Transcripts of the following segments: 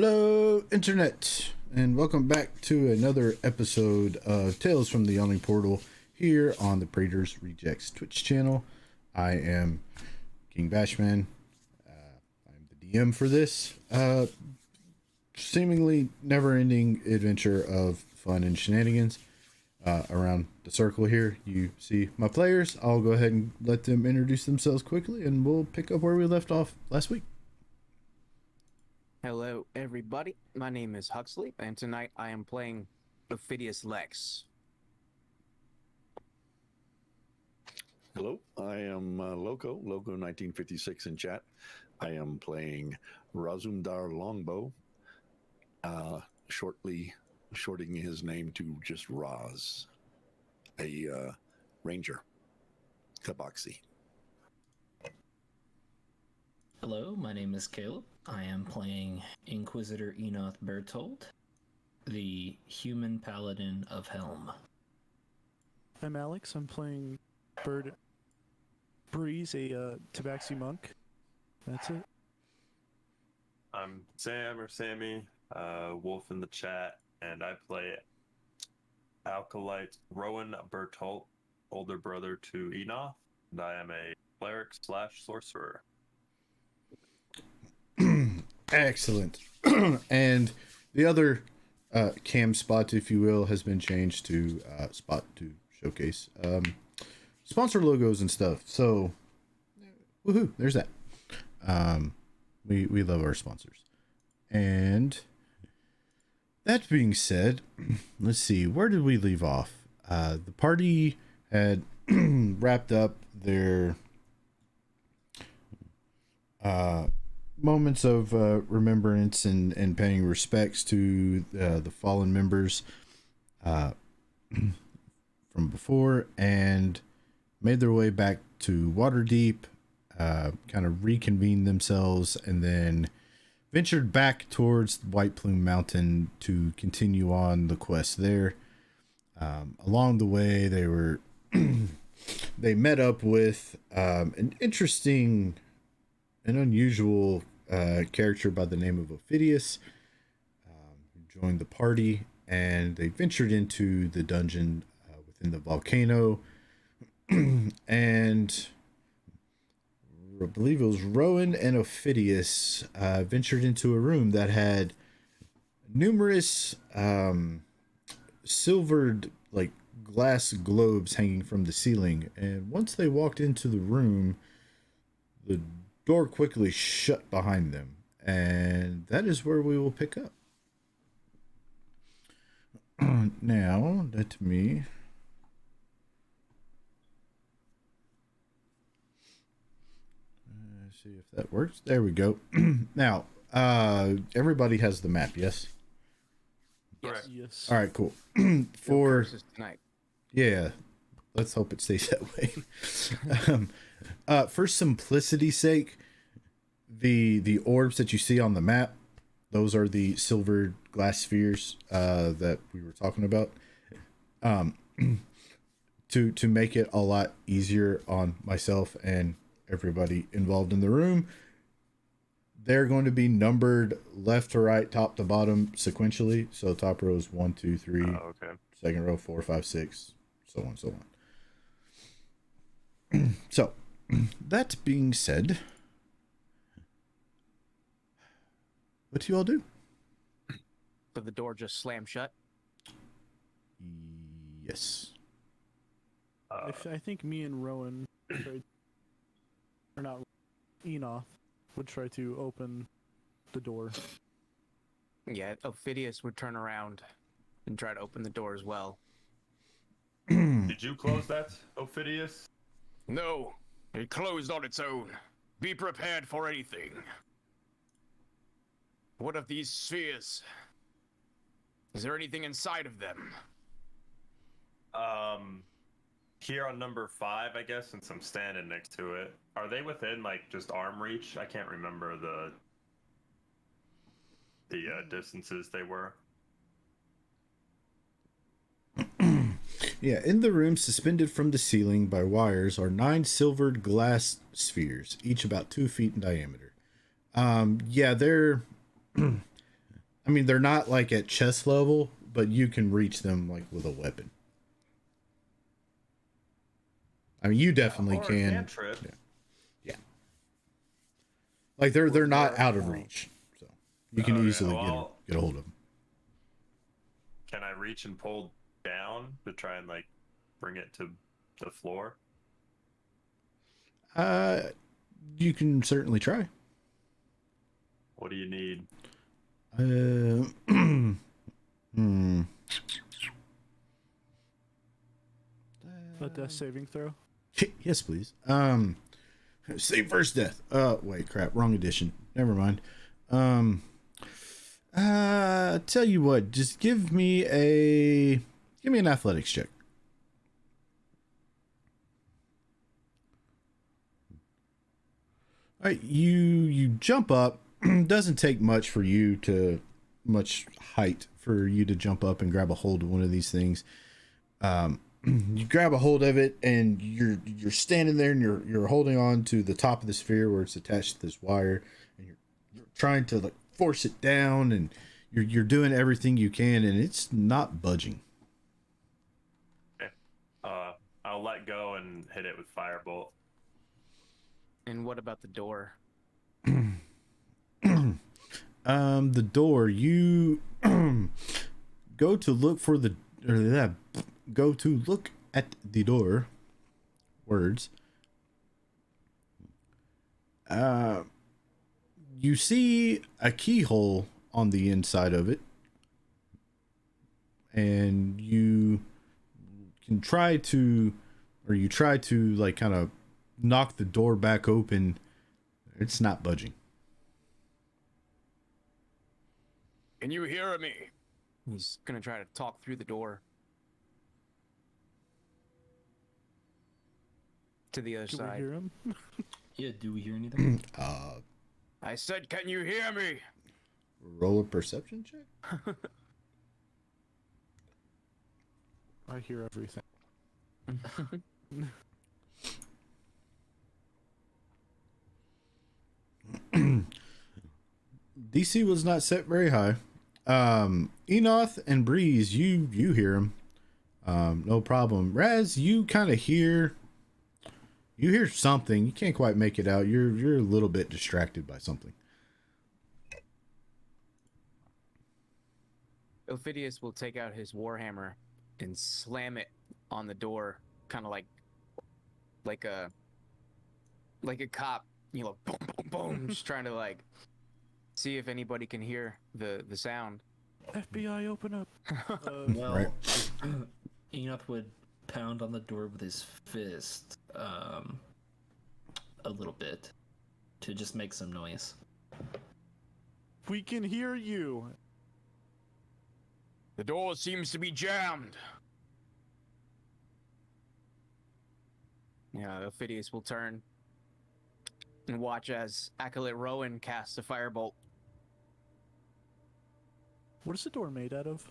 Hello, Internet, and welcome back to another episode of Tales from the Yawning Portal here on the Praetors Rejects Twitch channel. I am Kingbashman. I'm the DM for this seemingly never-ending adventure of fun and shenanigans around the circle here. You see my players. I'll go ahead and let them introduce themselves quickly, and we'll pick up where we left off last week. Hello, everybody. My name is Huxley, and tonight I am playing Ophidius Lex. Hello, I am Loco 1956 in chat. I am playing Razumdar Longbow, shorting his name to just Raz, a ranger, Tabaxi. Hello, my name is Caleb. I am playing Inquisitor Enoth Bertold, the human paladin of Helm. I'm Alex. I'm playing Bird Breeze, a Tabaxi monk. That's it. I'm Sam or Sammy, Wolf in the chat, and I play Alkalite Rowan Bertolt, older brother to Enoth, and I am a cleric / sorcerer. Excellent. And the other cam spot, if you will, has been changed to spot to showcase sponsor logos and stuff. So woohoo, there's that. We love our sponsors. And that being said, let's see, where did we leave off? The party had wrapped up their moments of remembrance and paying respects to the fallen members from before, and made their way back to Waterdeep, kind of reconvened themselves, and then ventured back towards White Plume Mountain to continue on the quest there. Along the way, they met up with an interesting and unusual character by the name of Ophidius, who joined the party, and they ventured into the dungeon within the volcano. And I believe it was Rowan and Ophidius ventured into a room that had numerous silvered like glass globes hanging from the ceiling. And once they walked into the room, the door quickly shut behind them. And that is where we will pick up. Now, let me... see if that works. There we go. Now, everybody has the map, yes? Correct. Yes. All right, cool. For tonight. Yeah, let's hope it stays that way. For simplicity's sake, the orbs that you see on the map, those are the silver glass spheres that we were talking about. To make it a lot easier on myself and everybody involved in the room, they're going to be numbered left to right, top to bottom, sequentially. So top row is 1, 2, 3. Oh, okay. Second row 4, 5, 6, so on, so on. So, that being said, what do you all do? So the door just slammed shut. Yes. I think me and Rowan tried, or not, Enoth would try to open the door. Yeah, Ophidius would turn around and try to open the door as well. Did you close that, Ophidius? No, it closed on its own. Be prepared for anything. What of these spheres? Is there anything inside of them? Here on number 5, I guess, since I'm standing next to it, are they within like just arm reach? I can't remember the distances they were. Yeah, in the room, suspended from the ceiling by wires, are 9 silvered glass spheres, each about 2 feet in diameter. Yeah, they're... I mean, they're not like at chest level, but you can reach them like with a weapon. I mean, you definitely Or a can. cantrip. Yeah. Like they're not out of reach, so you can easily get a hold of them. Can I reach and pull down to try and like bring it to the floor? You can certainly try. What do you need? A death saving throw. Yes, please. Save first death. Wait, crap, wrong edition. Never mind. Tell you what, just give me an athletics check. All right, you jump up. Doesn't take much height for you to jump up and grab a hold of one of these things. You grab a hold of it, and you're standing there, and you're holding on to the top of the sphere where it's attached to this wire, and you're trying to like force it down, and you're doing everything you can, and it's not budging. Okay. I'll let go and hit it with firebolt. And what about the door? The door, you go to look for go to look at the door. Words. You see a keyhole on the inside of it, and you try to like kind of knock the door back open. It's not budging. Can you hear me? He's gonna try to talk through the door to the other Can side. we hear him? Yeah, do we hear anything? I said, can you hear me? Roll a perception check. I hear everything. DC was not set very high. Enoth and Breeze, you hear him. No problem. Raz, you kind of hear something. You can't quite make it out. You're a little bit distracted by something. Ophidius will take out his warhammer and slam it on the door, kind of like a cop, you know, boom, boom, boom, just trying to like see if anybody can hear the sound. FBI, open up. Well, Right. Enoch would pound on the door with his fist a little bit to just make some noise. We can hear you. The door seems to be jammed. Yeah, Ophidius will turn and watch as Acolyte Rowan casts a firebolt. What is the door made out of?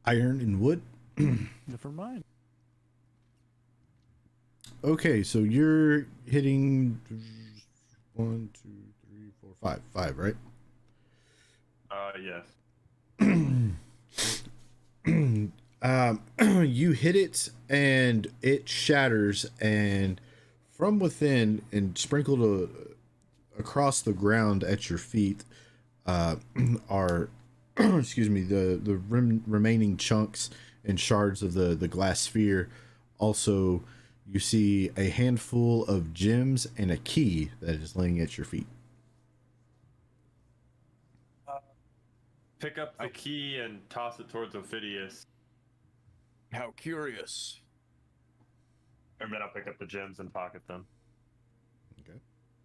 Iron and wood. Never mind. Okay, so you're hitting 1, 2, 3, 4, 5, right? Yes. You hit it and it shatters, and from within and sprinkled across the ground at your feet are excuse me, the remaining chunks and shards of the glass sphere. Also, you see a handful of gems and a key that is laying at your feet. Pick up the key and toss it towards Ophidius. How curious. And then I'll pick up the gems and pocket them. Okay.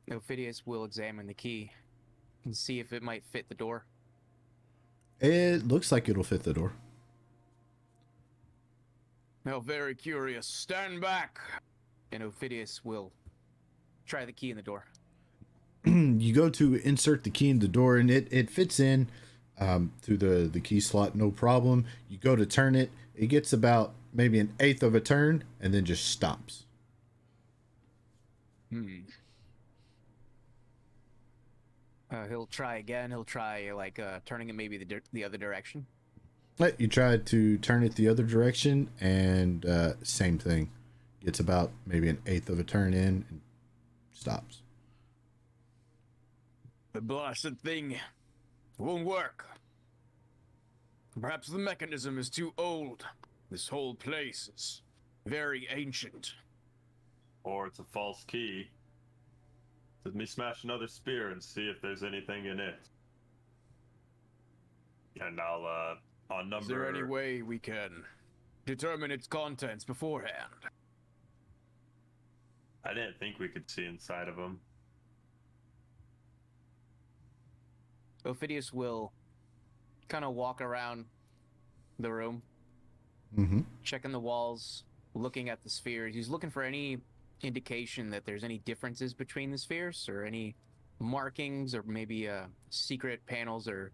Ophidius will examine the key and see if it might fit the door. It looks like it'll fit the door. How very curious. Stand back. And Ophidius will try the key in the door. You go to insert the key in the door, and it fits in through the key slot, no problem. You go to turn it, it gets about maybe an eighth of a turn, and then just stops. He'll try again. He'll try like turning it maybe the other direction. You try to turn it the other direction, and same thing. Gets about maybe an eighth of a turn in and stops. The blasted thing won't work. Perhaps the mechanism is too old. This whole place is very ancient. Or it's a false key. Let me smash another spear and see if there's anything in it. And I'll on number... Is there any way we can determine its contents beforehand? I didn't think we could see inside of them. Ophidius will kind of walk around the room, checking the walls, looking at the spheres. He's looking for any indication that there's any differences between the spheres or any markings or maybe secret panels or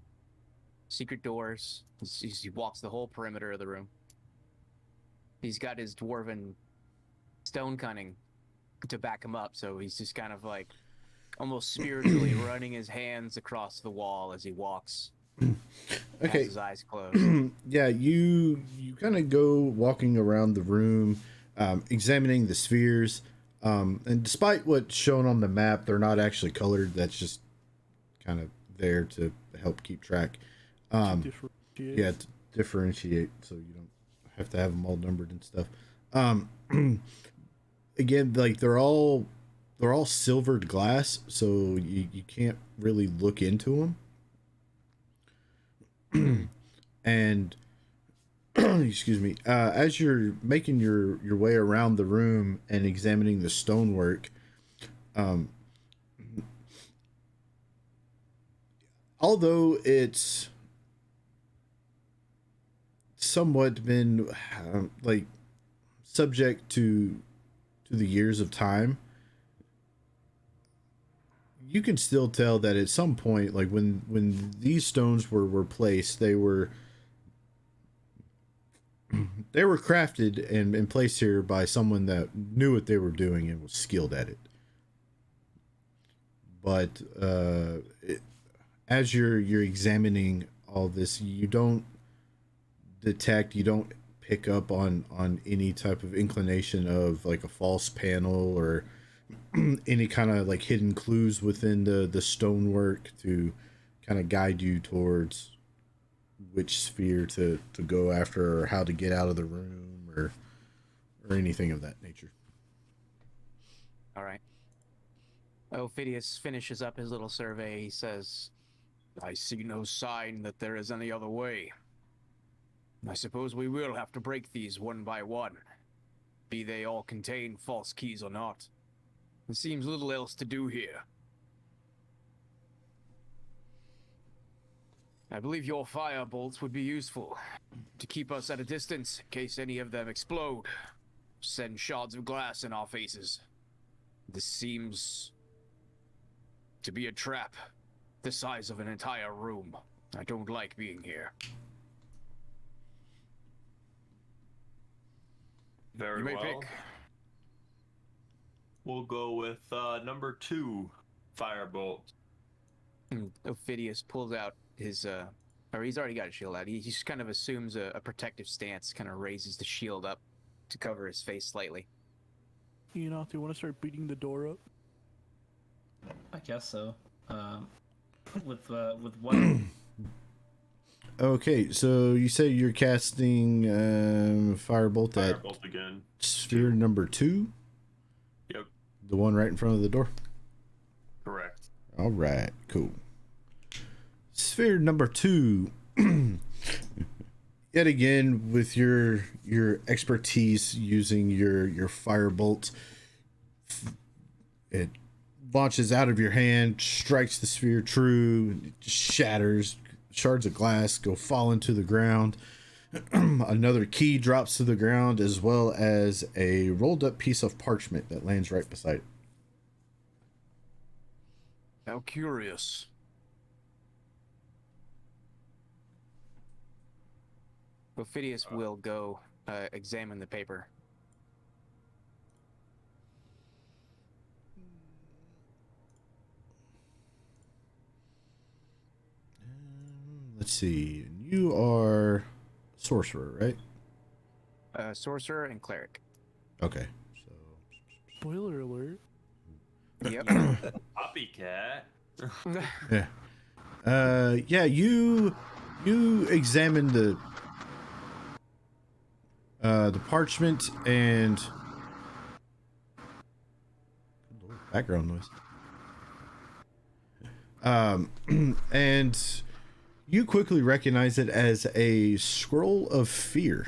secret doors. He walks the whole perimeter of the room. He's got his dwarven stone cunning to back him up, so he's just kind of like almost spiritually running his hands across the wall as he walks. Okay. Has his eyes closed. Yeah, you kind of go walking around the room, examining the spheres, and despite what's shown on the map, they're not actually colored. That's just kind of there to help keep track. Yeah, to differentiate, so you don't have to have them all numbered and stuff. Again, like they're all silvered glass, so you can't really look into them. And excuse me, as you're making your way around the room and examining the stonework, although it's somewhat been like subject to the years of time, you can still tell that at some point, like when these stones were placed, they were crafted and placed here by someone that knew what they were doing and was skilled at it. But as you're examining all this, you don't pick up on any type of inclination of like a false panel or any kind of like hidden clues within the stonework to kind of guide you towards which sphere to go after or how to get out of the room or anything of that nature. All right. Ophidius finishes up his little survey. He says, I see no sign that there is any other way. I suppose we will have to break these one by one, be they all contain false keys or not. There seems little else to do here. I believe your fire bolts would be useful to keep us at a distance in case any of them explode. Send shards of glass in our faces. This seems to be a trap the size of an entire room. I don't like being here. Very You may well. pick. We'll go with number 2, firebolt. Ophidius pulls out his, or he's already got a shield out. He just kind of assumes a protective stance, kind of raises the shield up to cover his face slightly. Enoch, do you want to start beating the door up? I guess so. With what? Okay, so you say you're casting firebolt at Firebolt again. sphere number 2? Yep, The one right in front of the door? correct. All right, cool. Sphere number 2. Yet again, with your expertise using your firebolt, it launches out of your hand, strikes the sphere true, it just shatters. Shards of glass fall into the ground. Another key drops to the ground, as well as a rolled up piece of parchment that lands right beside it. How curious. Ophidius will go examine the paper. Let's see. You are sorcerer, right? Sorcerer and cleric. Okay. So Spoiler alert. Yep. Copycat. yeah. Yeah, you examine the parchment and good Lord, background noise. And you quickly recognize it as a scroll of fear.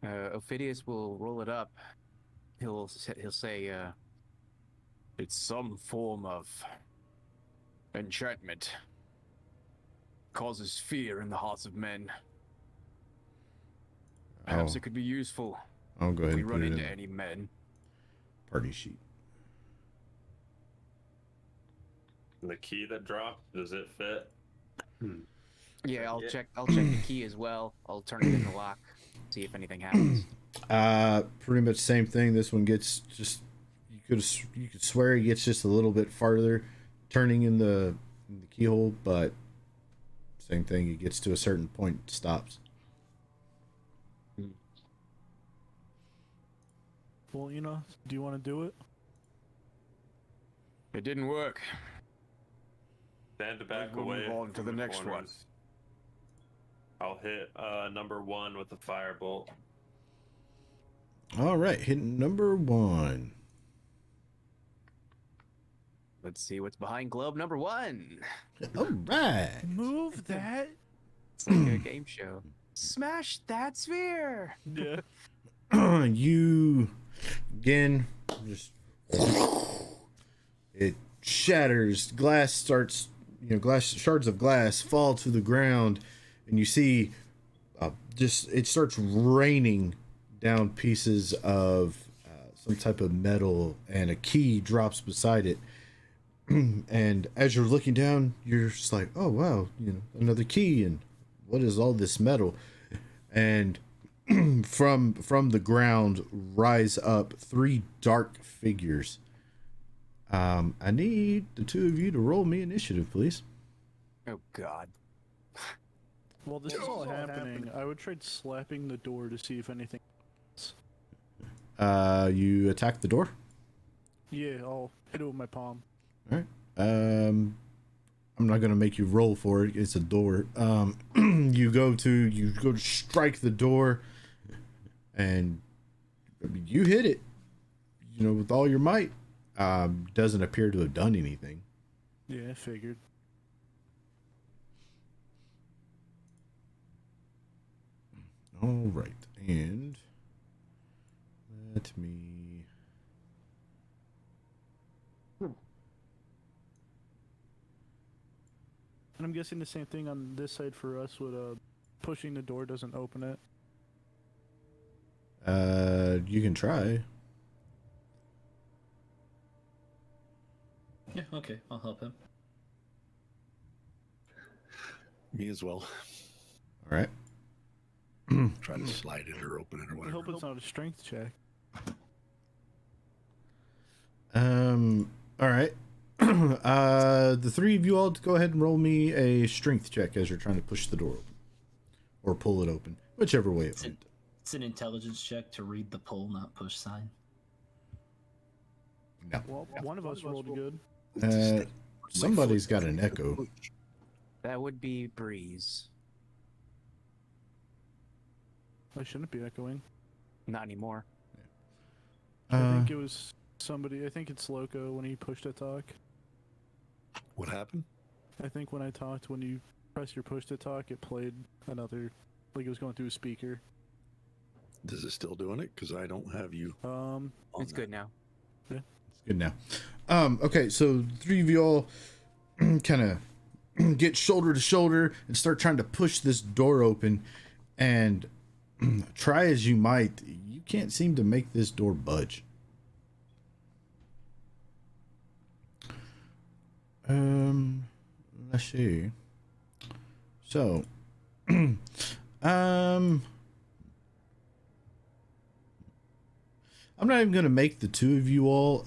Ophidius will roll it up. He'll say, it's some form of enchantment. Causes fear in the hearts of men. Perhaps it could be useful I'll go if ahead we and run put it into in any men. party sheet. The key that dropped, does it fit? Yeah, I'll Yeah. check the key as well. I'll turn it in the lock, see if anything happens. Pretty much same thing. This one gets just you could swear it gets just a little bit farther turning in the keyhole, but same thing. It gets to a certain point, it stops. Well, Enoch, do you want to do it? It didn't work. Stand back We'll away. move on to from the next one. corners. I'll hit number 1 with the firebolt. All right, hitting number 1. Let's see what's behind globe number 1. All right. Move that. It's like a game show. Smash that sphere. Yeah. You again just it shatters. Glass starts, shards of glass fall to the ground, and you see just it starts raining down pieces of some type of metal, and a key drops beside it. And as you're looking down, you're just like, oh wow, another key, and what is all this metal? And from the ground rise up three dark figures. I need the two of you to roll me initiative, please. Oh God. While this is all happening, I would try slapping the door to see if anything. You attack the door. Yeah, I'll hit it with my palm. All right. I'm not gonna make you roll for it. It's a door. You go to strike the door, and you hit it. With all your might. Doesn't appear to have done anything. Yeah, I figured. All right, and let me. And I'm guessing the same thing on this side for us with pushing the door doesn't open it. You can try. Yeah, okay, I'll help him. Me as well. All right. Try to slide it or open it or I whatever. hope it's not a strength check. All right. The three of you all go ahead and roll me a strength check as you're trying to push the door open or pull it open, whichever way it went. It's an intelligence check to read the pull, not push sign. No. Well, one of us rolled good. Somebody's got an echo. That would be Breeze. I shouldn't be echoing. Not anymore. I think it was somebody. I think it's Loco when he pushed to talk. What happened? I think when I talked, when you press your push to talk, it played another, like it was going through a speaker. Is it still doing it? Because I don't have you. It's good now. It's good now. Okay, so three of you all kind of get shoulder to shoulder and start trying to push this door open, and try as you might, you can't seem to make this door budge. Let's see. So, I'm not even gonna make the two of you all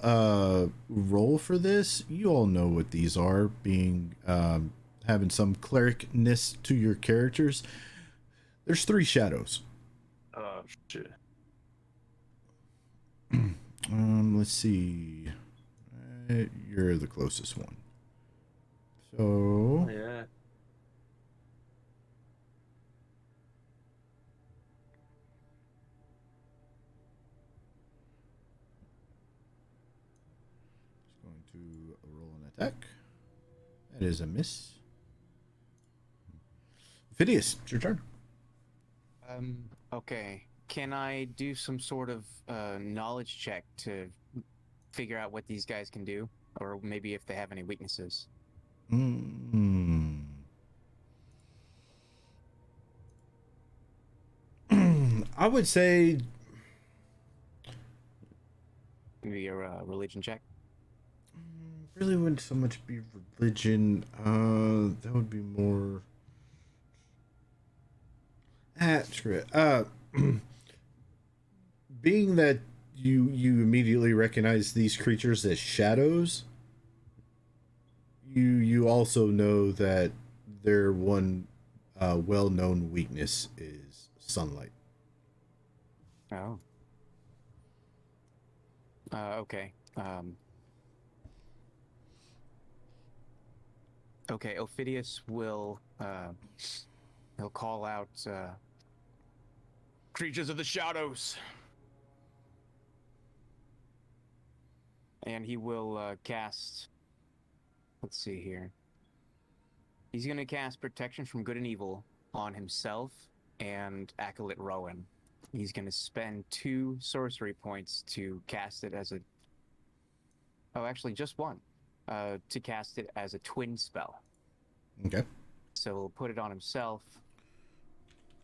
roll for this. You all know what these are, being having some clericness to your characters. There's three shadows. Oh shit. Let's see. You're the closest one. So Yeah. going to roll an attack. That is a miss. Phidias, it's your turn. Okay. Can I do some sort of knowledge check to figure out what these guys can do? Or maybe if they have any weaknesses? I would say Maybe a religion check? really wouldn't so much be religion. That would be more. Screw it. Being that you immediately recognize these creatures as shadows, you also know that their one well-known weakness is sunlight. Oh. Okay. Okay, Ophidius will he'll call out creatures of the shadows. And he will cast, let's see here. He's going to cast protection from good and evil on himself and Acolyte Rowan. He's going to spend 2 sorcery points to cast it as a... Oh, actually, just 1. To cast it as a twin spell. Okay. So he'll put it on himself,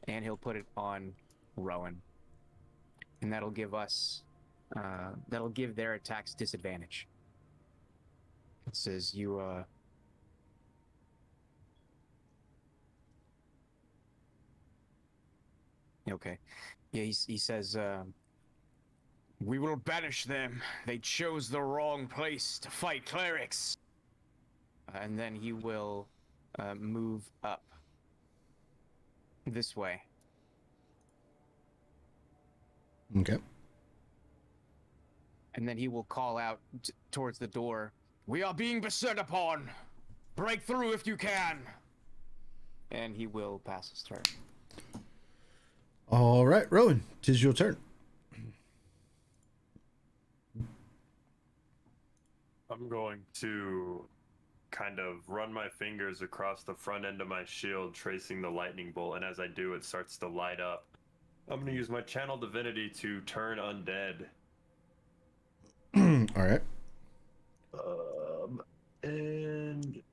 and he'll put it on Rowan. and that'll give us, that'll give their attacks disadvantage. It says you, okay. Yeah, he says, we will banish them. They chose the wrong place to fight clerics. And then he will move up this way. Okay. And then he will call out towards the door. We are being beset upon. Break through if you can. And he will pass his turn. All right, Rowan, 'tis your turn. I'm going to kind of run my fingers across the front end of my shield, tracing the lightning bolt, and as I do, it starts to light up. I'm going to use my channel divinity to turn undead. All right. And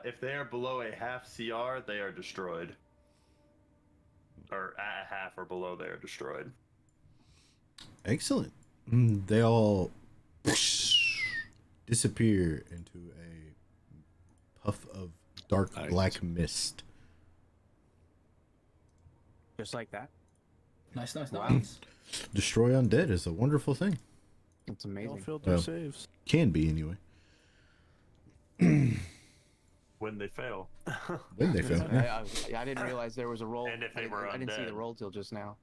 if they are below a half CR, they are destroyed. Or at a half or below, they are destroyed. Excellent. They all disappear into a puff of dark black mist. Just like that. Nice. Wow. Destroy undead is a wonderful thing. It's They all amazing. failed their Oh. saves. Can be anyway. When they fail. When they fail. I didn't realize there was a roll. And if they were I didn't see the undead. roll till just now.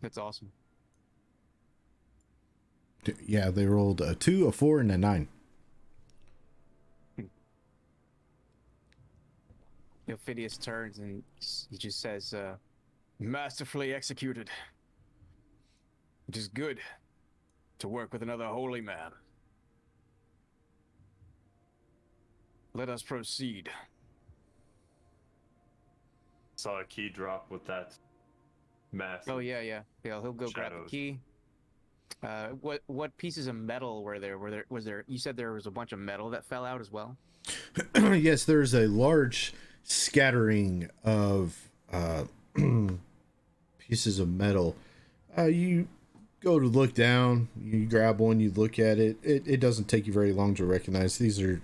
That's awesome. Yeah, they rolled a 2, a 4, and a 9. Ophidius turns and he just says, masterfully executed. It is good to work with another holy man. Let us proceed. Saw a key drop with that massive. Oh yeah. He'll go grab the Shadows. key. What pieces of metal were there? Was there? You said there was a bunch of metal that fell out as well. Yes, there's a large scattering of pieces of metal. You go to look down, you grab one, you look at it. It doesn't take you very long to recognize these are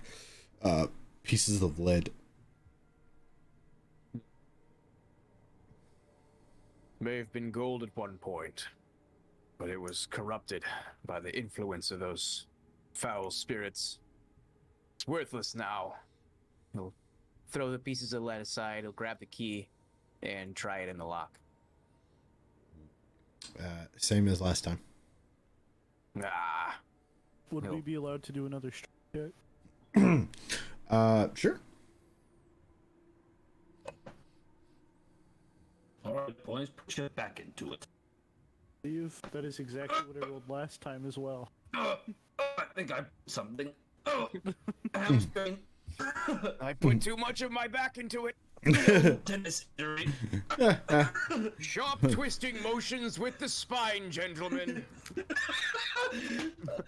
pieces of lead. May have been gold at one point, but it was corrupted by the influence of those foul spirits. It's worthless now. He'll throw the pieces of lead aside, he'll grab the key, and try it in the lock. Same as last time. Ah, Would No. we be allowed to do another strike check? Sure. All right, boys, put your back into it. Steve, that is exactly what I rolled last time as well. I think I something. Oh, hamstring. I put too much of my back into it. Tennis injury. Sharp twisting motions with the spine, gentlemen.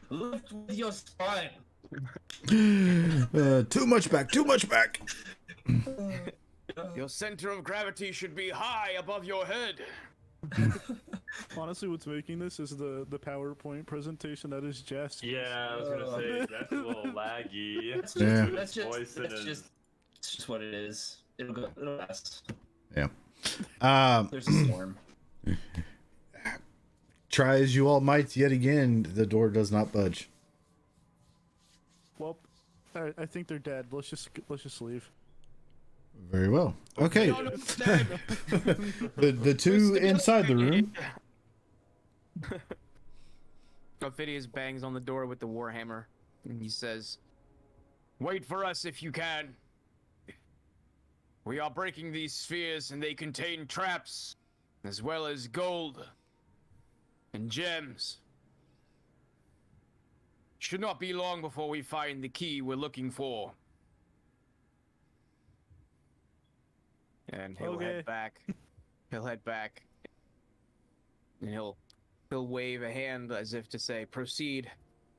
Lift with your spine. Too much back. Too much back. Your center of gravity should be high above your head. Honestly, what's making this is the PowerPoint presentation that is Jess. Yeah, I was gonna say that's a little laggy. That's Yeah. Voice and his- it's just what it is. It'll pass. Yeah. There's a storm. Try as you all might, yet again, the door does not budge. Well, I think they're dead. Let's just leave. Very well. Okay. None of them. The two inside the room. Ophidius bangs on the door with the warhammer, and he says, "Wait for us if you can. We are breaking these spheres, and they contain traps, as well as gold and gems. Should not be long before we find the key we're looking for." And he'll Okay. head back. He'll head back, and he'll wave a hand as if to say, "Proceed,"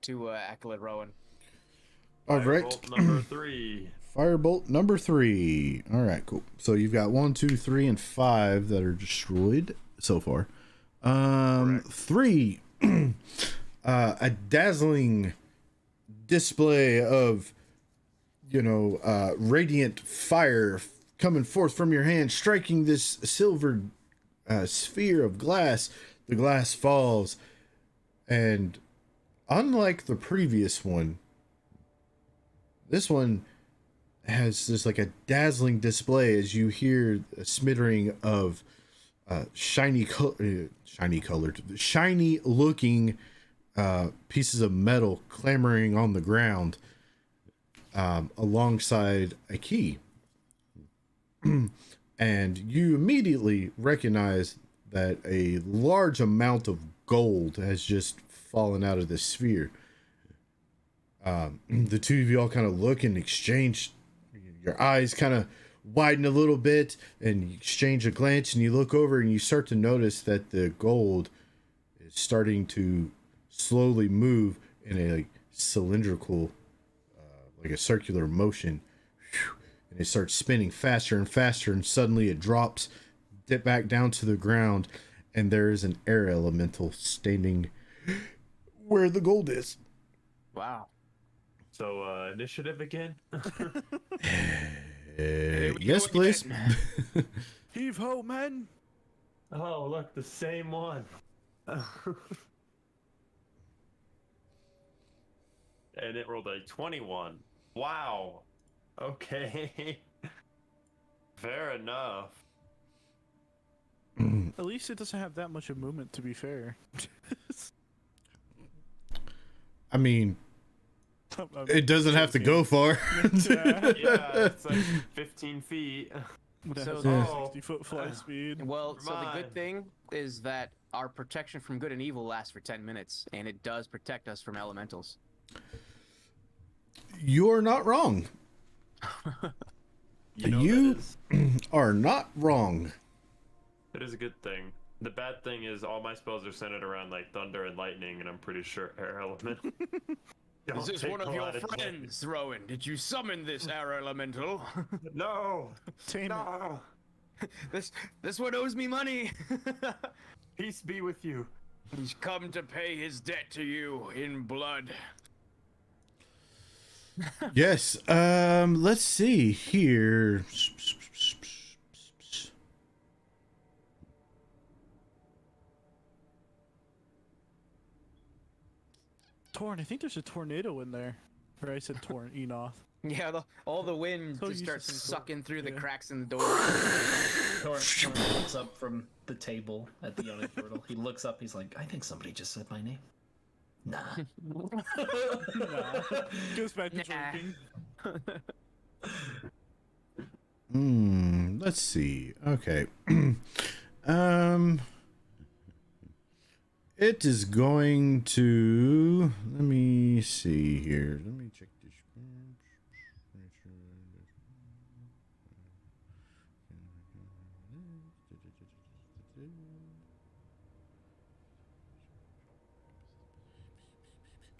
to Acolyte Rowan. All right. Firebolt number 3. Firebolt number 3. All right, cool. So you've got 1, 2, 3, and 5 that are destroyed so far. 3. A dazzling display of, radiant fire coming forth from your hand, striking this silver sphere of glass. The glass falls, and unlike the previous one, this one has this like a dazzling display as you hear a smattering of shiny looking pieces of metal clambering on the ground alongside a key. And you immediately recognize that a large amount of gold has just fallen out of this sphere. The two of you all kind of look and exchange. Your eyes kind of widen a little bit, and you exchange a glance, and you look over and you start to notice that the gold is starting to slowly move in a cylindrical, like a circular motion. And it starts spinning faster and faster, and suddenly it drops, dip back down to the ground, and there is an air elemental standing where the gold is. Wow. So, initiative again? Yes, please. Heave ho, man! Oh, look, the same one. And it rolled a 21. Wow. Okay. Fair enough. At least it doesn't have that much of movement, to be fair. I mean, it doesn't have to go far. Yeah, it's like 15 feet. That So- has Oh. 60-foot fly speed. Well, Never so the good mind. thing is that our protection from good and evil lasts for 10 minutes, and it does protect us from elementals. You're not wrong. You that are not wrong. it is a good thing. The bad thing is all my spells are centered around like thunder and lightning, and I'm pretty sure air element. Don't Is this take one a of your lot damage. friends, Rowan? Did you summon this air elemental? No! Tame it. No! This one owes me money. Peace be with you. He's come to pay his debt to you in blood. Yes. Let's see here. Torn, I think there's a tornado in there. Or I said Torn, Enoth. Yeah, all the wind So just used starts to sucking through the yeah. cracks in the door. Torrent looks up from the table at the Yawning Portal. He looks up, he's like, I think somebody just said my name. Nah. Nah. Goes back to Nah. drinking. Let's see. Okay. It is going to. Let me see here. Let me check this.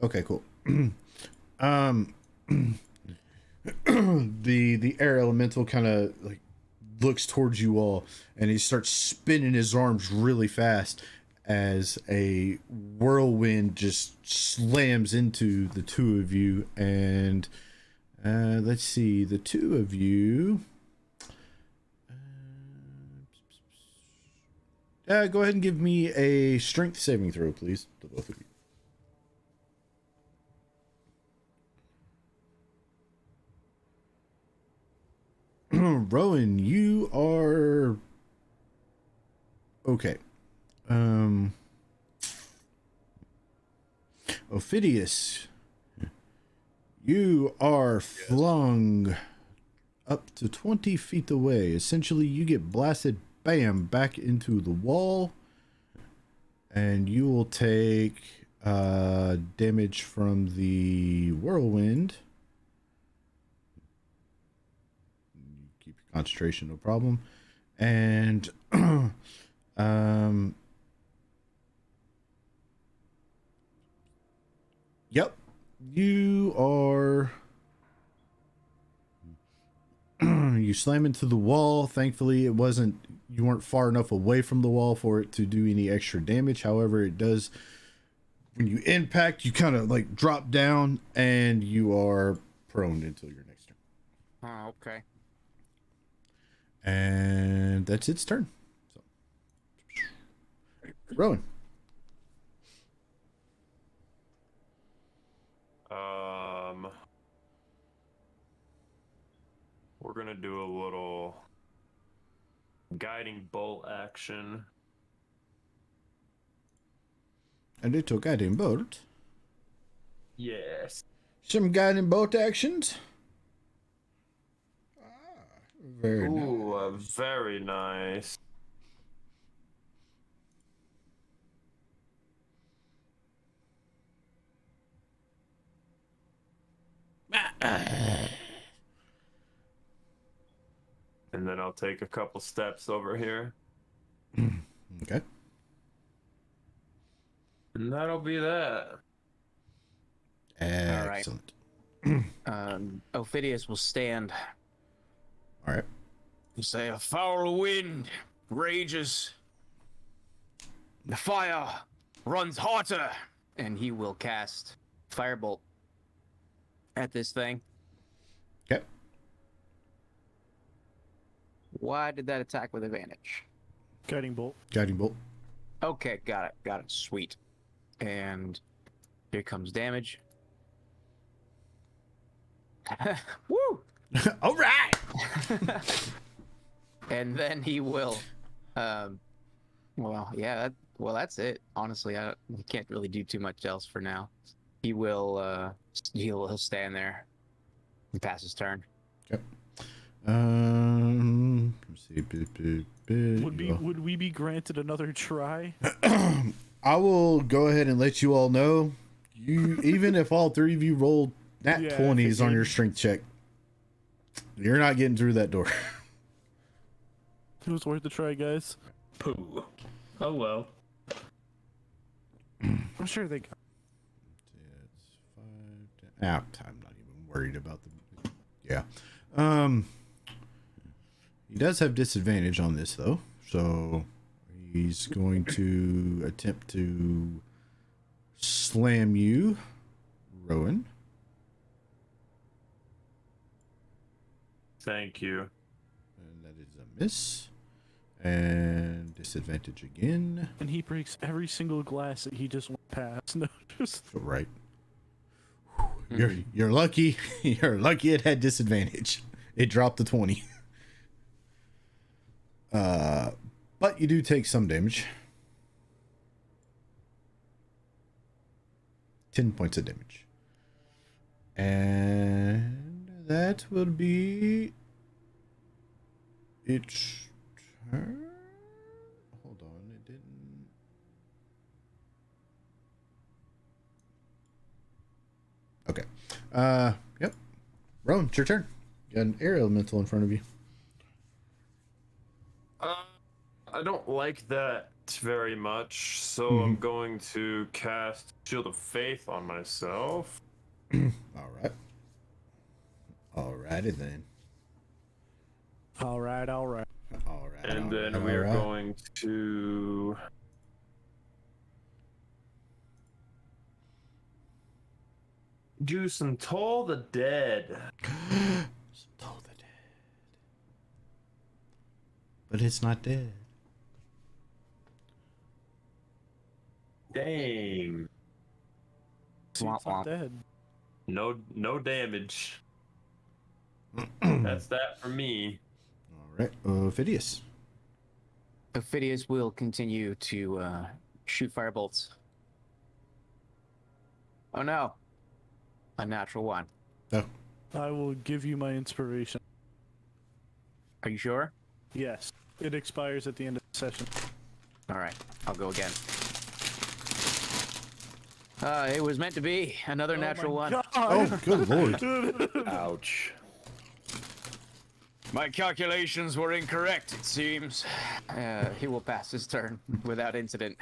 Okay, cool. The air elemental kind of like looks towards you all, and he starts spinning his arms really fast as a whirlwind just slams into the two of you. And let's see, the two of you. Go ahead and give me a strength saving throw, please, the both of you. Rowan, you are okay. Ophidius, you are flung up to 20 feet away. Essentially, you get blasted, bam, back into the wall, and you will take damage from the whirlwind. Keep your concentration, no problem. And yep, you are You slam into the wall. Thankfully, you weren't far enough away from the wall for it to do any extra damage. However, it does, when you impact, you kind of like drop down and you are prone until your next turn. Oh, okay. And that's its turn. So, Rowan. We're gonna do a little guiding bolt action. A little guiding bolt. Yes. Some guiding bolt actions. Very Ooh, nice. very nice. And then I'll take a couple steps over here. Okay. And that'll be that. Excellent. Ophidius will stand. All right. He'll say, "A foul wind rages. The fire runs hotter." And he will cast Firebolt at this thing. Okay. Why did that attack with advantage? Guiding bolt. Guiding bolt. Okay, got it. Sweet. And here comes damage. Woo! All right. And then he will, that's it. Honestly, he can't really do too much else for now. He will, he'll stand there and pass his turn. Okay. Let's see. Would we be granted another try? I will go ahead and let you all know. Even if all three of you rolled nat 20s on your strength check, you're not getting through that door. It was worth a try, guys. Pooh. Oh well. I'm sure they got. I'm not even worried about the. Yeah. He does have disadvantage on this though, so he's going to attempt to slam you, Rowan. Thank you. And that is a miss. And disadvantage again. And he breaks every single glass that he just went past. No, just Right. You're lucky. You're lucky it had disadvantage. It dropped to 20. But you do take some damage. 10 points of damage. And that will be its turn. Hold on, it didn't. Okay. Yep. Rowan, it's your turn. You got an air elemental in front of you. I don't like that very much, so I'm going to cast Shield of Faith on myself. Alright. Alrighty then. all right. Alright. And then we're going to do some Toll the Dead. Toll the dead. But it's not dead. Dang. See, it's not dead. No damage. That's that for me. Alright, Ophidius. Ophidius will continue to shoot firebolts. Oh no. A natural one. Oh. I will give you my inspiration. Are you sure? Yes. It expires at the end of the session. Alright, I'll go again. It was meant to be. Another natural one. God. Oh, good lord. Ouch. My calculations were incorrect, it seems. He will pass his turn without incident.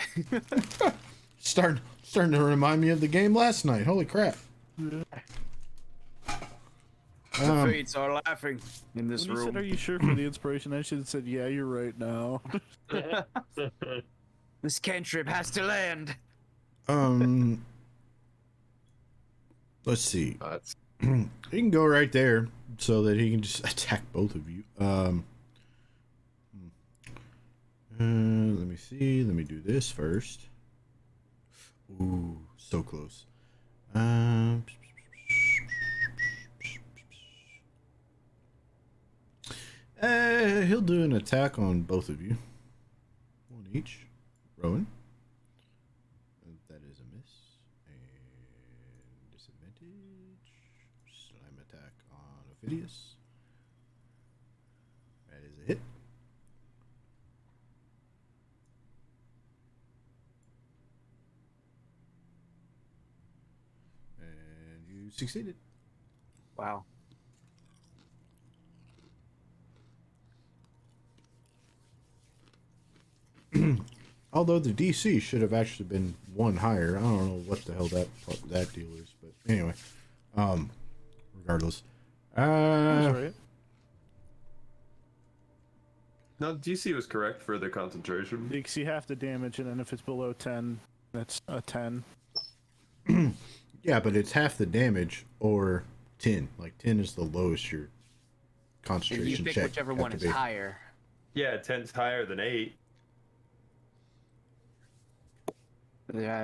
Starting to remind me of the game last night. Holy crap. The fates are laughing in this When you said, "Are room. you sure for the inspiration?" I should have said, "Yeah, you're right now." This cantrip has to land. Let's see. That's He can go right there so that he can just attack both of you. Let me see. Let me do this first. Ooh, so close. He'll do an attack on both of you. One each. Rowan. That is a miss. And disadvantage. Slime attack on Ophidius. That is a hit. And you succeeded. Wow. Although the DC should have actually been one higher. I don't know what the hell that deal is, but anyway, regardless. That's right. No, DC was correct for the concentration. You see half the damage, and then if it's below 10, that's a 10. Yeah, but it's half the damage or 10. Like 10 is the lowest your You concentration pick check. whichever have one to is be. higher. Yeah, 10's higher than 8.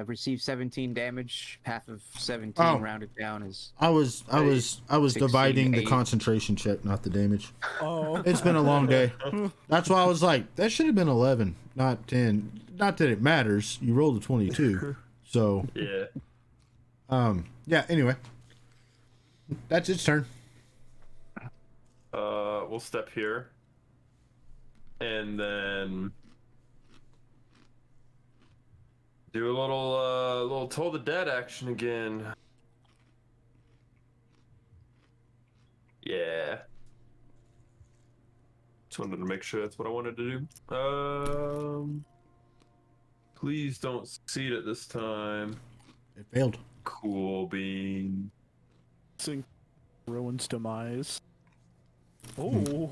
Receive 17 damage. Half of 17 Oh. rounded down is. I was 16, dividing the 8. concentration check, not the damage. Oh, It's been a long day. That's why I was like, that should have been 11, not 10. Not that it matters. You rolled a 22. So, Yeah. yeah, anyway. That's its turn. We'll step here. And then do a little Toll the Dead action again. Yeah. Just wanted to make sure that's what I wanted to do. Please don't succeed at this time. It failed. Cool bean. sing Rowan's demise. Oh,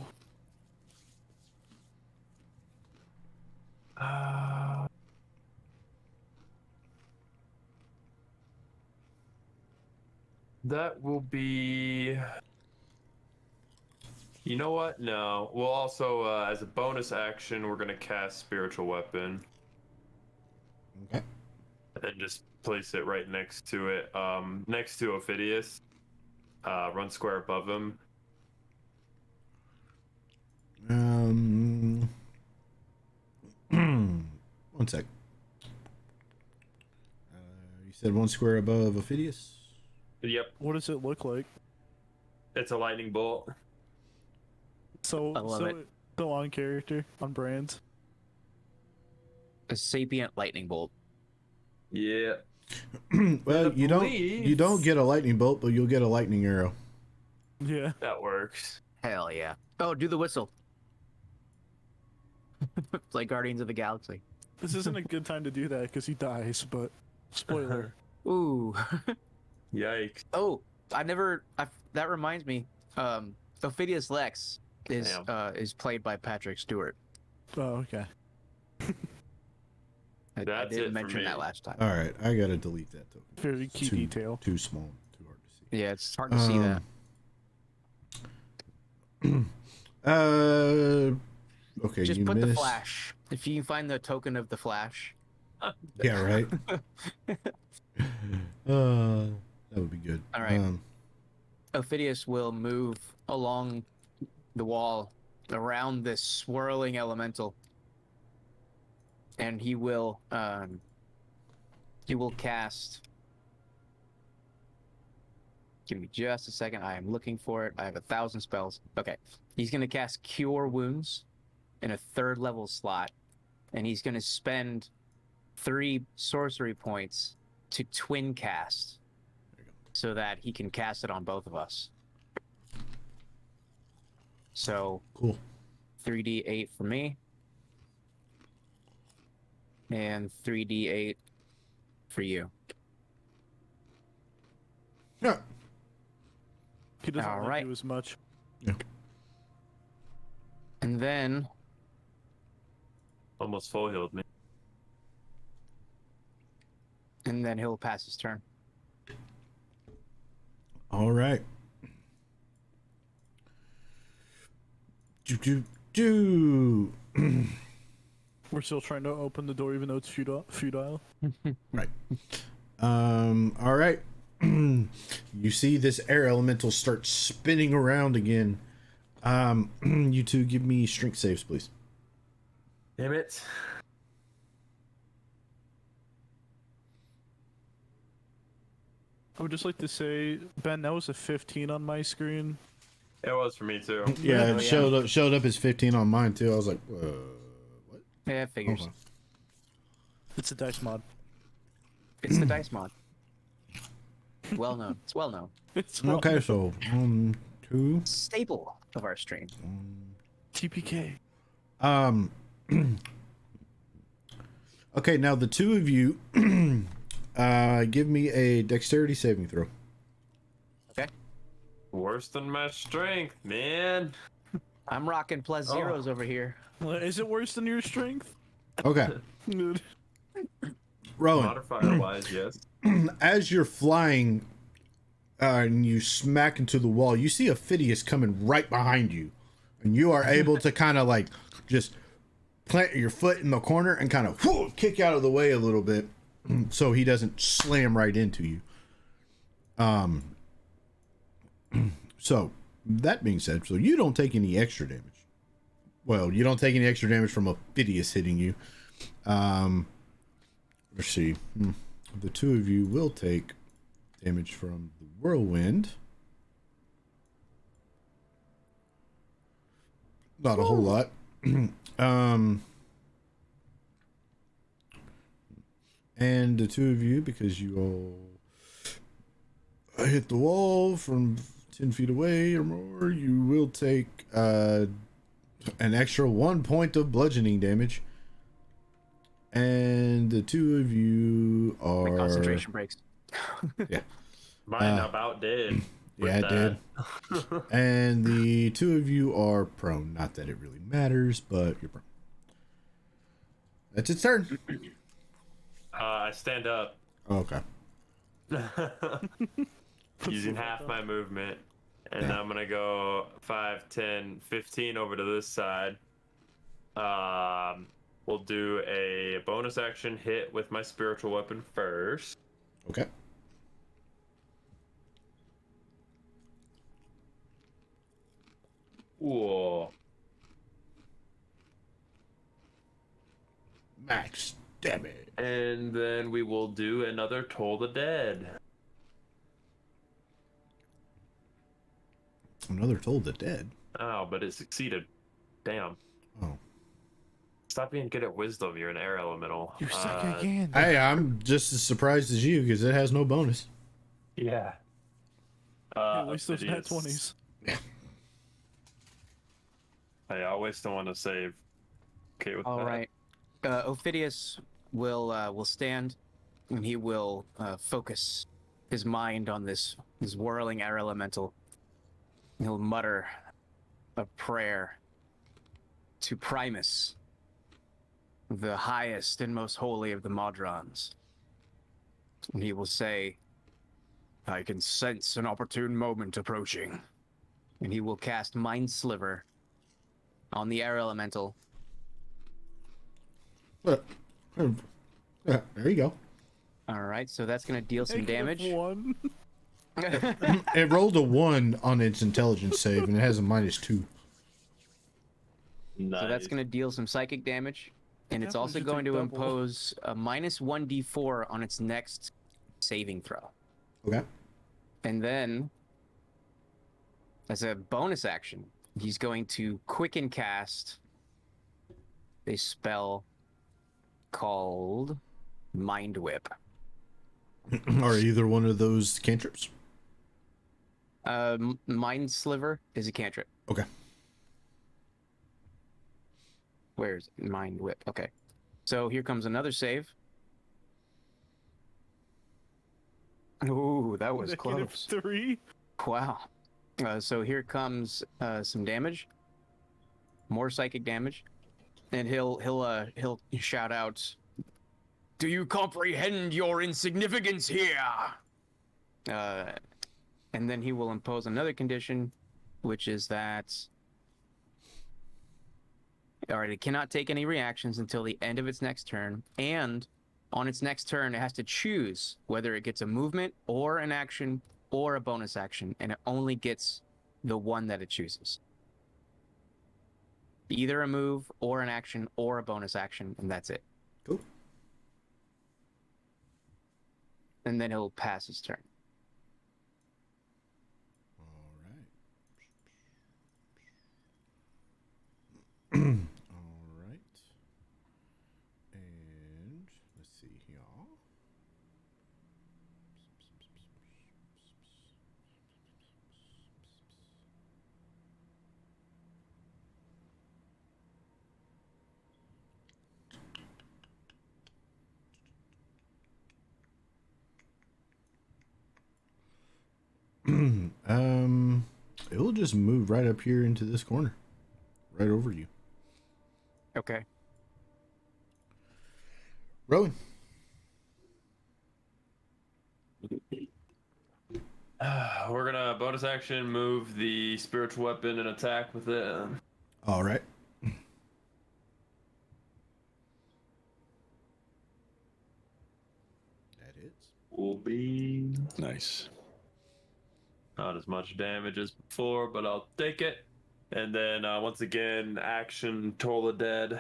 That will be. You know what? No. We'll also, as a bonus action, we're gonna cast Spiritual Weapon Okay. and just place it right next to it, next to Ophidius. Run square above him. One sec. You said one square above Ophidius? Yep, what does it look like? it's a lightning bolt. So, I love it. so on character, on brand. A sapient lightning bolt. Yeah. Well, The you don't bleeds. get a lightning bolt, but you'll get a lightning arrow. Yeah. That works. Hell yeah. Oh, do the whistle. It's like Guardians of the Galaxy. This isn't a good time to do that because he dies, but spoiler. Ooh. Yikes. Oh, that reminds me. Ophidius Lex is played by Patrick Stewart. Oh, okay. I That's it didn't for mention me. that last time. All right, I gotta delete that token. Very key Too- detail. Too small, too hard to see. Yeah, it's hard to see that. Okay, Just you put the missed. Flash. If you can find the token of the Flash. Yeah, right. That would be good. All right. Ophidius will move along the wall around this swirling elemental, and he will cast. Give me just a second. I am looking for it. I have 1,000 spells. Okay, he's gonna cast Cure Wounds in a 3rd level slot, and he's gonna spend 3 sorcery points to twin cast, so that he can cast it on both of us. So Cool. 3d8 for me, and 3d8 for you. Yeah. He doesn't All really right. do as much. And then Almost full healed me. he'll pass his turn. All right. Do. We're still trying to open the door, even though it's futile. Right. All right. You see this air elemental start spinning around again. You two give me strength saves, please. Damn it. I would just like to say, Ben, that was a 15 on my screen. It was for me too. Yeah, Oh, it yeah. showed up as 15 on mine too. I was like, what? Yeah, figures. Okay. It's a dice mod. It's the dice mod. Well known. It's well known. It's Okay, so 2. Staple of our stream. TPK. Okay, now the two of you give me a dexterity saving throw. Okay. Worse than my strength, man. I'm rocking plus zeros over here. Is it worse than your strength? Okay. Rowan, Modifier wise, yes. as you're flying and you smack into the wall, you see Ophidius coming right behind you. And you are able to kind of like just plant your foot in the corner and kind of kick out of the way a little bit so he doesn't slam right into you. So that being said, so you don't take any extra damage. Well, you don't take any extra damage from Ophidius hitting you. Let's see. The two of you will take damage from the whirlwind. Not a whole lot. And the two of you, because you all hit the wall from 10 feet away or more, you will take an extra 1 point of bludgeoning damage. And the two of you My are... concentration breaks. Yeah. Mine about did. Yeah, it did. And the two of you are prone. Not that it really matters, but you're prone. That's its turn. I stand up. Okay. Using half my movement. And I'm going to go 5, 10, 15 over to this side. We'll do a bonus action hit with my spiritual weapon first. Okay. Whoa. Max damage. And then we will do another Toll the Dead. Another Toll the Dead. Oh, but it succeeded. Damn. Oh. Stop being good at wisdom. You're an air elemental. You suck again. Hey, I'm just as surprised as you because it has no bonus. Yeah. At least those nat Ophidius. 20s. I always don't want to save. Okay with All that. right. Ophidius will stand, and he will focus his mind on this whirling air elemental. He'll mutter a prayer to Primus, the highest and most holy of the Modrons. And he will say, "I can sense an opportune moment approaching." And he will cast Mind Sliver on the air elemental. There you go. All right, so that's going to deal some damage. One. It rolled a 1 on its intelligence save and it has a -2. Nice. So that's going to deal some psychic damage. And it's Definitely also should going take to double. impose a -1d4 on its next saving throw. Okay. And then, as a bonus action, he's going to quicken cast a spell called Mind Whip. Are either one of those cantrips? Mind Sliver is a cantrip. Okay. Where's Mind Whip? Okay. So here comes another save. Ooh, that was close. -3. Wow. So here comes some damage, more psychic damage, and he'll shout out, "Do you comprehend your insignificance here?" And then he will impose another condition, which is that, all right, it cannot take any reactions until the end of its next turn, and on its next turn, it has to choose whether it gets a movement or an action or a bonus action, and it only gets the one that it chooses. Either a move or an action or a bonus action, and that's it. Cool. And then he'll pass his turn. All right. All right. And let's see here. It will just move right up here into this corner, right over you. Okay. Rowan. We're gonna bonus action move the spiritual weapon and attack with it. All right. That is. Will be Nice. not as much damage as before, but I'll take it. And then once again, action Toll the Dead.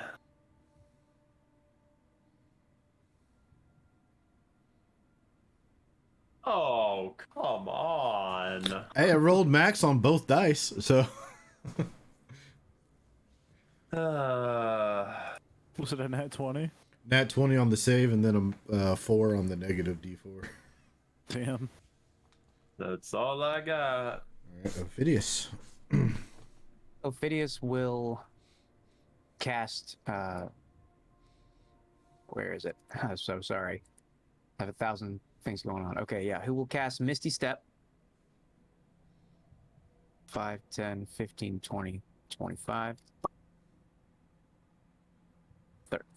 Oh, come on. Hey, I rolled max on both dice, so. Was it a nat 20? Nat 20 on the save, and then a 4 on the negative D4. Damn. That's all I got. All right, Ophidius. Ophidius will cast. Where is it? I'm so sorry. I have 1,000 things going on. Okay, yeah. Who will cast Misty Step? 5, 10, 15, 20, 25.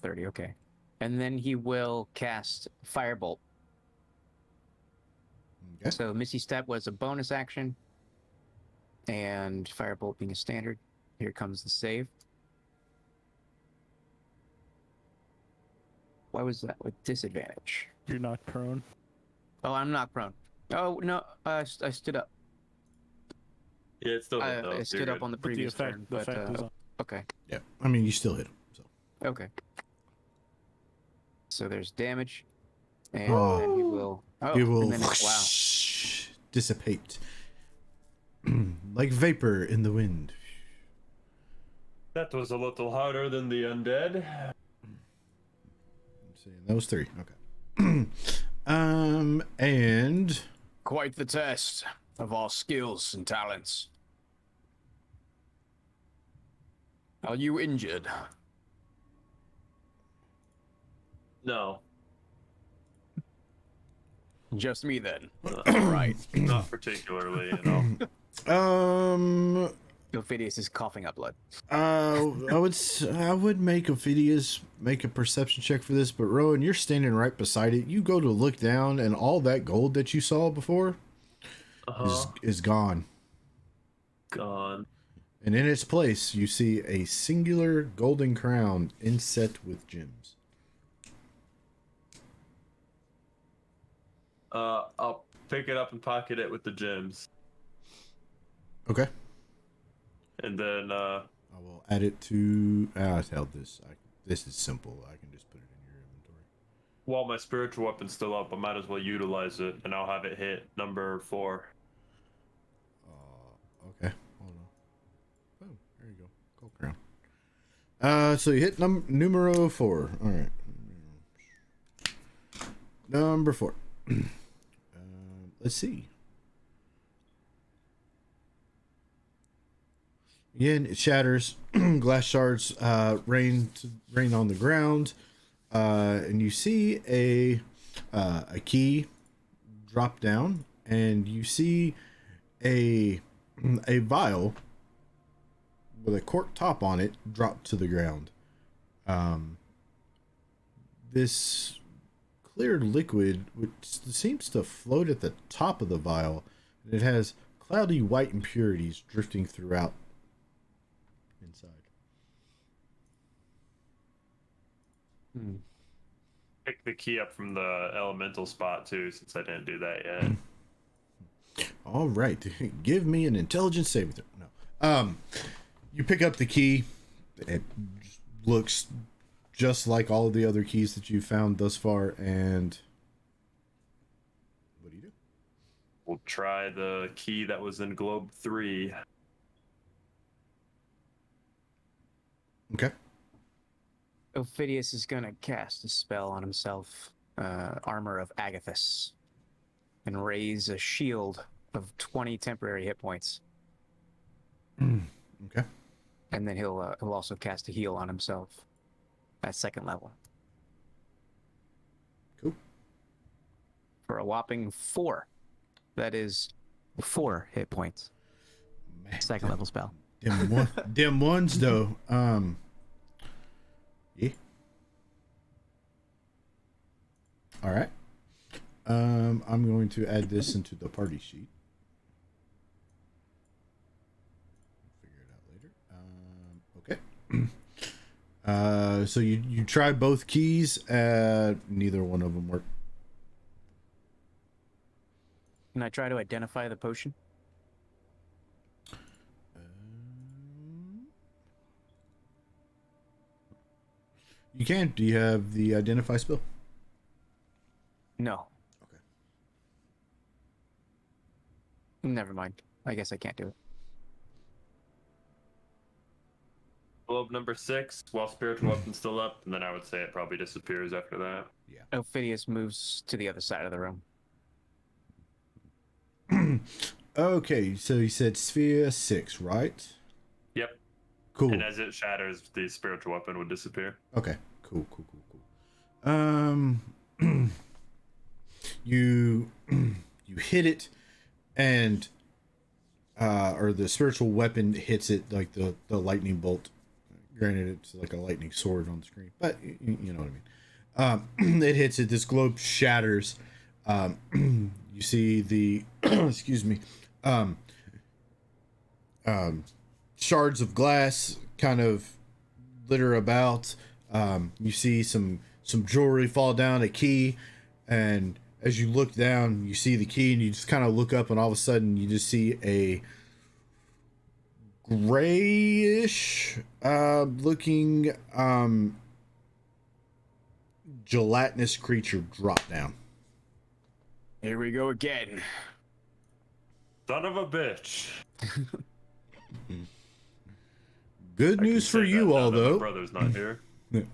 30, okay. And then he will cast Firebolt. Okay. So Misty Step was a bonus action, and Firebolt being a standard. Here comes the save. Why was that with disadvantage? You're knocked prone. Oh, I'm not prone. Oh, no, I stood up. Yeah, it's still hit, though. I You're stood up good. on the But the previous effect, turn, the but effect is on. okay. Yeah, I mean, you still hit him. So. Okay. So there's damage, and Oh. then he will. Oh, He will and then wow. dissipate like vapor in the wind. That was a little harder than the undead. Let's see, that was 3. Okay. And Quite the test of our skills and talents. Are you injured? No. Just me then. Right. Not particularly, you know. Ophidius is coughing up blood. I would make Ophidius make a perception check for this, but Rowan, you're standing right beside it. You go to look down, and all that gold that you saw before is gone. Gone. And in its place, you see a singular golden crown inset with gems. I'll pick it up and pocket it with the gems. Okay. And then, I will add it to. I held this. This is simple. I can just put it in your inventory. while my spiritual weapon's still up, I might as well utilize it, and I'll have it hit number 4. Okay. Hold on. Oh, there you go. Gold crown. So you hit numero 4. All right. Number 4. Let's see. Again, it shatters. Glass shards rain on the ground, and you see a key drop down, and you see a a vial with a cork top on it dropped to the ground. This clear liquid, which seems to float at the top of the vial, and it has cloudy white impurities drifting throughout inside. Pick the key up from the elemental spot too, since I didn't do that yet. All right, give me an intelligence saving throw. No, you pick up the key. It looks just like all of the other keys that you've found thus far, and what do you do? We'll try the key that was in Globe 3. Okay. Ophidius is gonna cast a spell on himself, Armor of Agathis, and raise a shield of 20 temporary hit points. Okay. And then he'll also cast a heal on himself at second level. Cool. For a whopping 4. That is 4 hit points. Man, Second level spell. Them ones though. Yeah. All right. I'm going to add this into the party sheet. Figure it out later. Okay. So you try both keys. Neither one of them work. Can I try to identify the potion? You can. Do you have the identify spell? No. Okay. Never mind. I guess I can't do it. Globe number 6, while spiritual weapon's still up, and then I would say it probably disappears after that. Yeah. Ophidius moves to the other side of the room. Okay, so you said sphere 6, right? Yep. Cool. And as it shatters, the spiritual weapon would disappear. Okay. Cool. You hit it, and or the spiritual weapon hits it like the lightning bolt. Granted, it's like a lightning sword on the screen, but you know what I mean. It hits it. This globe shatters. You see the excuse me, shards of glass kind of litter about. You see some jewelry fall down, a key, and as you look down, you see the key, and you just kind of look up, and all of a sudden, you just see a grayish looking gelatinous creature drop down. Here we go again. Son of a bitch. Good I can news for say you that now all, that my though. brother's not here.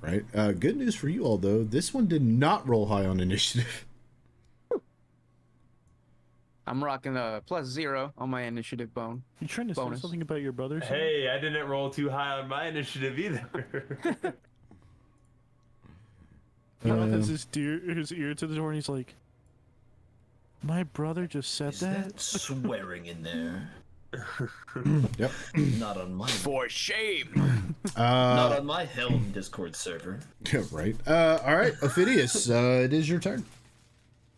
Right. Good news for you all, though. This one did not roll high on initiative. I'm rocking a +0 on my initiative bone. You trying to say Bonus. something about your brother? Sam? Hey, I didn't roll too high on my initiative either. Jonathan has his ear to the door, and he's like, "My brother just said Is that." that swearing in there? Yep. Not on my For shame! not on my Helm Discord server. Yeah, right. All right, Ophidius, it is your turn.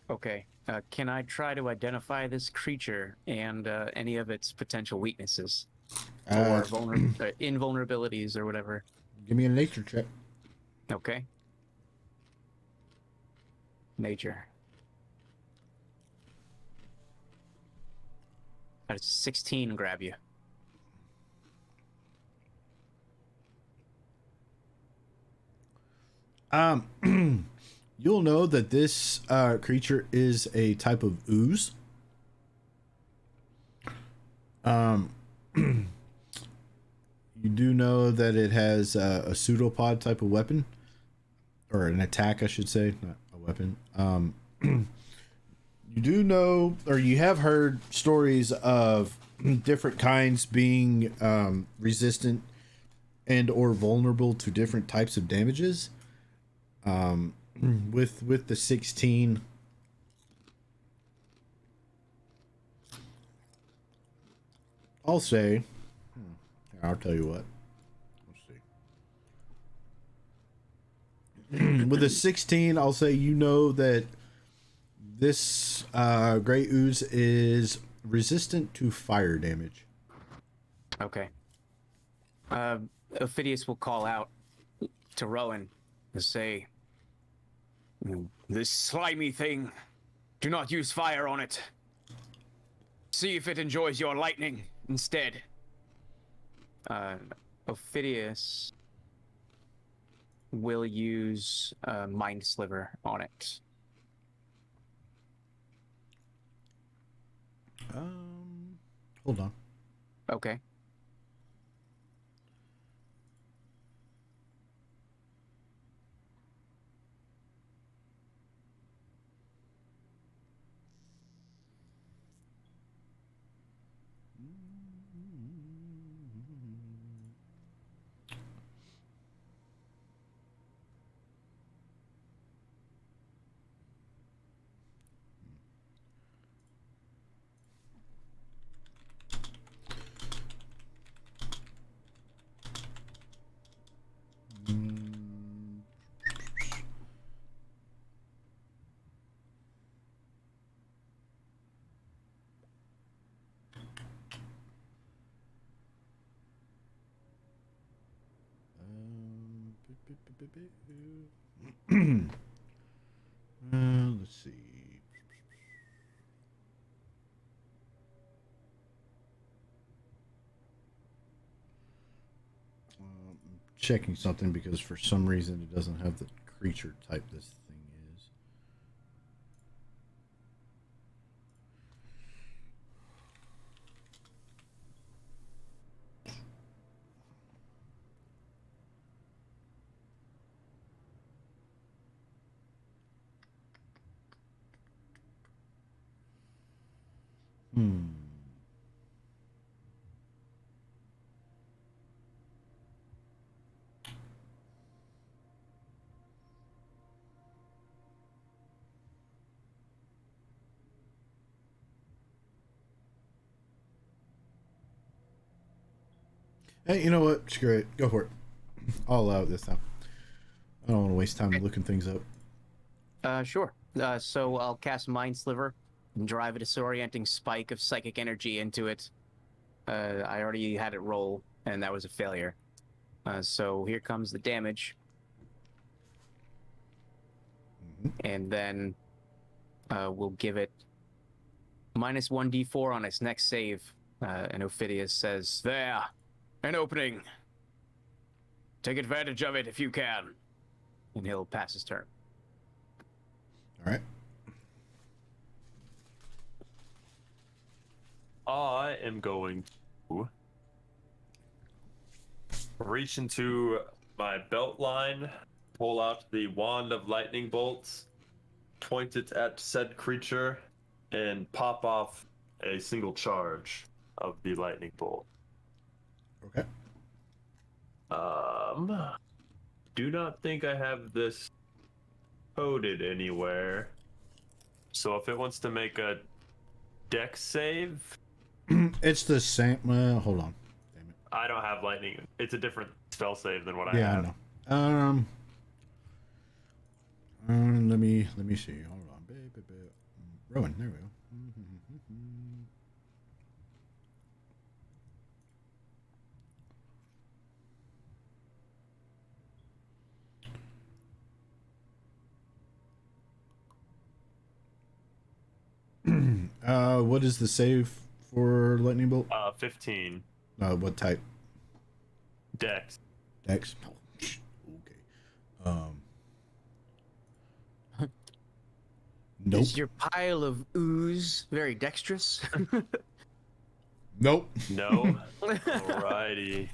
Okay. Can I try to identify this creature and any of its potential weaknesses or invulnerabilities or whatever? Give me a nature check. Okay. Nature. That's 16 grab you. You'll know that this creature is a type of ooze. You do know that it has a pseudopod type of weapon, or an attack, I should say, not a weapon. You do know, or you have heard stories of different kinds being resistant and or vulnerable to different types of damages. With the 16, I'll say, I'll tell you what. Let's see. With a 16, I'll say you know that this gray ooze is resistant to fire damage. Okay. Ophidius will call out to Rowan and say, "This slimy thing, do not use fire on it. See if it enjoys your lightning instead." Ophidius will use Mind Sliver on it. Hold on. Okay. Let's see. I'm checking something because for some reason it doesn't have the creature type this thing is. Hey, you know what? Screw it. Go for it. I'll allow it this time. I don't want to waste time looking things up. Sure. So I'll cast Mind Sliver and drive a disorienting spike of psychic energy into it. I already had it roll, and that was a failure. So here comes the damage. And then we'll give it minus 1d4 on its next save. And Ophidius says, "There, an opening. Take advantage of it if you can." And he'll pass his turn. All right. I am going to reach into my belt line, pull out the wand of lightning bolts, point it at said creature, and pop off a single charge of the lightning bolt. Okay. Do not think I have this coded anywhere. So if it wants to make a dex save, It's the same. Well, hold on. Damn it. I don't have lightning. It's a different spell save than what I Yeah, have. I know. Let me see. Hold on. Rowan, there we go. What is the save for lightning bolt? 15. What type? Dex. Dex. Oh, okay. Nope. Is your pile of ooze very dexterous? Nope. No. Alrighty.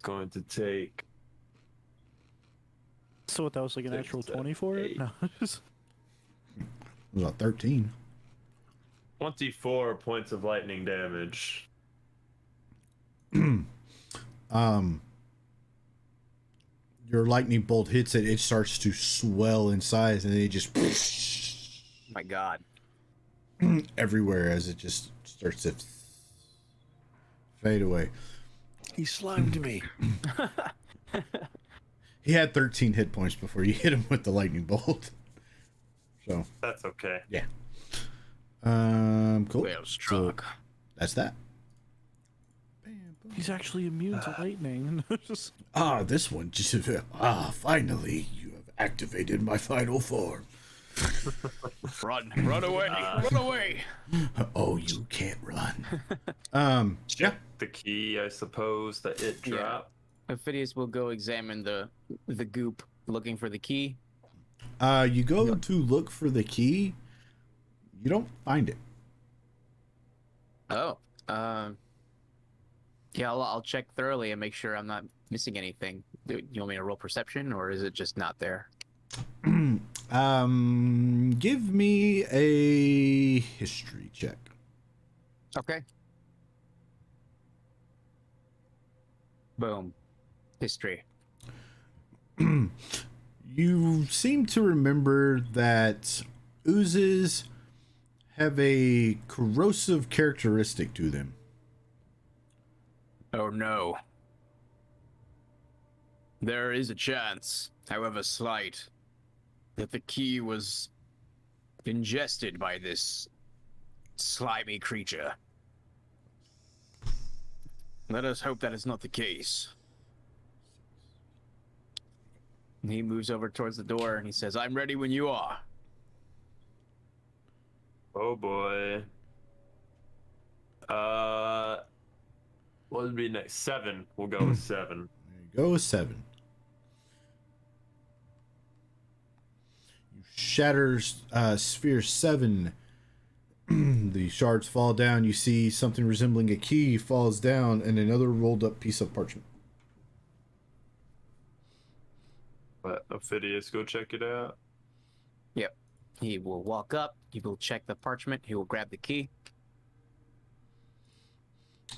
Going to take. So what, that was like an actual 20 for it? No. It was about 13. 24 points of lightning damage. Your lightning bolt hits it, it starts to swell in size, and then it just My God. everywhere as it just starts to fade away. He slimed me. He had 13 hit points before you hit him with the lightning bolt. So That's okay. yeah. Cool. Well struck. So that's that. He's actually immune to lightning. Just This one just finally you have activated my final form. Run away, run away. Oh, you can't run. Yeah. The key, I suppose, that it Yeah. dropped. Phidias will go examine the goop, looking for the key. You go to look for the key. You don't find it. Oh, yeah, I'll check thoroughly and make sure I'm not missing anything. Do you want me to roll perception, or is it just not there? Give me a history check. Okay. Boom. History. You seem to remember that oozes have a corrosive characteristic to them. Oh no. There is a chance, however slight, that the key was ingested by this slimy creature. Let us hope that is not the case. And he moves over towards the door and he says, I'm ready when you are. Oh boy. What would be next? 7. We'll go with 7. There you go, 7. You shatters sphere 7. The shards fall down. You see something resembling a key falls down and another rolled up piece of parchment. But Phidias, go check it out. Yep. He will walk up, he will check the parchment, he will grab the key.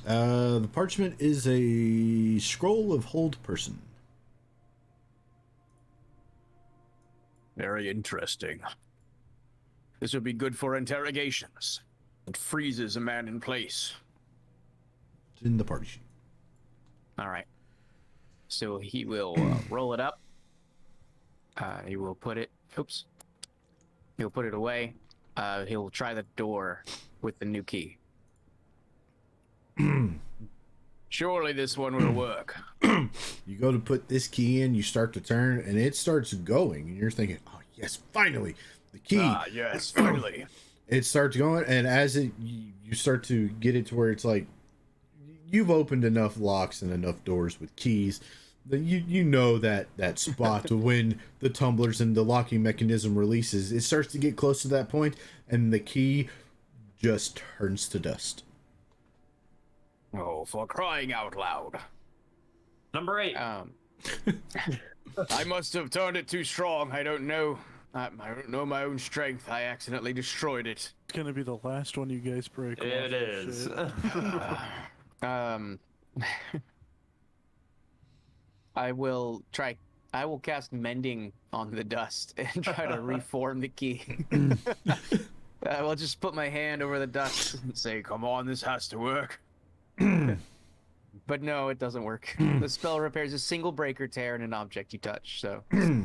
The parchment is a scroll of hold person. Very interesting. This would be good for interrogations. It freezes a man in place. It's in the party sheet. All right. So he will roll it up. He will put it. Oops. He'll put it away. He'll try the door with the new key. Surely this one will work. You go to put this key in, you start to turn, and it starts going, and you're thinking, "Oh yes, finally, the key!" Ah, yes, finally. It starts going, and as you start to get it to where it's like you've opened enough locks and enough doors with keys that you know that spot when the tumblers and the locking mechanism releases. It starts to get close to that point, and the key just turns to dust. Oh, for crying out loud. Number 8. I must have turned it too strong. I don't know. I don't know my own strength. I accidentally destroyed it. it's gonna be the last one you guys break. It is. I will cast mending on the dust and try to reform the key. I will just put my hand over the dust and say, come on, this has to work. But no, it doesn't work. The spell repairs a single break or tear in an object you touch, so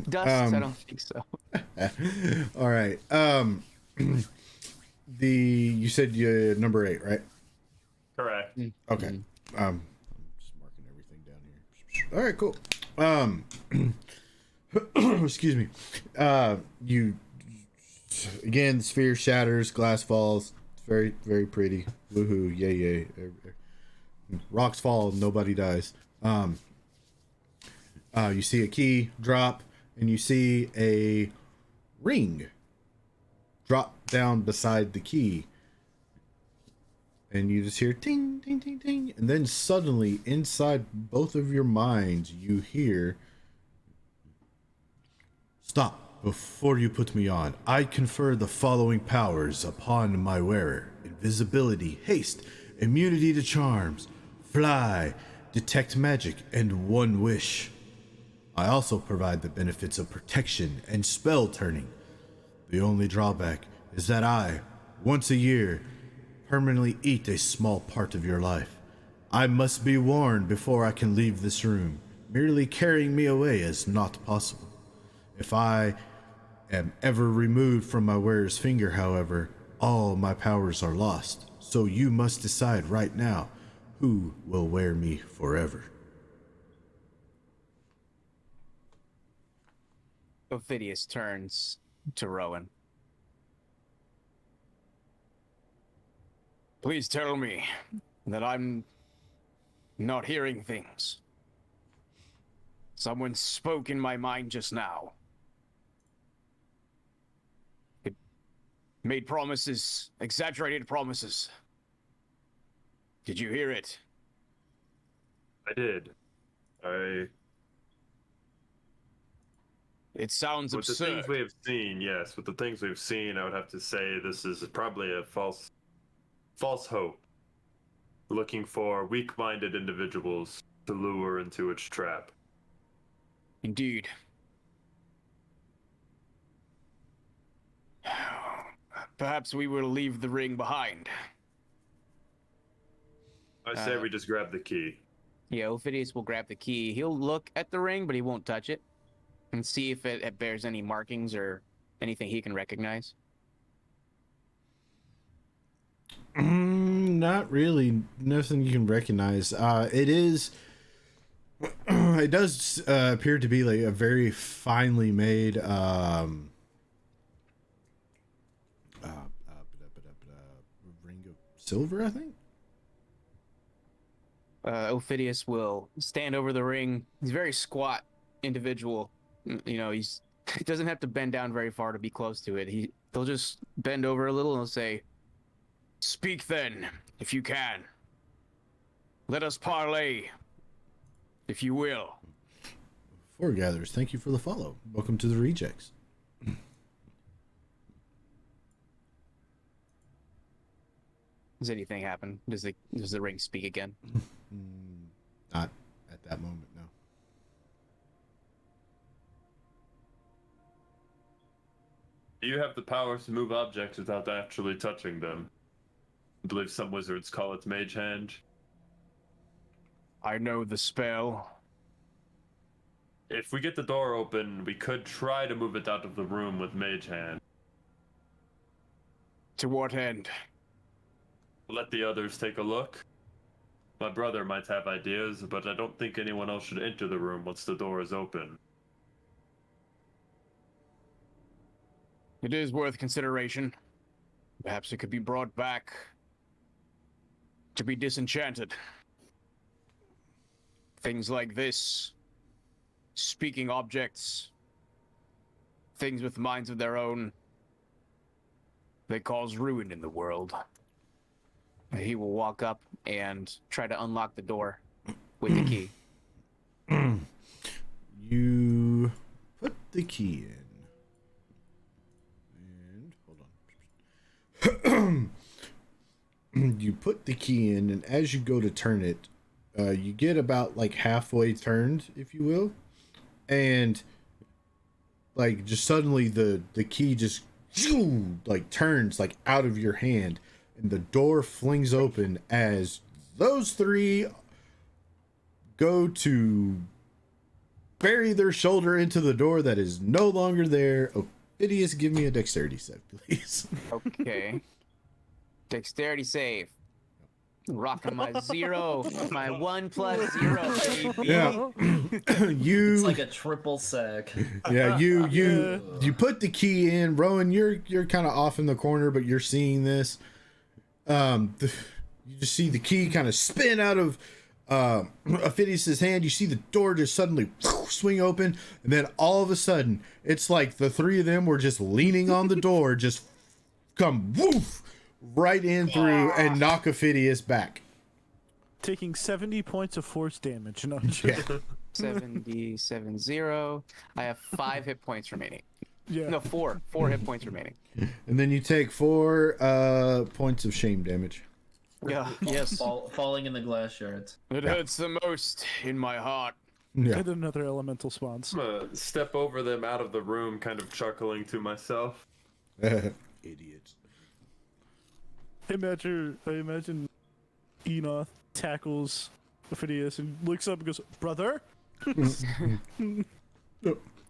dust, I don't think so. All right. You said you number 8, right? Correct. Okay. I'm just marking everything down here. All right, cool. Excuse me. You again, the sphere shatters, glass falls. It's very, very pretty. Woohoo! Yay, yay! Rocks fall, nobody dies. You see a key drop, and you see a ring drop down beside the key. And you just hear ting, ting, ting, ting. And then suddenly, inside both of your minds, you hear, "Stop before you put me on. I confer the following powers upon my wearer: invisibility, haste, immunity to charms, fly, detect magic, and one wish. I also provide the benefits of protection and spell turning. The only drawback is that I, once a year, permanently eat a small part of your life. I must be warned before I can leave this room. Merely carrying me away is not possible. If I am ever removed from my wearer's finger, however, all my powers are lost. So you must decide right now who will wear me forever. Ophidius turns to Rowan. Please tell me that I'm not hearing things. Someone spoke in my mind just now. It made promises, exaggerated promises. Did you hear it? I did. It sounds With the absurd. things we have seen, yes. With the things we've seen, I would have to say this is probably a false hope. Looking for weak-minded individuals to lure into its trap. Indeed. Perhaps we will leave the ring behind. I say we just grab the key. Yeah, Ophidius will grab the key. He'll look at the ring, but he won't touch it. And see if it bears any markings or anything he can recognize. Not really. Nothing you can recognize. It does appear to be like a very finely made ring of silver, I think. Ophidius will stand over the ring. He's a very squat individual. You know, he doesn't have to bend down very far to be close to it. He'll just bend over a little and he'll say, "Speak then, if you can. Let us parley, if you will." Foregathers, thank you for the follow. Welcome to the Rejects. Does anything happen? Does the ring speak again? Not at that moment, no. Do you have the power to move objects without actually touching them? I believe some wizards call it Mage Hand. I know the spell. If we get the door open, we could try to move it out of the room with Mage Hand. To what end? Let the others take a look. My brother might have ideas, but I don't think anyone else should enter the room once the door is open. It is worth consideration. Perhaps it could be brought back to be disenchanted. Things like this, speaking objects, things with minds of their own, they cause ruin in the world. He will walk up and try to unlock the door with the key. You put the key in. And hold on. You put the key in, and as you go to turn it, you get about like halfway turned, if you will, and like just suddenly the key just like turns like out of your hand, and the door flings open as those three go to bury their shoulder into the door that is no longer there. Ophidius, give me a dexterity save, please. Okay. Dexterity save. Rocking my 0, my 1 + 0, baby. Yeah. It's like a triple sack. Yeah, you put the key in. Rowan, you're kind of off in the corner, but you're seeing this. You just see the key kind of spin out of Ophidius's hand. You see the door just suddenly swing open, and then all of a sudden, it's like the three of them were just leaning on the door, just come woof right in through and knock Ophidius back. Taking 70 points of force damage. No, Yeah. 70. I have 5 hit points remaining. yeah. No, 4 hit points remaining. And then you take 4 points of shame damage. Yeah, yes. Falling in the glass shards. It hurts the most in my heart. Yeah. And another elemental spawns. I'm gonna step over them out of the room, kind of chuckling to myself. Idiots. I imagine Enoth tackles Phineas and looks up and goes, "Brother." Have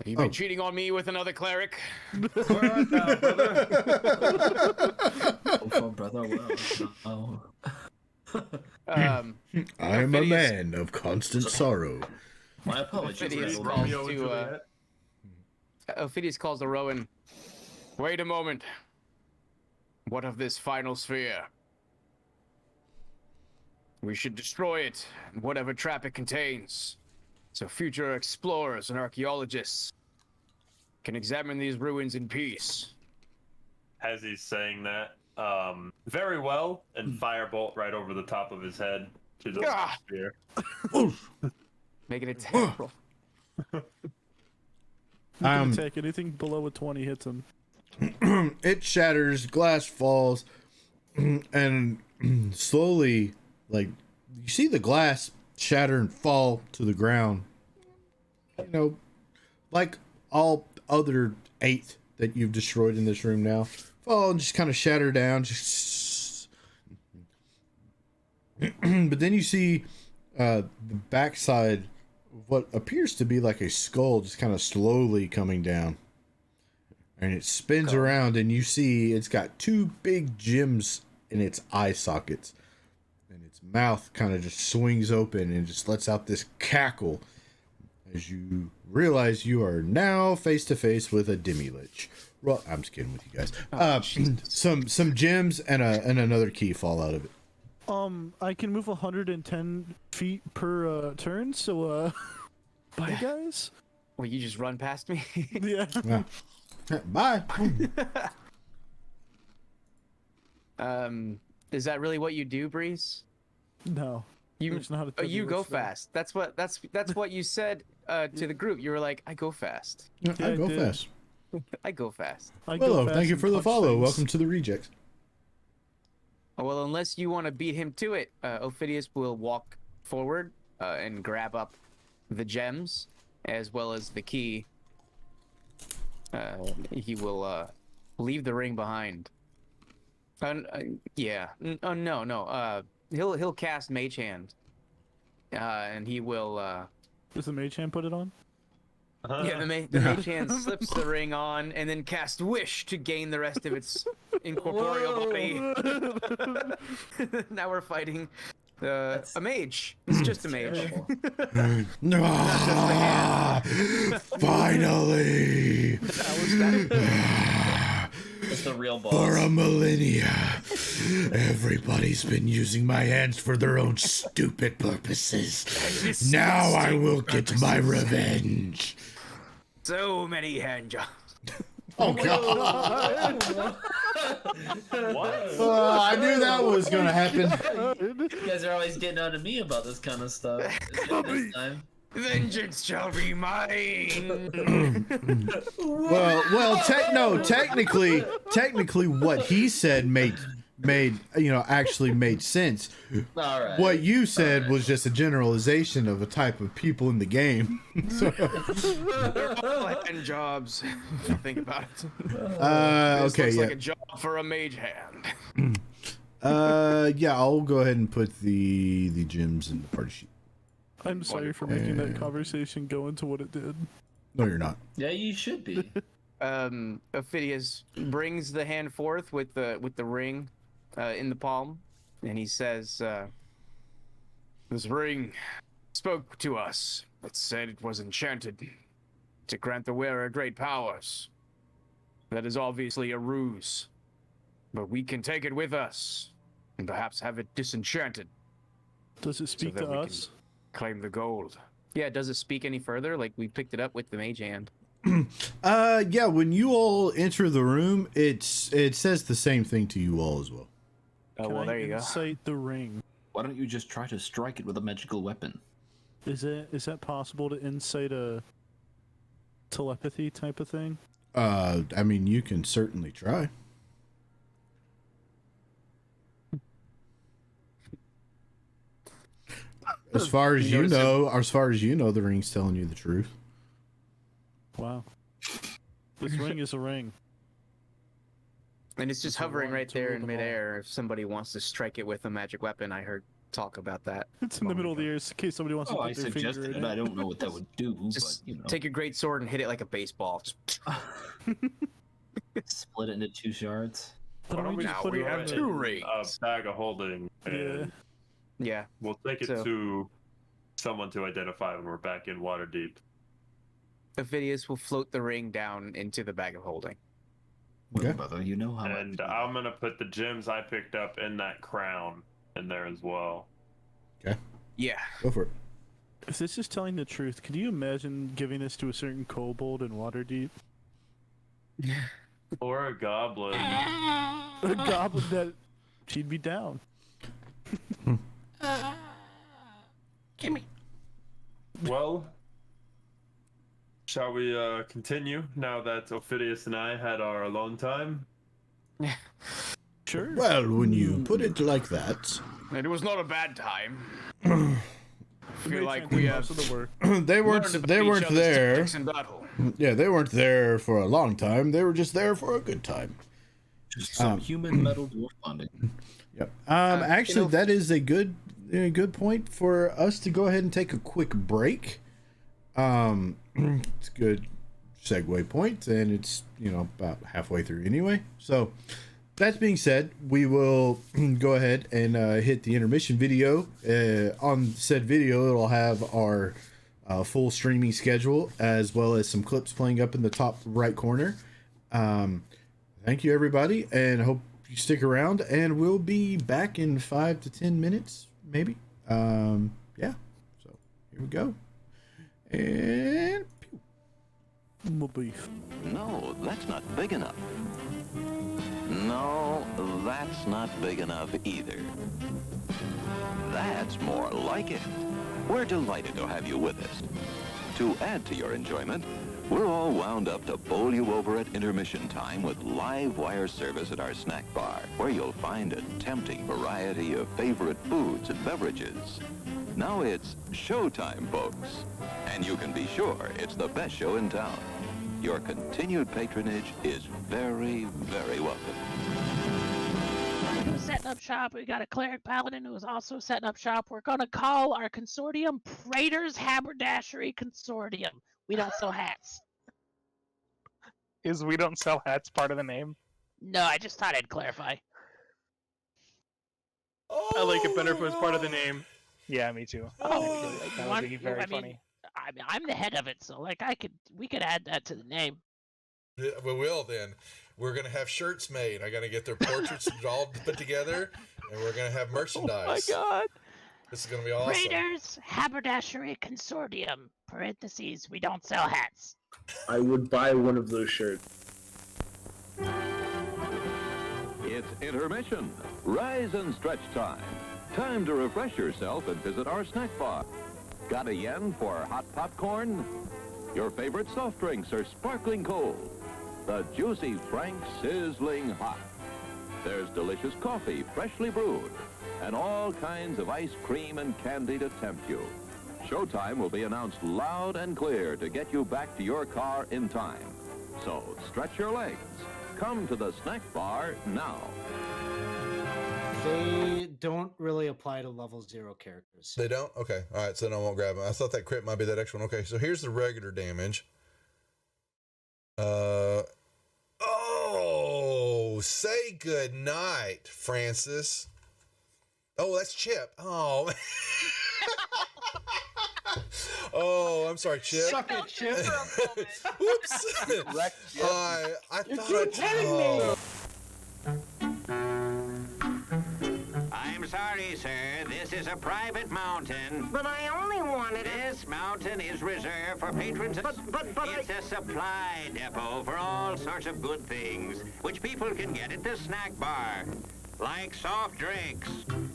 you been cheating on me with another cleric? Where art thou, brother? Oh, brother, well. I am a Phineas- man of constant sorrow. My apologies. Phineas Randall. calls Romeo and to, Juliet. Ophidius calls to Rowan. Wait a moment. What of this final sphere? We should destroy it, and whatever trap it contains, so future explorers and archaeologists can examine these ruins in peace. As he's saying that, very well, and firebolt right over the top of his head to the Ah! sphere. Making it terrible. You can attack anything below a 20 hits him. It shatters, glass falls, and slowly, like, you see the glass shatter and fall to the ground. You know, like all other 8 that you've destroyed in this room now, fall and just kind of shatter down. But then you see the backside of what appears to be like a skull just kind of slowly coming down. And it spins around, and you see it's got 2 big gems in its eye sockets. And its mouth kind of just swings open and just lets out this cackle as you realize you are now face to face with a demi-lich. Well, I'm just kidding with you guys. Some gems and another key fall out of it. I can move 110 feet per turn, so bye guys. Well, you just run past me? Yeah. Yeah. Bye. Is that really what you do, Breeze? No. You There's not a oh, you go Demi-Lich there. fast. That's what you said to the group. You were like, I go fast. I I go did. fast. I go fast. I go Hello, fast thank you and for the punch follow. things. Welcome to the rejects. Well, unless you want to beat him to it, Ophidius will walk forward and grab up the gems as well as the key. He will leave the ring behind. Yeah. No. He'll cast Mage Hand, and he will. Does the mage hand put it on? Yeah, the Mage Hand slips the ring on and then cast Wish to gain the rest of its incorporeal body. Now we're fighting a mage. It's just a mage. Terrible. Finally! It's the real boss. For a millennia, everybody's been using my hands for their own stupid purposes. Now I will get my revenge. So many hand jobs. Oh god! What? I knew that was gonna happen. You guys are always getting on to me about this kind of stuff. This time. Vengeance shall be mine. Technically, what he said made actually made sense. All right. What you said was just a generalization of a type of people in the game. So, They're all hand jobs. If you think about it. This okay, looks yeah. like a job for a mage hand. Yeah, I'll go ahead and put the gems in the party sheet. I'm sorry for making that conversation go into what it did. No, you're not. Yeah, you should be. Ophidius brings the hand forth with the ring in the palm, and he says, "This ring spoke to us. It said it was enchanted to grant the wearer great powers. That is obviously a ruse, but we can take it with us and perhaps have it disenchanted. Does it speak that to we us? Claim the gold." Yeah, does it speak any further? Like, we picked it up with the mage hand. Yeah, when you all enter the room, it says the same thing to you all as well. Oh, Can well, I there you go. incite the ring? Why don't you just try to strike it with a magical weapon? Is that possible to incite a telepathy type of thing? I mean, you can certainly try. As far as you know, the ring's telling you the truth. Wow. This ring is a ring. And it's just It's a hovering one right to there rule in them all. midair. If somebody wants to strike it with a magic weapon, I heard talk about that. It's in the middle of the ears in case somebody wants to Oh, I put their suggested finger it. in I it. don't know what that would do, Just but you know, take your great sword and hit it like a baseball. Just split it into 2 shards. Why don't we just Now put we it have on two the- rings. A bag of holding, and Yeah. we'll take it So- to someone to identify when we're back in water deep. Ophidius will float the ring down into the bag of holding. Okay. Well, brother, you know how And I'm gonna put the gems I picked up in that crown in there as well. Yeah. Go for it. If this is telling the truth, could you imagine giving this to a certain kobold in Waterdeep? Or a goblin. A goblin that she'd be down. Well, shall we continue now that Ophidius and I had our alone time? Sure. Well, when you put it like that, It was not a bad time. We I feel made like Santa we most have of the work. they weren't learned about they each weren't other's there. tactics in battle. Yeah, they weren't there for a long time. They were just there for a good time. just some human metal dwarf bonding. Yep. you Actually, know- that is a good point for us to go ahead and take a quick break. It's a good segue point, and it's about halfway through anyway. So, that being said, we will go ahead and hit the intermission video. On said video, it'll have our full streaming schedule as well as some clips playing up in the top right corner. Thank you, everybody, and I hope you stick around. And we'll be back in 5 to 10 minutes, maybe. Yeah. So here we go. And pew. My beef. No, that's not big enough. No, that's not big enough either. That's more like it. We're delighted to have you with us. To add to your enjoyment, we're all wound up to bowl you over at intermission time with live wire service at our snack bar, where you'll find a tempting variety of favorite foods and beverages. Now it's showtime, folks. And you can be sure it's the best show in town. Your continued patronage is very, very welcome. Who's setting up shop? We got a cleric paladin who is also setting up shop. We're gonna call our consortium Praetor's Haberdashery Consortium. We don't sell hats. Is we don't sell hats part of the name? No, I just thought I'd clarify. I like it better if it was part of the name. Yeah, me too. Oh, That you would want- be very I mean, funny. I'm the head of it, so like we could add that to the name. Yeah, we will then. We're going to have shirts made. I got to get their portraits all put together, and we're going to have merchandise. Oh my god. This is going to be awesome. Praetor's Haberdashery Consortium. Parentheses. We don't sell hats. I would buy one of those shirts. It's intermission. Rise and stretch time. Time to refresh yourself and visit our snack bar. Got a yen for hot popcorn? Your favorite soft drinks are sparkling cold. The juicy Frank sizzling hot. There's delicious coffee, freshly brewed, and all kinds of ice cream and candy to tempt you. Showtime will be announced loud and clear to get you back to your car in time. So stretch your legs. Come to the snack bar now. They don't really apply to level 0 characters. They don't? Okay. All right. So then I won't grab them. I thought that crit might be that extra one. Okay. So here's the regular damage. Oh, say good night, Francis. Oh, that's Chip. Oh. Oh, I'm sorry, Chip. Suck it, Chip. Whoops. I thought I'm sorry, sir. This is a private mountain. But I only wanted This mountain is reserved for patrons. But it's a supply depot for all sorts of good things, which people can get at the snack bar. Like soft drinks,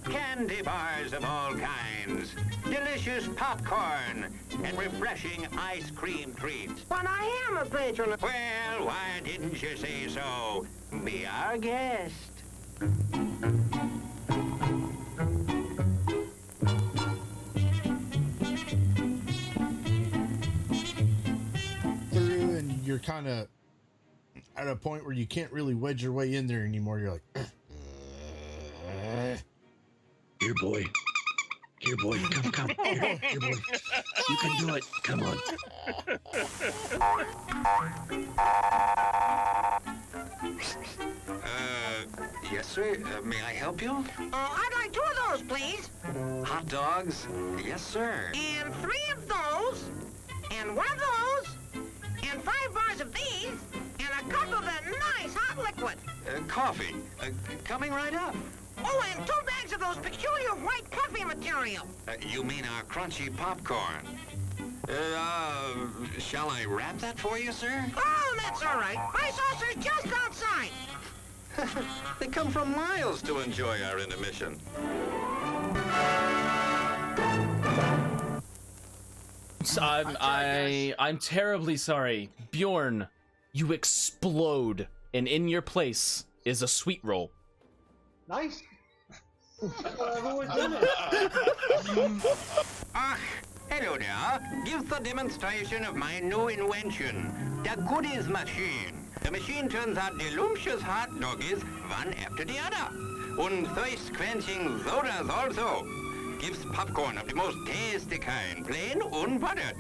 candy bars of all kinds, delicious popcorn, and refreshing ice cream treats. But I am a patron. Well, why didn't you say so? Be our guest. Through, and you're kind of at a point where you can't really wedge your way in there anymore. You're like, Here, boy. Here, boy. Come. Here, boy. You can do it. Come on. Yes, sir. May I help you? I'd like 2 of those, please. Hot dogs? Yes, sir. And 3 of those. And 1 of those. And 5 bars of these. And a cup of that nice hot liquid. Coffee. Coming right up. Oh, and 2 bags of those peculiar white puffy material. You mean our crunchy popcorn? Shall I wrap that for you, sir? Oh, that's all right. My saucer's just outside. They come from miles to enjoy our intermission. I'm terribly sorry. Bjorn, you explode, and in your place is a sweet roll. Nice. Hello there. Give the demonstration of my new invention, the goodies machine. The machine turns out delicious hot doggies one after the other. And thirst-quenching sodas also. Gives popcorn of the most tasty kind, plain unbuttered.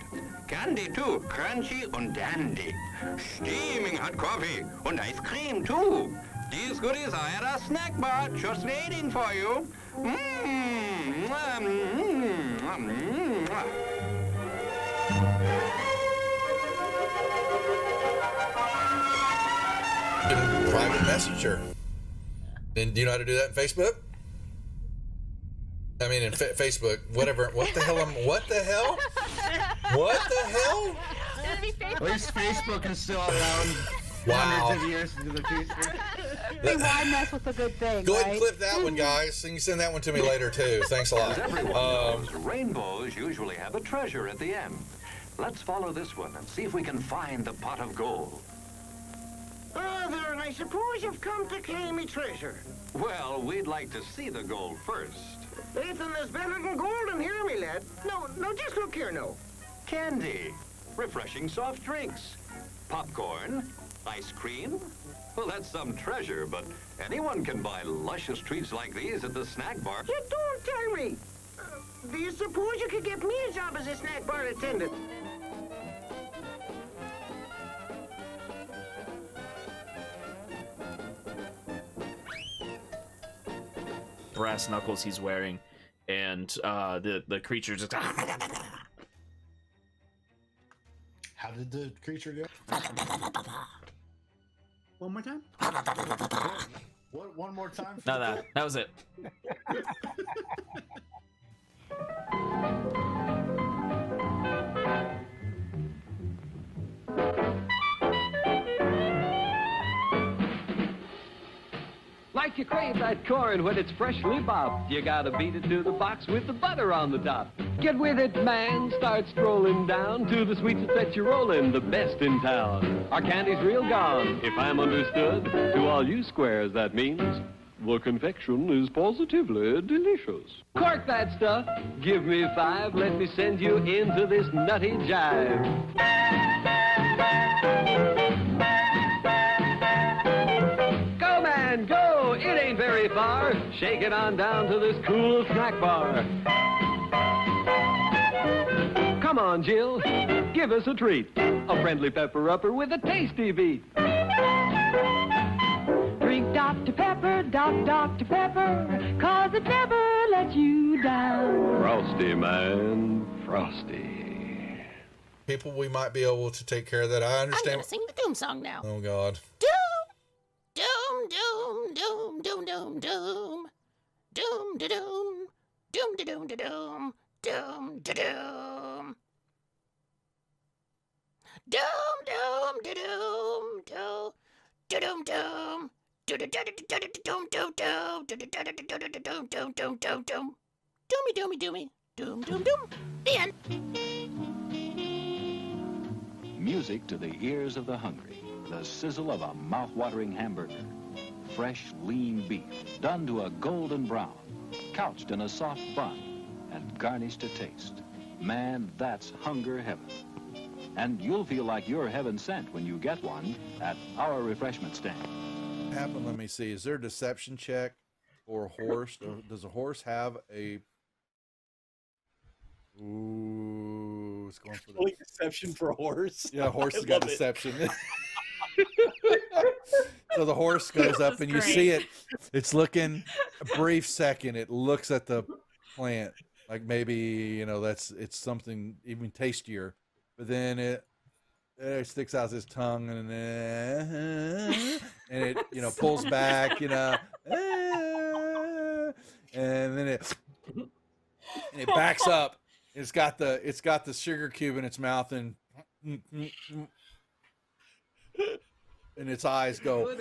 Candy too, crunchy and dandy. Steaming hot coffee and ice cream too. These goodies are at our snack bar, just waiting for you. Private messenger. And do you know how to do that in Facebook? I mean, in Facebook, whatever. What the hell? What the hell? What the hell? At least Facebook is still around Wow. hundreds of years into the future. Hey, why mess with a good thing, Go ahead right? and clip that one, guys. And you can send that one to me later, too. Thanks a lot. As everyone knows, rainbows usually have a treasure at the end. Let's follow this one and see if we can find the pot of gold. Then I suppose you've come to claim me treasure. Well, we'd like to see the gold first. Ethan is better than gold in here, me lad. No, just look here, no. Candy, refreshing soft drinks, popcorn, ice cream. Well, that's some treasure, but anyone can buy luscious treats like these at the snack bar. You don't tell me. Do you suppose you could get me a job as a snack bar attendant? Brass knuckles he's wearing, and the creature just. How did the creature go? One more time? What? One more time? No, that was it. Like you crave that corn when it's freshly bobbed, you gotta beat it to the box with the butter on the top. Get with it, man, start strolling down to the sweets that set you rolling, the best in town. Our candy's real gone, if I'm understood. To all you squares, that means the confection is positively delicious. Cork that stuff, give me 5, let me send you into this nutty jive. Go, it ain't very far. Shake it on down to this cool snack bar. Come on, Jill, give us a treat. A friendly pepper-upper with a tasty beat. Drink Dr. Pepper, Dr. Pepper, 'cause it never lets you down. Frosty, man, frosty. People, we might be able to take care of that. I I'm understand. gonna sing the doom song now. Oh, God. Doom, doom, doom, doom, doom, doom, doom, doom, da doom, doom, da doom, da doom, doom, da doom, doom, doom, da doom, doom, da doom, doom, do da da da da da doom, doom, doom, do da da da da da doom, doom, doom, doom, doom, doomy, doomy, doomy, doom, doom, doom. The end. Music to the ears of the hungry. The sizzle of a mouth-watering hamburger. Fresh, lean beef, done to a golden brown, couched in a soft bun, and garnished to taste. Man, that's hunger heaven. And you'll feel like you're heaven sent when you get one at our refreshment stand. Happen, let me see. Is there a deception check for a horse? Does a horse have a Ooh, it's going for the Like deception for a horse. Yeah, horse has I got love it. deception. So the horse goes up, and you great. see it. It's looking a brief second. It looks at the plant like maybe it's something even tastier, but then it sticks out its tongue and it pulls back, and then it backs up. It's got the sugar cube in its mouth, and its eyes go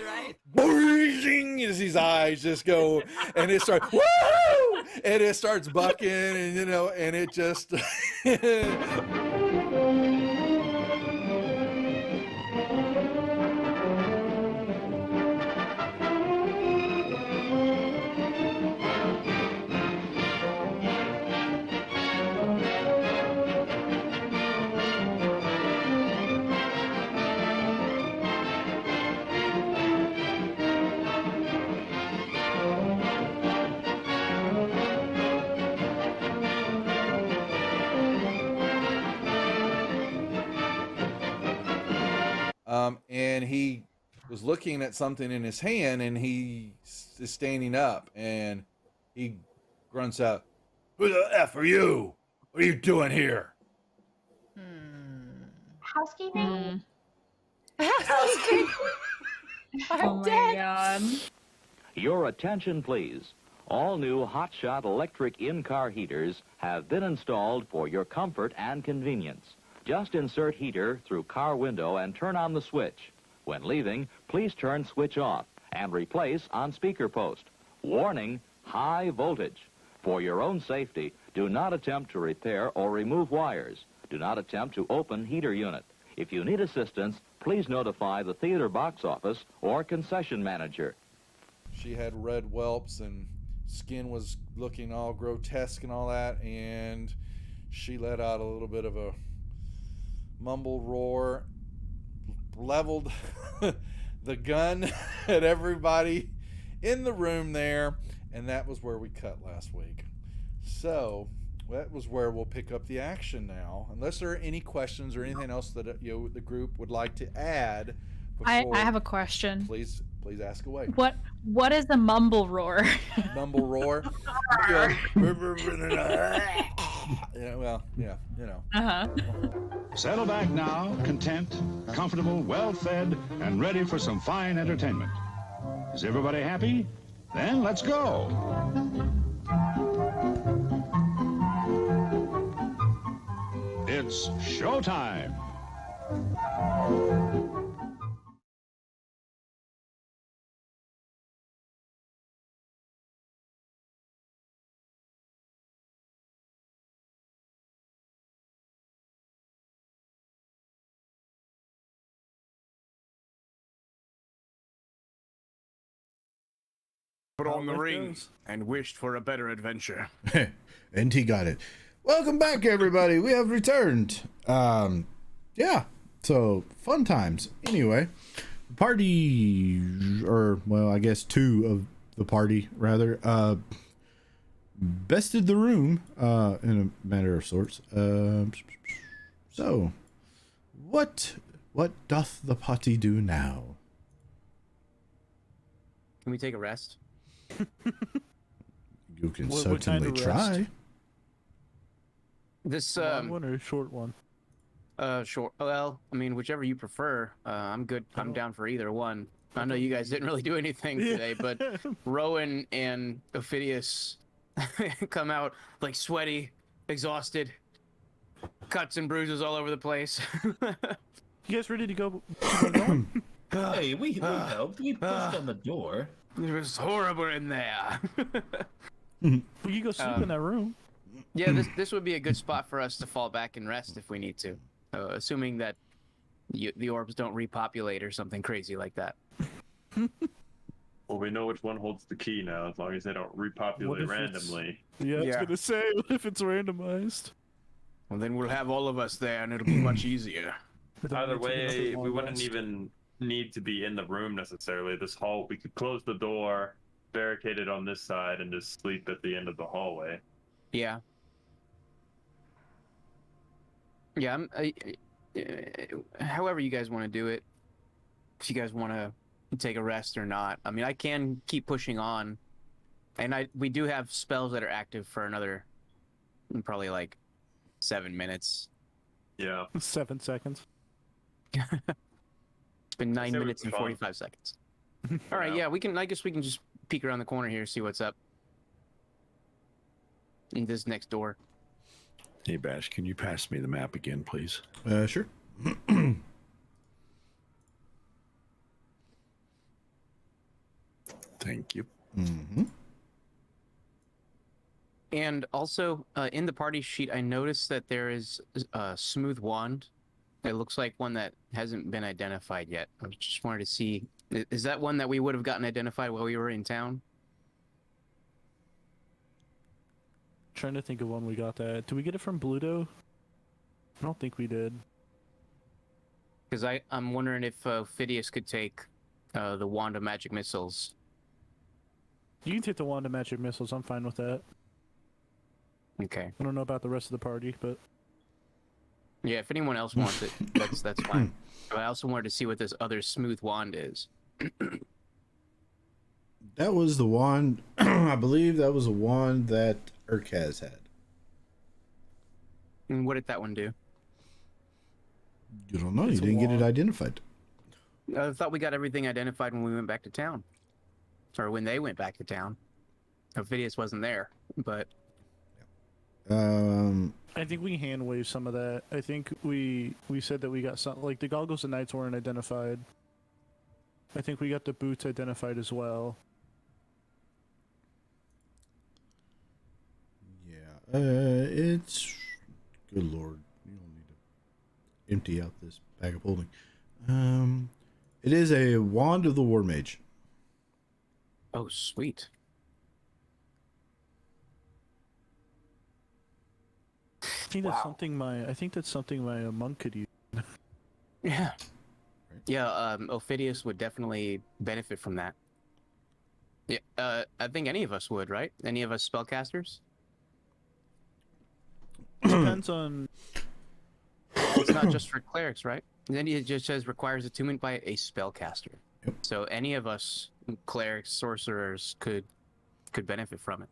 boing, as his eyes just go, and it starts woo, and it starts bucking, and and it just and he was looking at something in his hand, and he is standing up, and he grunts out, "Who the F are you? What are you doing here?" Housekeeping? Housekeeping. Oh my god. Your attention, please. All new hotshot electric in-car heaters have been installed for your comfort and convenience. Just insert heater through car window and turn on the switch. When leaving, please turn switch off and replace on speaker post. Warning, high voltage. For your own safety, do not attempt to repair or remove wires. Do not attempt to open heater unit. If you need assistance, please notify the theater box office or concession manager. She had red whelps, and skin was looking all grotesque and all that, and she let out a little bit of a mumbled roar, leveled the gun at everybody in the room there, and that was where we cut last week. So that was where we'll pick up the action now, unless there are any questions or anything else that the group would like to add. I have a question. Please ask away. What is a mumble roar? Mumble roar. Uh-huh. Settle back now, content, comfortable, well-fed, and ready for some fine entertainment. Is everybody happy? Then let's go. It's showtime. Put on the ring and wished for a better adventure. And he got it. Welcome back, everybody. We have returned. Yeah, so fun times. Anyway, party, or well, I guess two of the party rather, bested the room in a matter of sorts. So what doth the party do now? Can we take a rest? You can What certainly kind of try. rest? This Long one or a short one? Short. Well, I mean, whichever you prefer. I'm good. I'm down for either one. I know you guys didn't really do anything today, but Rowan and Ophidius come out like sweaty, exhausted, cuts and bruises all over the place. You guys ready to go? Hey, we helped. We pushed on the door. It was horrible in there. We can go sleep in that room. Yeah, this would be a good spot for us to fall back and rest if we need to, assuming that the orbs don't repopulate or something crazy like that. Well, we know which one holds the key now, as long as they don't repopulate randomly. Yeah, I was gonna say, what if it's randomized? Well, then we'll have all of us there, and it'll be much easier. Either way, we wouldn't even need to be in the room necessarily. This hall, we could close the door, barricade it on this side, and just sleep at the end of the hallway. Yeah. Yeah, however you guys want to do it. If you guys want to take a rest or not. I mean, I can keep pushing on, and we do have spells that are active for another probably like 7 minutes. Yeah. 7 seconds. It's been 9 say we minutes and push on. 45 seconds. All right, yeah, we can. I guess we can just peek around the corner here, see what's up in this next door. Hey, Bash, can you pass me the map again, please? Sure. Thank you. Mm-hmm. And also, in the party sheet, I noticed that there is a smooth wand. It looks like one that hasn't been identified yet. I just wanted to see, is that one that we would have gotten identified while we were in town? Trying to think of when we got that. Did we get it from Bluto? I don't think we did. Because I'm wondering if Phidias could take the wand of magic missiles. You can take the wand of magic missiles. I'm fine with that. Okay. I don't know about the rest of the party, but Yeah, if anyone else wants it, that's fine. But I also wanted to see what this other smooth wand is. That was the wand. I believe that was a wand that Urkaz had. And what did that one do? You don't know. It's You a didn't get it wand. identified. I thought we got everything identified when we went back to town. Or when they went back to town. Phidias wasn't there, but... I think we hand waved some of that. I think we said that we got some, like the goggles and knights weren't identified. I think we got the boots identified as well. Yeah. It's good lord. You don't need to empty out this bag of holding. It is a wand of the war mage. Oh, sweet. I think that's something my monk could use. Yeah. Yeah, Ophidius would definitely benefit from that. Yeah, I think any of us would, right? Any of us spellcasters? Depends on... It's not just for clerics, right? And then it just says requires attunement by a spellcaster. Yep. So any of us clerics, sorcerers could benefit from it.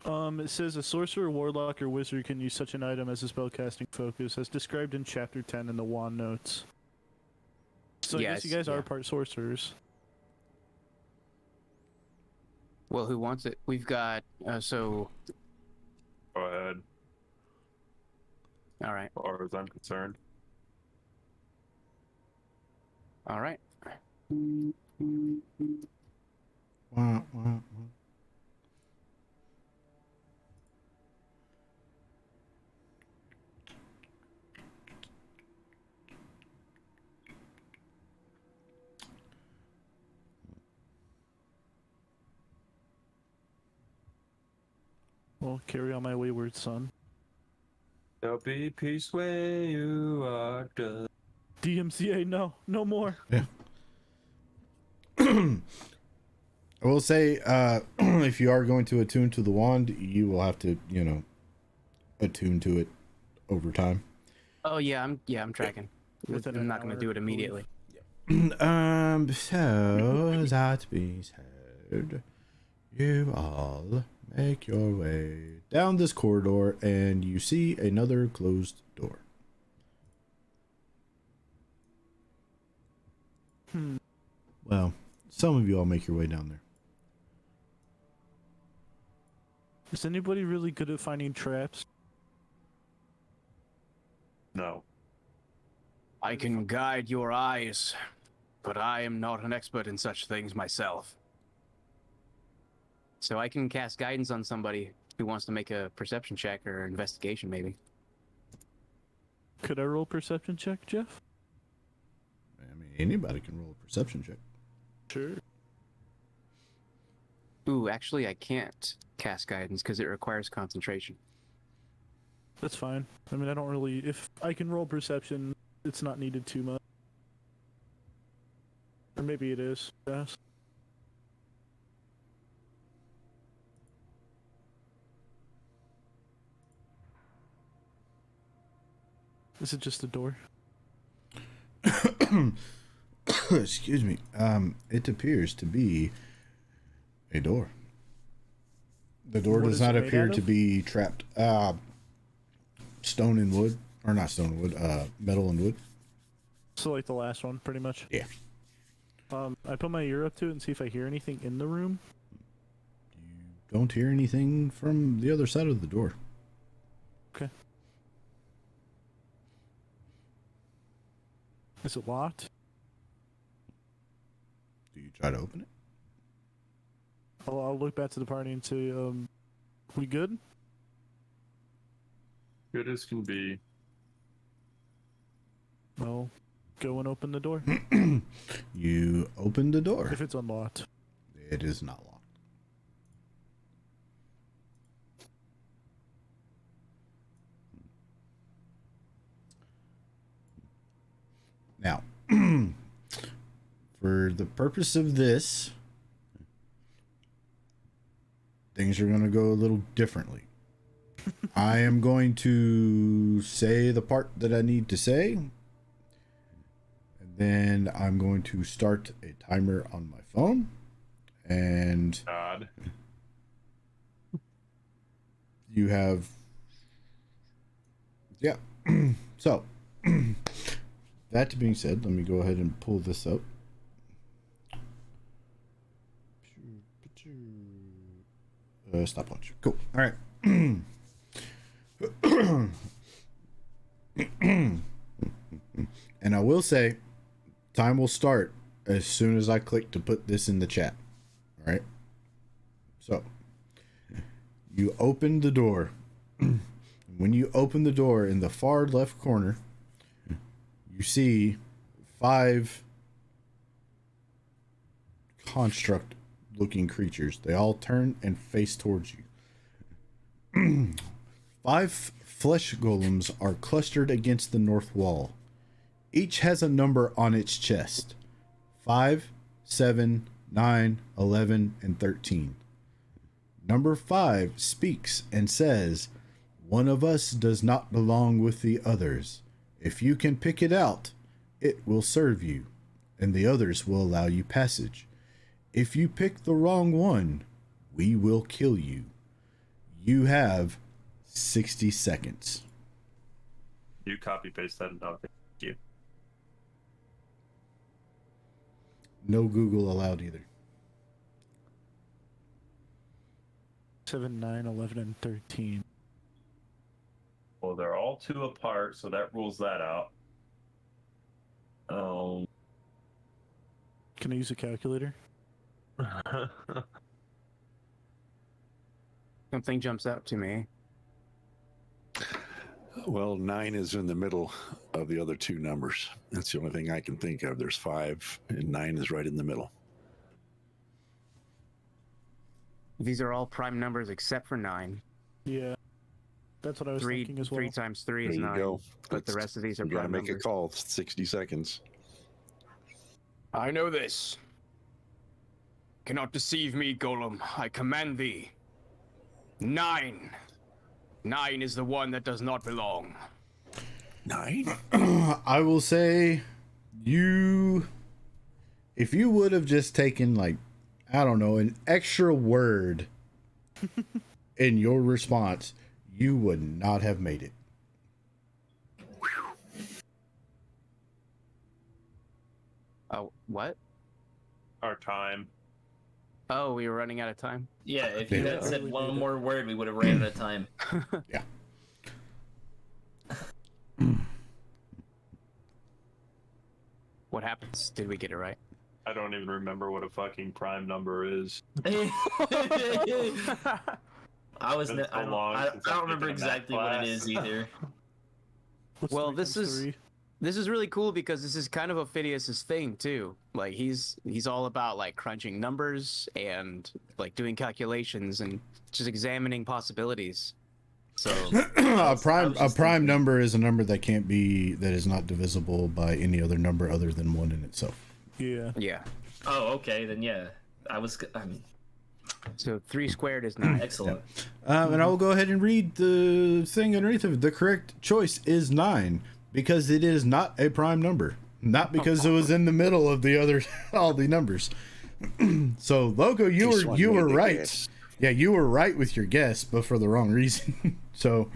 It says a sorcerer, warlock, or wizard can use such an item as a spellcasting focus, as described in Chapter 10 in the wand notes. So I guess you guys are part sorcerers. Well, who wants it? We've got, so... Go ahead. All right. As far as I'm concerned. All right. Wah, wah, wah. Well, carry on my wayward son. There'll be peace where you are done. DMCA, no more. Yeah. I will say, if you are going to attune to the wand, you will have to, attune to it over time. Oh yeah, I'm tracking. Within I'm an not going hour, to do it I believe. immediately. So that being said, you all make your way down this corridor and you see another closed door. Well, some of you all make your way down there. Is anybody really good at finding traps? No. I can guide your eyes, but I am not an expert in such things myself. So I can cast guidance on somebody who wants to make a perception check or investigation, maybe. Could I roll a perception check, Jeff? I mean, anybody can roll a perception check. Sure. Ooh, actually, I can't cast guidance because it requires concentration. That's fine. I mean, I don't really... If I can roll perception, it's not needed too much. Or maybe it is. Yes. Is it just a door? Excuse me. It appears to be a door. The door What does is not it made appear out to of? be trapped. Stone and wood, or not stone and wood. Metal and wood. So like the last one, pretty much. Yeah. I put my ear up to it and see if I hear anything in the room. Don't hear anything from the other side of the door. Okay. Is it locked? Do you try to open it? I'll look back to the party and say, we good? Good as can be. Well, go and open the door. You open the door. If it's unlocked. It is not locked. Now, for the purpose of this, things are going to go a little differently. I am going to say the part that I need to say, and then I'm going to start a timer on my phone, and God. you have, yeah. So, that being said, let me go ahead and pull this up. Stopwatch. Cool. All right. And I will say, time will start as soon as I click to put this in the chat. All right. So, you open the door. When you open the door in the far left corner, you see 5 construct looking creatures. They all turn and face towards you. 5 flesh golems are clustered against the north wall. Each has a number on its chest. 5, 7, 9, 11, and 13. Number 5 speaks and says, "One of us does not belong with the others. If you can pick it out, it will serve you, and the others will allow you passage. If you pick the wrong one, we will kill you. You have 60 seconds." You copy paste that. No, thank you. No Google allowed either. 7, 9, 11, and 13. Well, they're all 2 apart, so that rules that out. Can I use a calculator? Something jumps out to me. Well, 9 is in the middle of the other 2 numbers. That's the only thing I can think of. There's 5, and 9 is right in the middle. These are all prime numbers except for 9. Yeah. That's what I was thinking as well. 3 times 3 is There you 9. go. But the rest of these are You gotta prime make numbers. a call. 60 seconds. I know this. Cannot deceive me, Golem. I command thee. 9. 9 is the one that does not belong. 9? I will say, if you would have just taken, like, I don't know, an extra word in your response, you would not have made it. Oh, what? Our time. Oh, we were running out of time? Yeah, if you had said one more word, we would have ran out of time. Yeah. What happens? Did we get it right? I don't even remember what a fucking prime number is. I was. Been so I long don't since I've remember taken a math exactly what it class. is either. Well, this is really cool because this is kind of Ophidius's thing too. Like he's all about like crunching numbers and like doing calculations and just examining possibilities. So a prime number is a number that is not divisible by any other number other than 1 in itself. Yeah. Yeah. Oh, okay, then yeah. I mean, so 3 squared is 9. Excellent. And I will go ahead and read the thing underneath of it. The correct choice is 9 because it is not a prime number. Not because it was in the middle of the other all the numbers. So Loco, you were right. Guess. Yeah, you were right with your guess, but for the wrong reason. So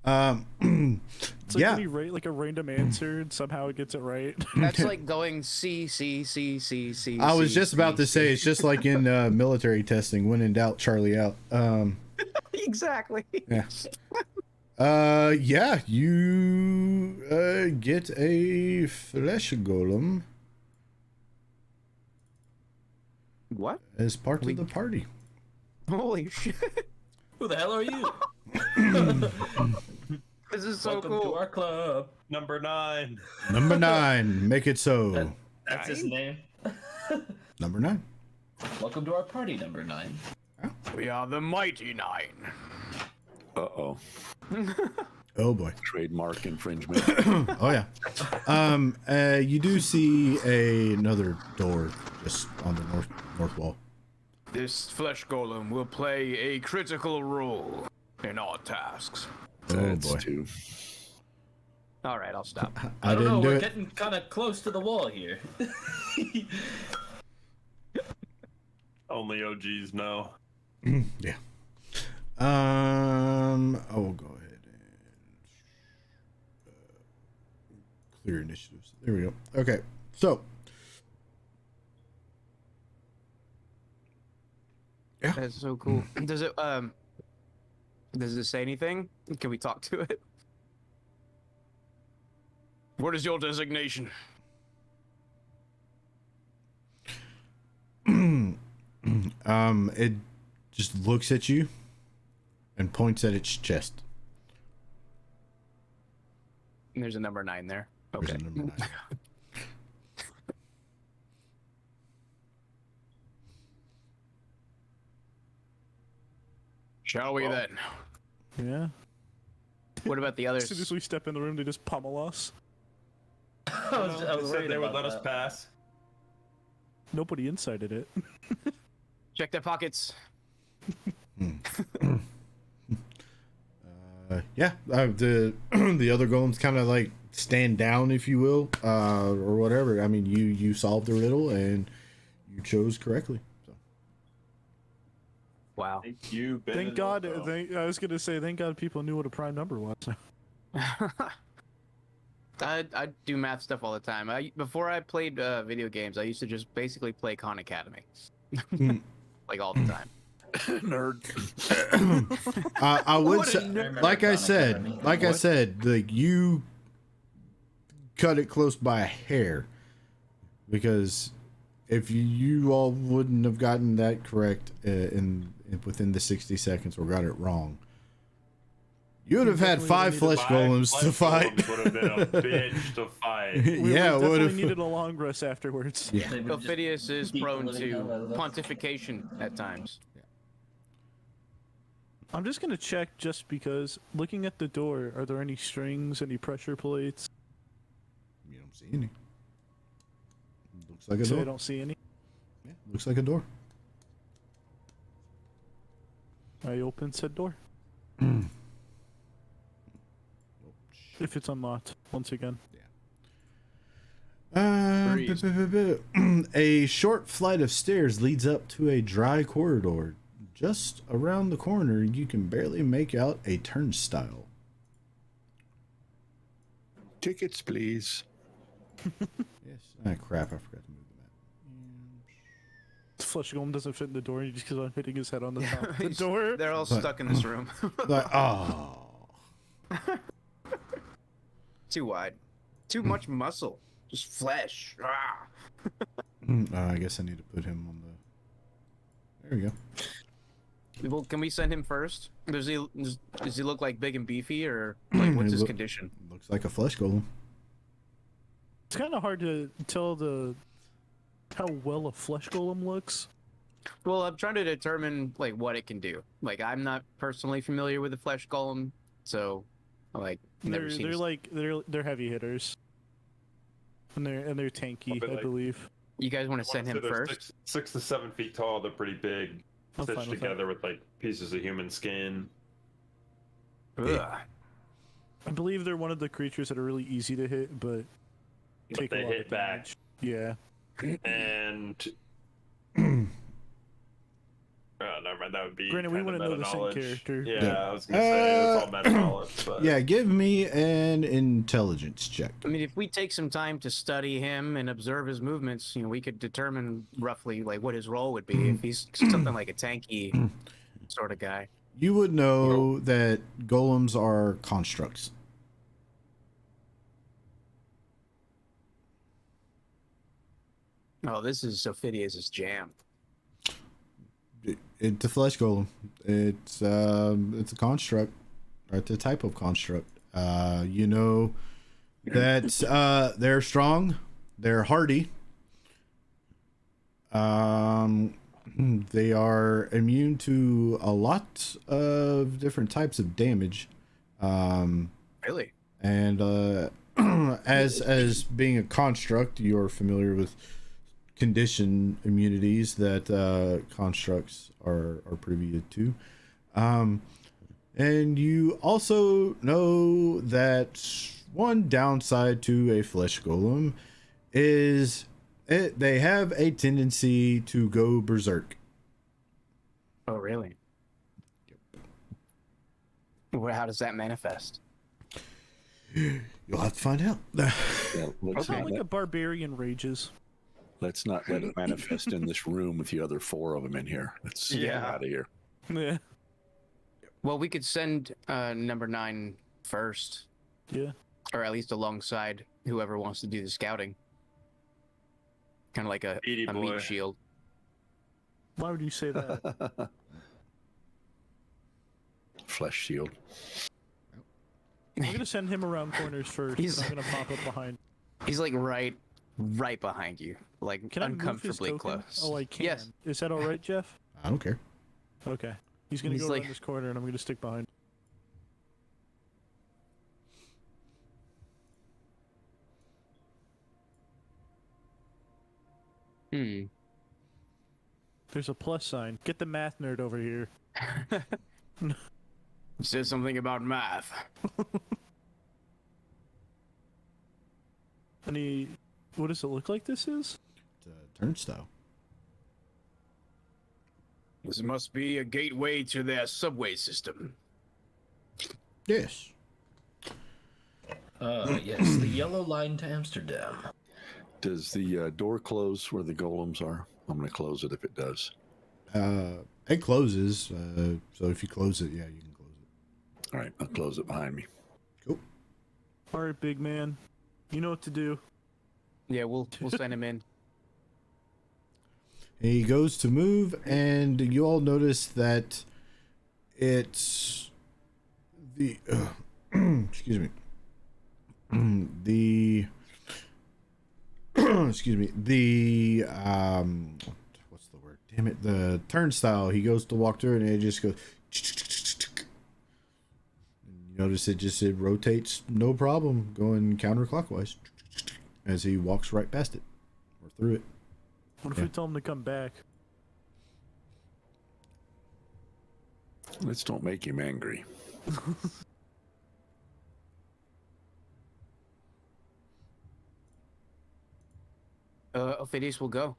It's like yeah. when you rate like a random answer and somehow it gets it right. That's like going C. I was just about to say it's just like in military testing. When in doubt, Charlie out. Exactly. Yeah. Yeah, you get a flesh golem What? as part of the party. Holy shit! Who the hell are you? This is so Welcome cool. to our club. Number 9. Number 9, make it so. That's his name. Number 9. Welcome to our party, number 9. We are the Mighty Nine. Uh-oh. Oh boy. Trademark infringement. Oh yeah. You do see another door just on the north wall. This flesh golem will play a critical role in our tasks. That's boy. 2. All right, I'll stop. I don't know, didn't do we're it. getting kind of close to the wall here. Only OGs know. Yeah. I will go ahead and clear initiatives. There we go. Okay, so yeah, That's so cool. Does it say anything? Can we talk to it? What is your designation? it just looks at you and points at its chest. There's a number 9 there. There's Okay. a number 9. Shall we then? Yeah. What about the As others? soon as we step in the room, they just pummel us. I was They worried said they would about let us that. pass. Nobody incited it. Check their pockets. Yeah, the the other golems kind of like stand down, if you will, or whatever. I mean, you solved the riddle and you chose correctly. So Wow. Thank you, Ben. Thank God. I was gonna say, thank God people knew what a prime number was. I do math stuff all the time. Before I played video games, I used to just basically play Khan Academy, like all the time. Nerd. I would What a say, nerd. like I said, like you cut it close by a hair, because if you all wouldn't have gotten that correct within the 60 seconds or got it wrong, you would have had 5 flesh golems to fight. Would have been a bitch to fight. Yeah, we would have. needed a long rest afterwards. Yeah. Ophidius is beat the prone living hell out to of us. pontification at times. I'm just gonna check just because. Looking at the door, are there any strings, any pressure plates? You don't see any. Looks like a So I door. don't see any. Yeah, looks like a door. I open said door. If it's unlocked, once again. A short flight of stairs leads up to a dry corridor. Just around the corner, you can barely make out a turnstile. Tickets, please. Yes. Ah, crap, I forgot to move the map. The flesh golem doesn't fit in the door, and he just keeps on hitting his head on the top of the door. They're all stuck in this room. Like, oh. Too wide. Too much muscle. Just flesh. Ah. I guess I need to put him on the... There we go. Well, can we send him first? Does he look like big and beefy, or like what's his condition? Looks like a flesh golem. It's kind of hard to tell how well a flesh golem looks. Well, I'm trying to determine like what it can do. Like I'm not personally familiar with the flesh golem, so like never seen. They're heavy hitters, and they're tanky, But, I like, believe. You guys want to send him They're first? 6 to 7 feet tall. They're pretty big, I'm fine stitched with together with like pieces of human skin. Ugh. I believe they're one of the creatures that are really easy to hit, but take they a lot hit of back. damage. Yeah. And never mind. That would be. Granted, we kind of wouldn't know the same meta-knowledge. character. Yeah, I was gonna say it's all meta knowledge. But Yeah, give me an intelligence check. I mean, if we take some time to study him and observe his movements, we could determine roughly like what his role would be if he's something like a tanky sort of guy. You would know that golems are constructs. Oh, this is Ophidius' jam. It's a flesh golem. It's a construct. Or it's a type of construct. You know that they're strong. They're hardy. They are immune to a lot of different types of damage. Really? And as being a construct, you're familiar with condition immunities that constructs are privy to. And you also know that one downside to a flesh golem is they have a tendency to go berserk. Oh, really? Well, how does that manifest? You'll have to find out. It's not like a barbarian rages. Let's not let it manifest in this room with the other 4 of them in here. Let's get out of here. Yeah. Well, we could send number 9 first. Yeah. Or at least alongside whoever wants to do the scouting. Kind of like a meat shield. Why would you say that? Flesh shield. I'm gonna send him around corners first. I'm gonna pop up behind. He's like right behind you, like Can I move his uncomfortably token? close. Oh, I can. Yes. Is that all right, Jeff? I don't care. Okay. He's gonna He's go like- around this corner, and I'm gonna stick behind. There's a plus sign. Get the math nerd over here. Says something about math. Any? What does it look like? This is It's a turnstile. This must be a gateway to their subway system. Yes. Yes, the yellow line to Amsterdam. Does the door close where the golems are? I'm going to close it if it does. It closes. So if you close it, yeah, you can close it. All right, I'll close it behind me. Cool. all right, big man. You know what to do. Yeah, we'll send him in. He goes to move, and you all notice that it's the excuse me. The excuse me. The what's the word? Damn it! The turnstile. He goes to walk through, and it just goes. You notice it rotates, no problem, going counterclockwise as he walks right past it or through it. What if we tell him to come back? Let's don't make him angry. Ophidius will go.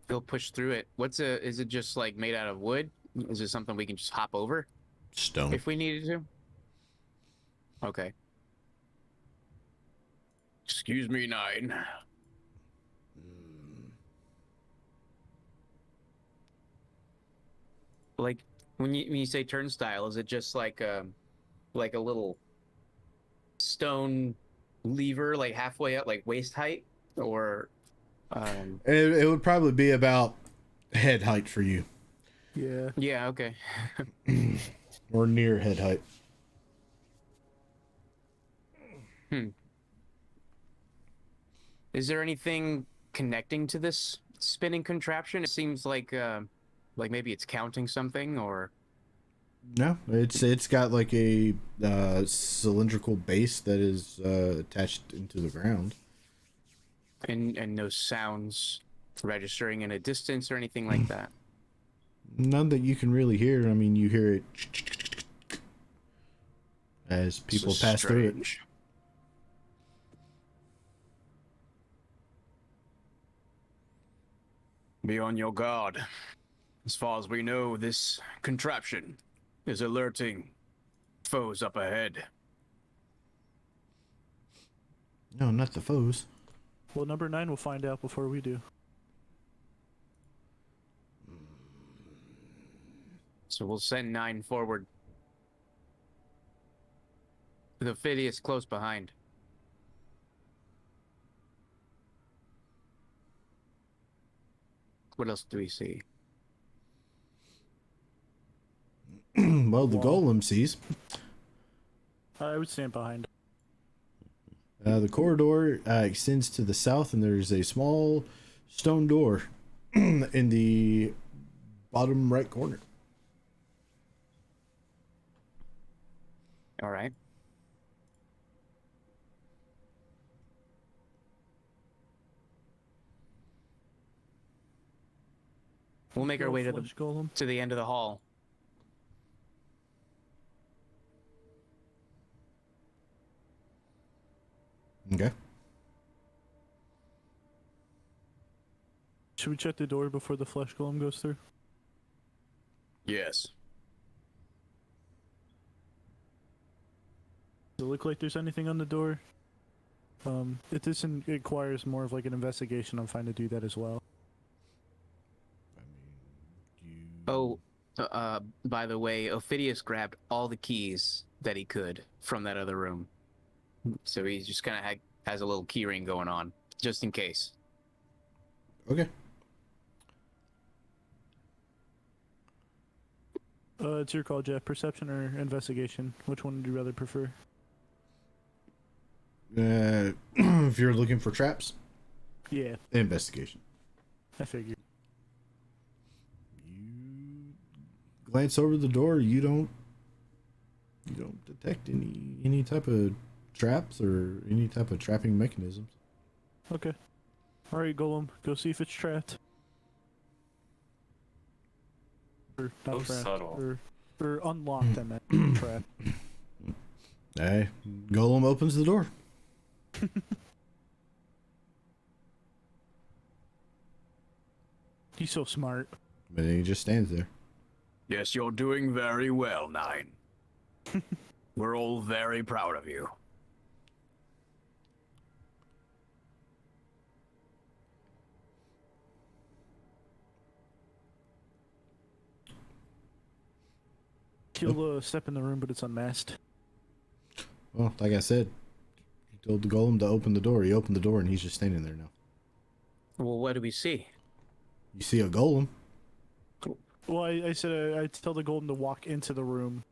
He'll push through it. Is it just like made out of wood? Is it something we can just hop over? Stone. If we needed to? Okay. Excuse me, 9. Like when you say turnstile, is it just like a little stone lever, like halfway up, like waist height, or? It would probably be about head height for you. Yeah. Yeah. Okay. Or near head height. Is there anything connecting to this spinning contraption? It seems like maybe it's counting something, or No, it's got like a cylindrical base that is attached into the ground. and no sounds registering in a distance or anything like that. None that you can really hear. I mean, you hear it as people pass through it. Be on your guard. As far as we know, this contraption is alerting foes up ahead. No, not the foes. Well, number 9 will find out before we do. So we'll send 9 forward. The Phidias close behind. What else do we see? Well, the golem sees. I would stand behind. The corridor extends to the south, and there's a small stone door in the bottom right corner. All right. We'll make our way to the end of the hall. Okay. Should we check the door before the flesh golem goes through? Yes. Does it look like there's anything on the door? It requires more of like an investigation. I'm fine to do that as well. Oh, by the way, Ophidius grabbed all the keys that he could from that other room. So he's just kind of has a little key ring going on, just in case. Okay. It's your call, Jeff. Perception or investigation? Which one would you rather prefer? If you're looking for traps? Yeah. Investigation. I figured. You glance over the door, you don't detect any type of traps or any type of trapping mechanisms. Okay. Alright, Golem, go see if it's trapped. Or not trapped. Subtle. Or unlocked, I meant. Trapped. Hey, Golem opens the door. He's so smart. But he just stands there. Yes, you're doing very well, 9. We're all very proud of you. He'll step in the room, but it's unmasked. Well, like I said, you told the Golem to open the door. He opened the door, and he's just standing there now. Well, what do we see? You see a Golem. Well, I said I tell the Golem to walk into the room.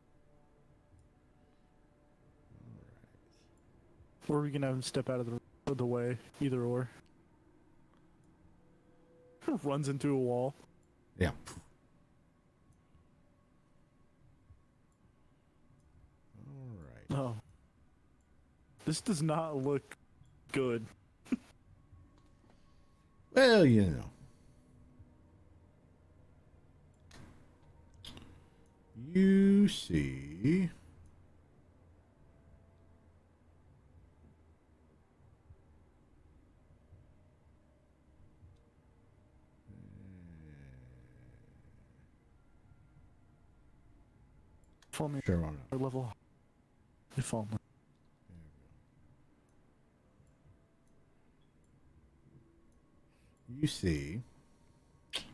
Or we can have him step out of the way. Either or. Runs into a wall. Yeah. Oh. This does not look good. Well, you know. You see... Fall me. Sure, on Or level. They fall. You see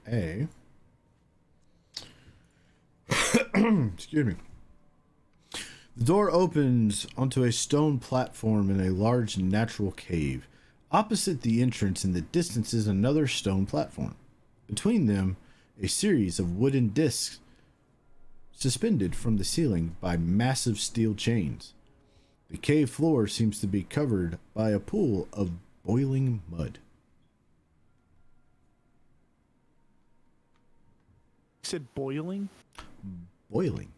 a excuse me. The door opens onto a stone platform in a large natural cave. Opposite the entrance in the distance is another stone platform. Between them, a series of wooden discs suspended from the ceiling by massive steel chains. The cave floor seems to be covered by a pool of boiling mud. You said boiling? Boiling.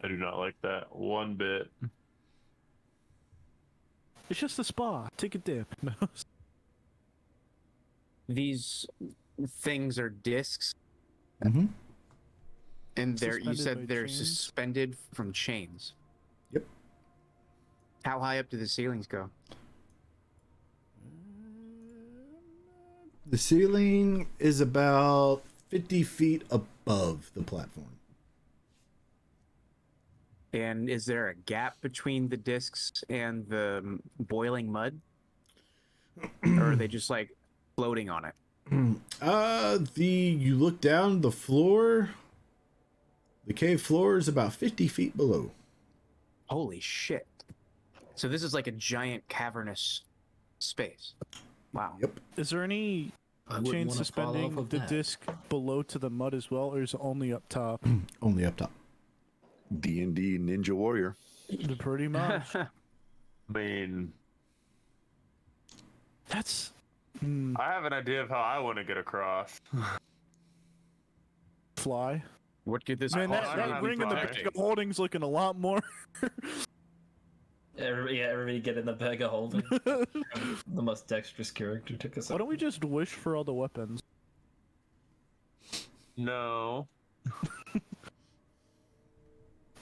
I do not like that one bit. It's just a spa. Take a dip. These things are discs. Mm-hmm. And you Suspended said by they're chains? suspended from chains. Yep. How high up do the ceilings go? The ceiling is about 50 feet above the platform. And is there a gap between the discs and the boiling mud? Or are they just like floating on it? You look down the floor. The cave floor is about 50 feet below. Holy shit. So this is like a giant cavernous space. Wow. Yep. Is there any I wouldn't chain wanna fall suspending off of the that. disc below to the mud as well, or is it only up top? Only up top. D&D Ninja Warrior. Pretty much. I mean, That's. I have an idea of how I want to get across. Fly. What could this Man, that possibly ring in the fly? bag of holding's looking a lot more. Everybody get in the bag of holding. The most dexterous character took us Why out. don't we just wish for all the weapons? No.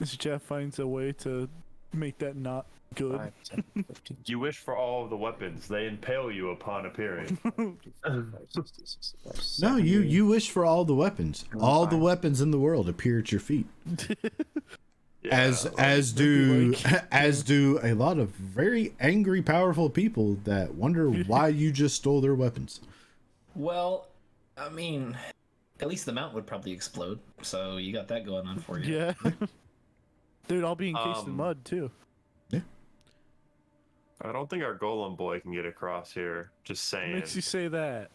As Jeff finds a way to make that not good. 5, 10, 15, You wish for all of the weapons. They impale you upon appearing. 55, 60, 65, No, 70. you wish for all the weapons. All the weapons in the world appear at your feet. As do a lot of very angry, powerful people that wonder why you just stole their weapons. Well, I mean, at least the mount would probably explode. So you got that going on for you. Yeah. Dude, I'll be encased in mud too. I don't think our golem boy can get across here. Just saying. Makes you say that.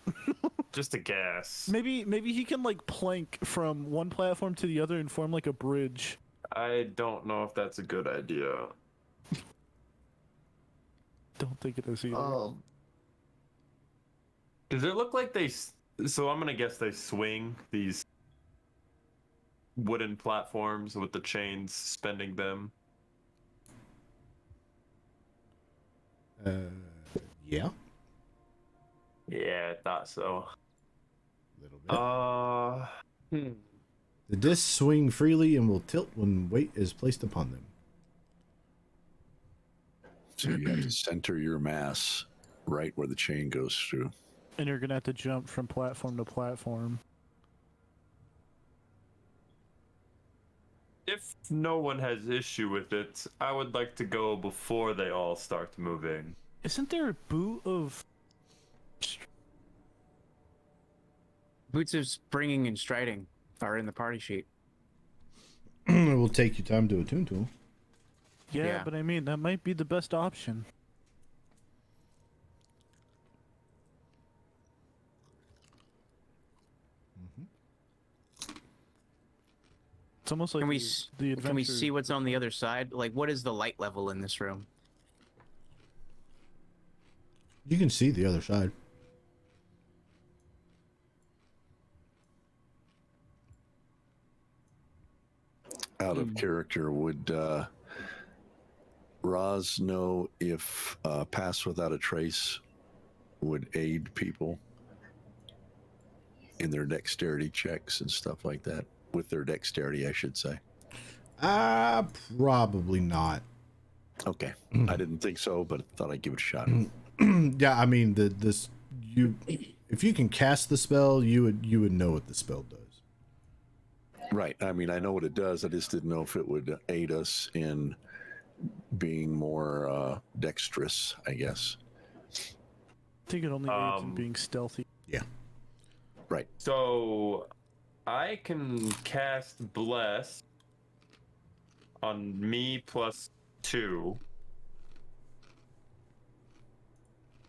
Just a guess. Maybe he can like plank from one platform to the other and form like a bridge. I don't know if that's a good idea. Don't think it is either. Does it look like they... So I'm gonna guess they swing these wooden platforms with the chains suspending them. Yeah. Yeah, I thought so. A little bit. The discs swing freely and will tilt when weight is placed upon them. So you have to center your mass right where the chain goes through. And you're gonna have to jump from platform to platform. If no one has issue with it, I would like to go before they all start moving. Isn't there a boot of... Boots of springing and striding are in the party sheet. It will take you time to attune to them. Yeah, but I mean, that might be the best option. It's almost like Can we the can we adventure- see what's on the other side? Like, what is the light level in this room? You can see the other side. Out of character, would Roz know if Pass Without a Trace would aid people in their dexterity checks and stuff like that? With their dexterity, I should say. Probably not. Okay. I didn't think so, but thought I'd give it a shot. Yeah, I mean, if you can cast the spell, you would know what the spell does. Right. I mean, I know what it does. I just didn't know if it would aid us in being more dexterous, I guess. I think it only aids in being stealthy. Yeah. Right. So I can cast Bless on me +2.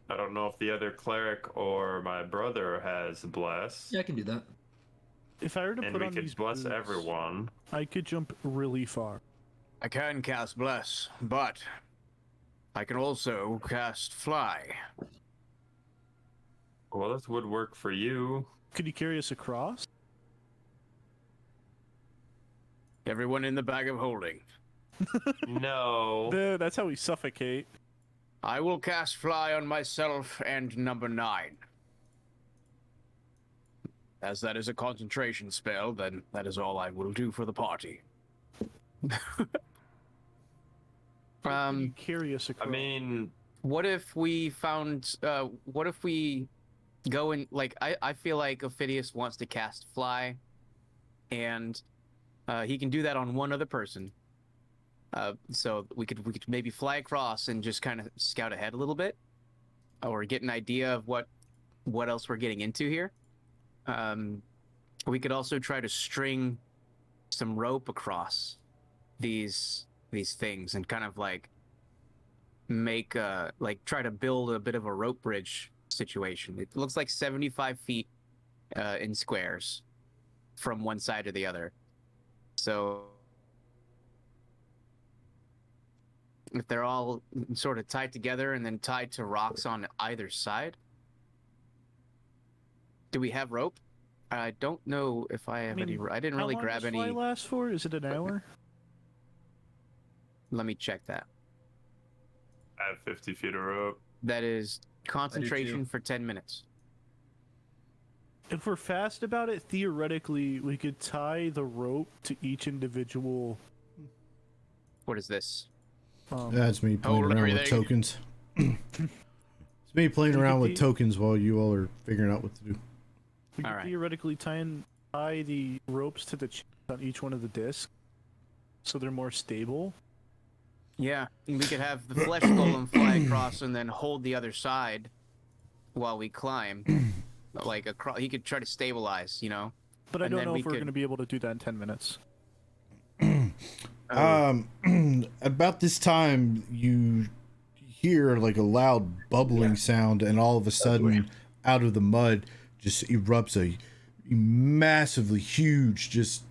I don't know if the other cleric or my brother has Bless. Yeah, I can do that. If I were to And put we on could these bless boots, everyone. I could jump really far. I can cast Bless, but I can also cast Fly. Well, this would work for you. Could you carry us across? Everyone in the bag of holding. No. That's how we suffocate. I will cast Fly on myself and number 9. as that is a concentration spell, then that is all I will do for the party. Curious. I mean, what if we found? What if we go and like? I feel like Ophidius wants to cast fly, and he can do that on one other person. So we could maybe fly across and just kind of scout ahead a little bit, or get an idea of what else we're getting into here. We could also try to string some rope across these things and kind of like make try to build a bit of a rope bridge situation. It looks like 75 feet in squares from one side to the other. So if they're all sort of tied together and then tied to rocks on either side. Do we have rope? I don't know if I have any. I didn't really grab any. How long does fly last for? Is it an hour? Let me check that. I have 50 feet of rope. That is concentration for 10 minutes. If we're fast about it, theoretically, we could tie the rope to each individual. What is this? That's me playing around with tokens. It's me playing around with tokens while you all are figuring out what to do. We could theoretically tie the ropes to the chains on each one of the discs, so they're more stable. Yeah, we could have the flesh golem fly across and then hold the other side while we climb. Like he could try to stabilize, you know. But I don't know if we're going to be able to do that in 10 minutes. About this time, you hear like a loud bubbling sound, and all of a sudden, out of the mud, just erupts a massively huge, just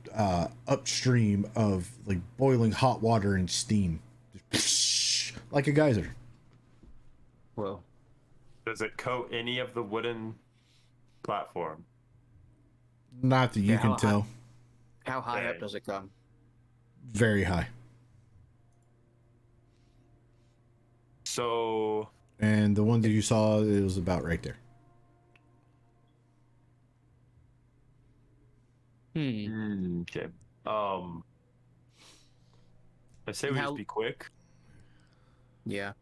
upstream of like boiling hot water and steam, just like a geyser. Whoa! Does it coat any of the wooden platform? Not that you can tell. How high up does it come? Very high. So. And the one that you saw, it was about right there. Okay. I say we just be quick. Yeah.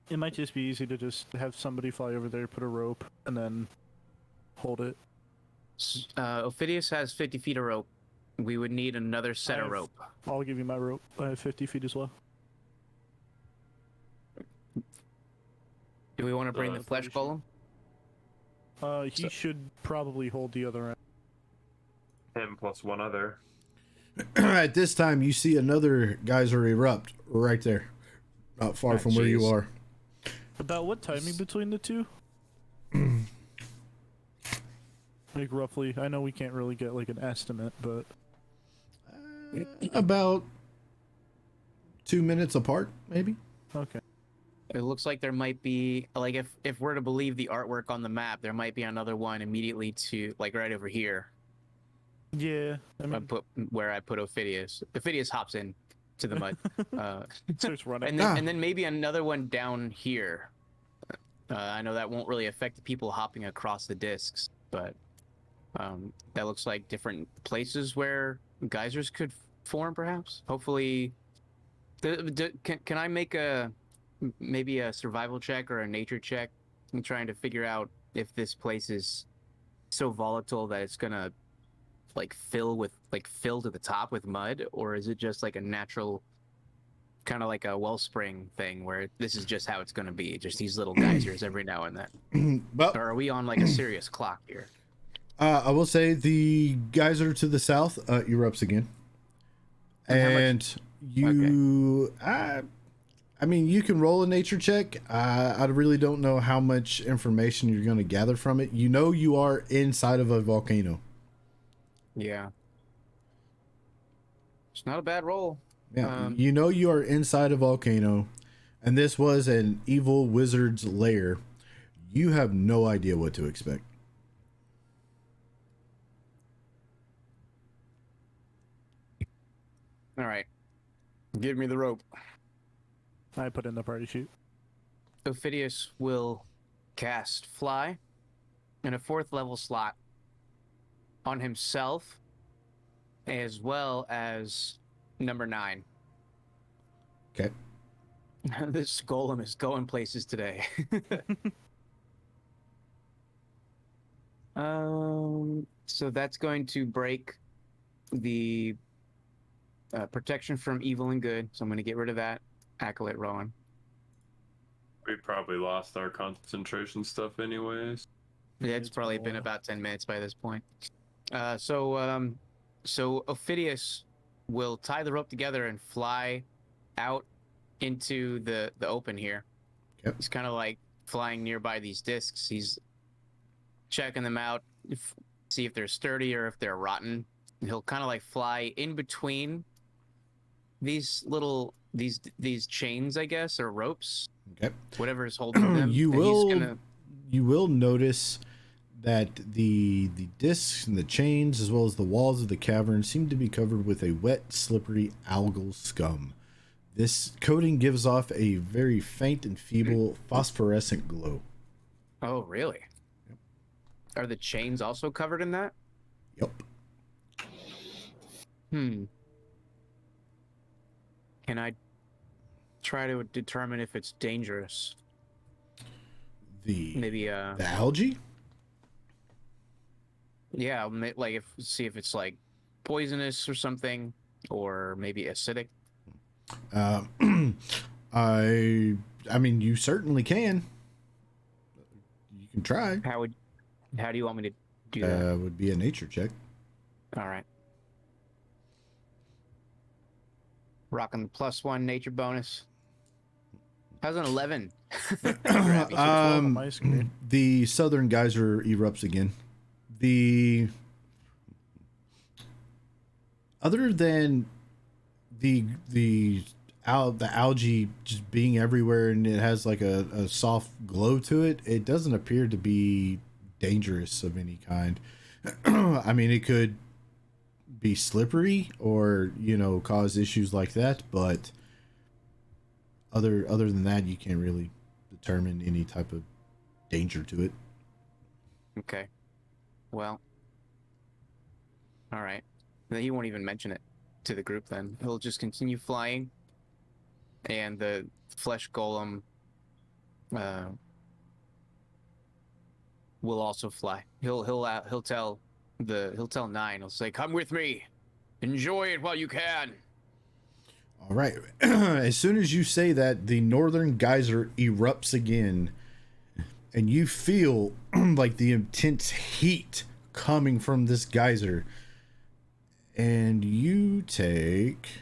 It might just be easy to just have somebody fly over there, put a rope, and then hold it. Ophidius has 50 feet of rope. We would need another set of rope. I'll give you my rope. I have 50 feet as well. Do we want to bring the flesh golem? He should probably hold the other end. Him plus one other. At this time, you see another geyser erupt right there, not far from where you are. About what timing between the two? Like roughly. I know we can't really get like an estimate, but about 2 minutes apart, maybe. Okay. It looks like there might be, like, if we're to believe the artwork on the map, there might be another one immediately to, like, right over here. Yeah. I mean, where I put Ophidius. Ophidius hops in to the mud. Starts running. And then maybe another one down here. I know that won't really affect the people hopping across the discs, but that looks like different places where geysers could form, perhaps. Hopefully, can I make maybe a survival check or a nature check? I'm trying to figure out if this place is so volatile that it's gonna like fill to the top with mud, or is it just like a natural, kind of like a wellspring thing where this is just how it's gonna be, just these little geysers every now and then? But or are we on like a serious clock here? I will say the geyser to the south erupts again, and you. Okay. I mean, you can roll a nature check. I really don't know how much information you're going to gather from it. You know you are inside of a volcano. Yeah. It's not a bad roll. Yeah, you know you are inside a volcano, and this was an evil wizard's lair. You have no idea what to expect. All right. Give me the rope. I put in the party sheet. Ophidius will cast fly and a 4th level slot on himself, as well as number 9. Okay. This golem is going places today. So that's going to break the protection from evil and good. So I'm going to get rid of that. Acolyte Rowan. We probably lost our concentration stuff anyways. Yeah, it's probably been about 10 minutes by this point. So Ophidius will tie the rope together and fly out into the open here. Yep. He's kind of like flying nearby these discs. He's checking them out, see if they're sturdy or if they're rotten. And he'll kind of like fly in between these little these chains, I guess, or ropes. Okay. Whatever is holding them. You will notice that the discs and the chains, as well as the walls of the cavern, seem to be covered with a wet, slippery algal scum. This coating gives off a very faint and feeble phosphorescent glow. Oh, really? Yep. Are the chains also covered in that? Yep. Can I try to determine if it's dangerous? Maybe the algae? Yeah, like see if it's like poisonous or something, or maybe acidic. I mean, you certainly can. You can try. How do you want me to do that? Would be a nature check. All right. Rocking the +1 nature bonus. How's an 11? The southern geyser erupts again. Other than the algae just being everywhere and it has like a soft glow to it, it doesn't appear to be dangerous of any kind. I mean, it could be slippery or, you know, cause issues like that, but other than that, you can't really determine any type of danger to it. Okay. Well. All right. Then he won't even mention it to the group then. He'll just continue flying, and the flesh golem will also fly. He'll tell 9. He'll say, "Come with me. Enjoy it while you can." All right. As soon as you say that, the northern geyser erupts again, and you feel like the intense heat coming from this geyser. And you take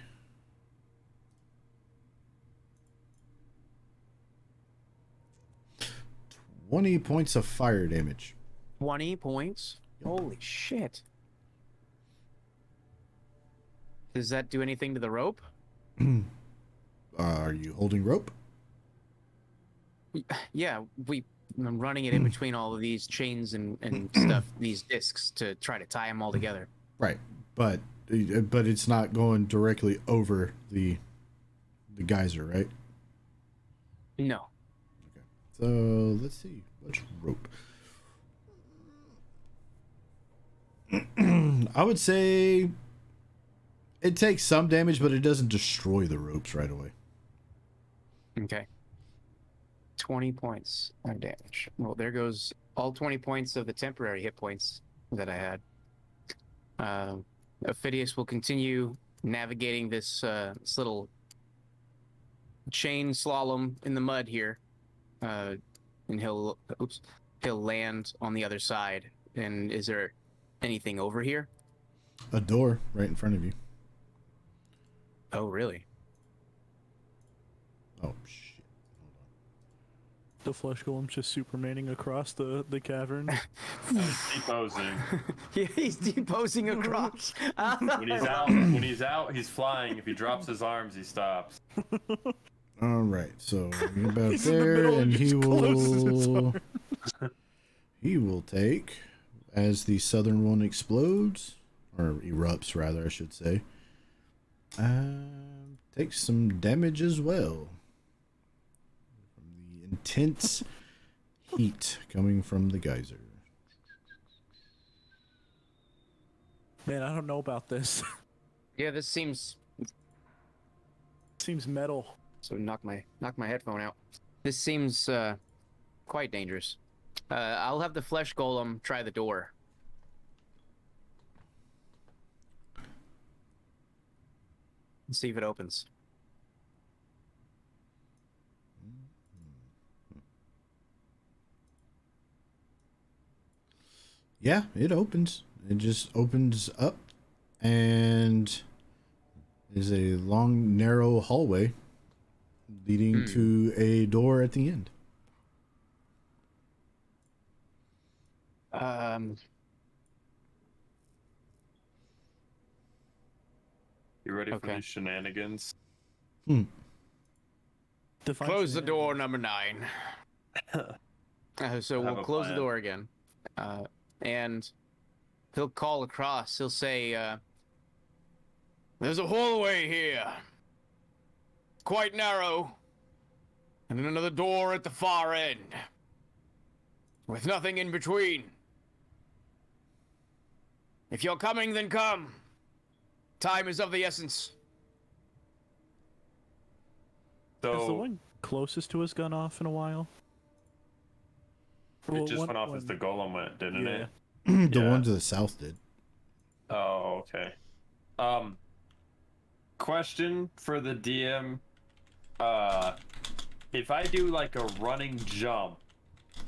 20 points of fire damage. 20 points? Yep. Holy shit. Does that do anything to the rope? Are you holding rope? Yeah, I'm running it in between all of these chains and stuff, these discs, to try to tie them all together. Right, but it's not going directly over the geyser, right? No. Okay. So let's see. What's rope? I would say it takes some damage, but it doesn't destroy the ropes right away. Okay. 20 points of damage. Well, there goes all 20 points of the temporary hit points that I had. Ophidius will continue navigating this little chain slalom in the mud here, and he'll land on the other side. And is there anything over here? A door right in front of you. Oh, really? Oh, shit. The flesh golem's just supermaning across the cavern. Deposing. Yeah, he's deposing across. When he's out, he's flying. If he drops his arms, he stops. All right, so you're about there, and he will take, as the southern one explodes, or erupts rather, I should say, takes some damage as well. From the intense heat coming from the geyser. Man, I don't know about this. Yeah, this seems metal. So knock my headphone out. This seems quite dangerous. I'll have the flesh golem try the door. And see if it opens. Yeah, it opens. It just opens up and is a long, narrow hallway leading to a door at the end. You ready for these shenanigans? Close the door, number 9. So we'll close the door again. And he'll call across. He'll say, there's a hallway here. Quite narrow. And another door at the far end. With nothing in between. If you're coming, then come. Time is of the essence. Has the one closest to us gone off in a while? It just went off as the golem went, didn't it? The one to the south did. Oh, okay. Question for the DM. If I do like a running jump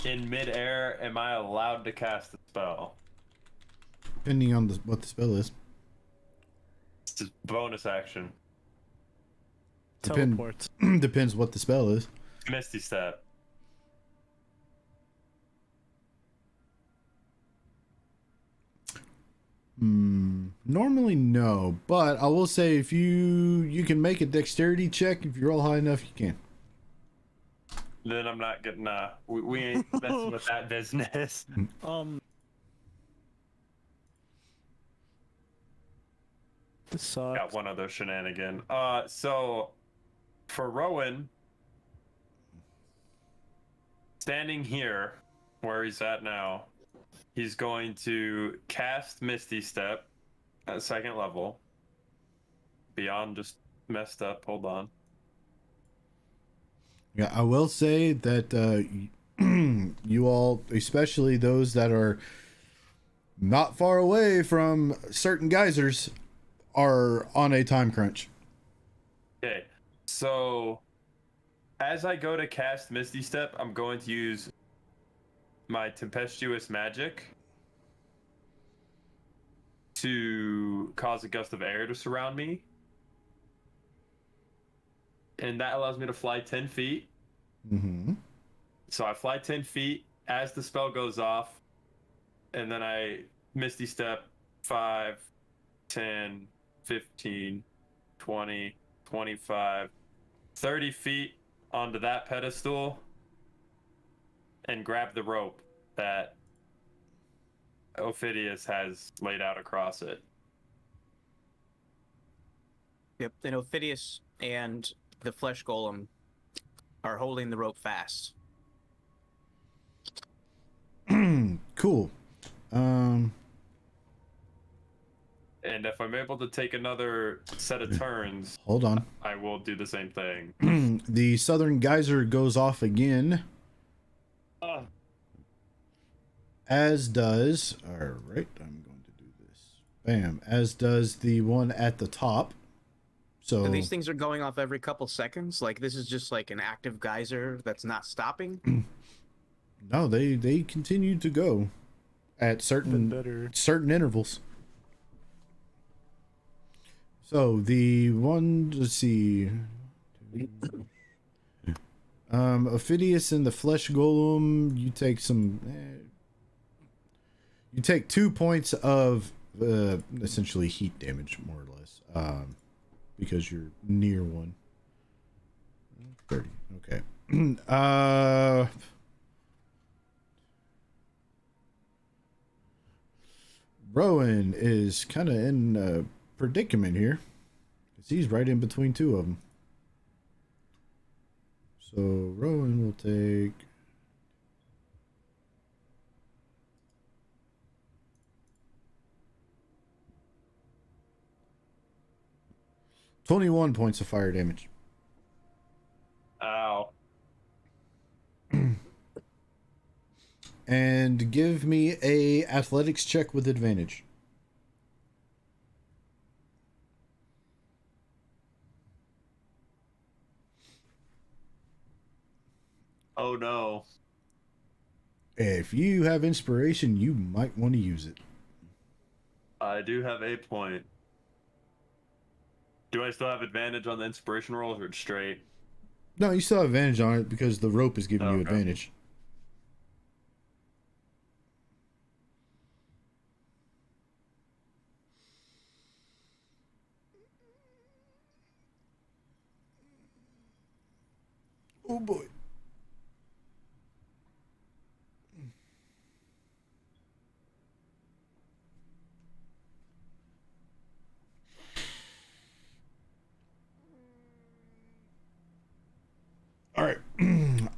in midair, am I allowed to cast a spell? Depending on what the spell is. It's a bonus action. Teleports. Depends what the spell is. Misty Step. Normally no, but I will say if you can make a dexterity check, if you roll high enough, you can. Then I'm not getting. We ain't messing with that business. This sucks. Got one other shenanigan. So for Rowan, standing here where he's at now, he's going to cast Misty Step at 2nd level. Beyond just messed up. Hold on. Yeah, I will say that you all, especially those that are not far away from certain geysers, are on a time crunch. Okay, so as I go to cast Misty Step, I'm going to use my Tempestuous Magic to cause a gust of air to surround me. And that allows me to fly 10 feet. Mm-hmm. So I fly 10 feet as the spell goes off, and then I Misty Step 5, 10, 15, 20, 25, 30 feet onto that pedestal and grab the rope that Ophidius has laid out across it. Yep, and Ophidius and the flesh golem are holding the rope fast. Cool. And if I'm able to take another set of turns, Hold on. I will do the same thing. The southern geyser goes off again. As does... Alright, I'm going to do this. Bam. As does the one at the top. So And these things are going off every couple seconds? Like, this is just like an active geyser that's not stopping? no, they continue to go at certain intervals. So the one, let's see, Ophidius and the flesh golem, you take some, you take 2 points of essentially heat damage, more or less, because you're near one. 30. Okay. Rowan is kind of in a predicament here, because he's right in between two of them. So Rowan will take... 21 points of fire damage. Ow. And give me a athletics check with advantage. Oh no. If you have inspiration, you might want to use it. I do have a point. Do I still have advantage on the inspiration rolls or it's straight? No, you still have advantage on it because the rope is giving you advantage. Oh boy. All right,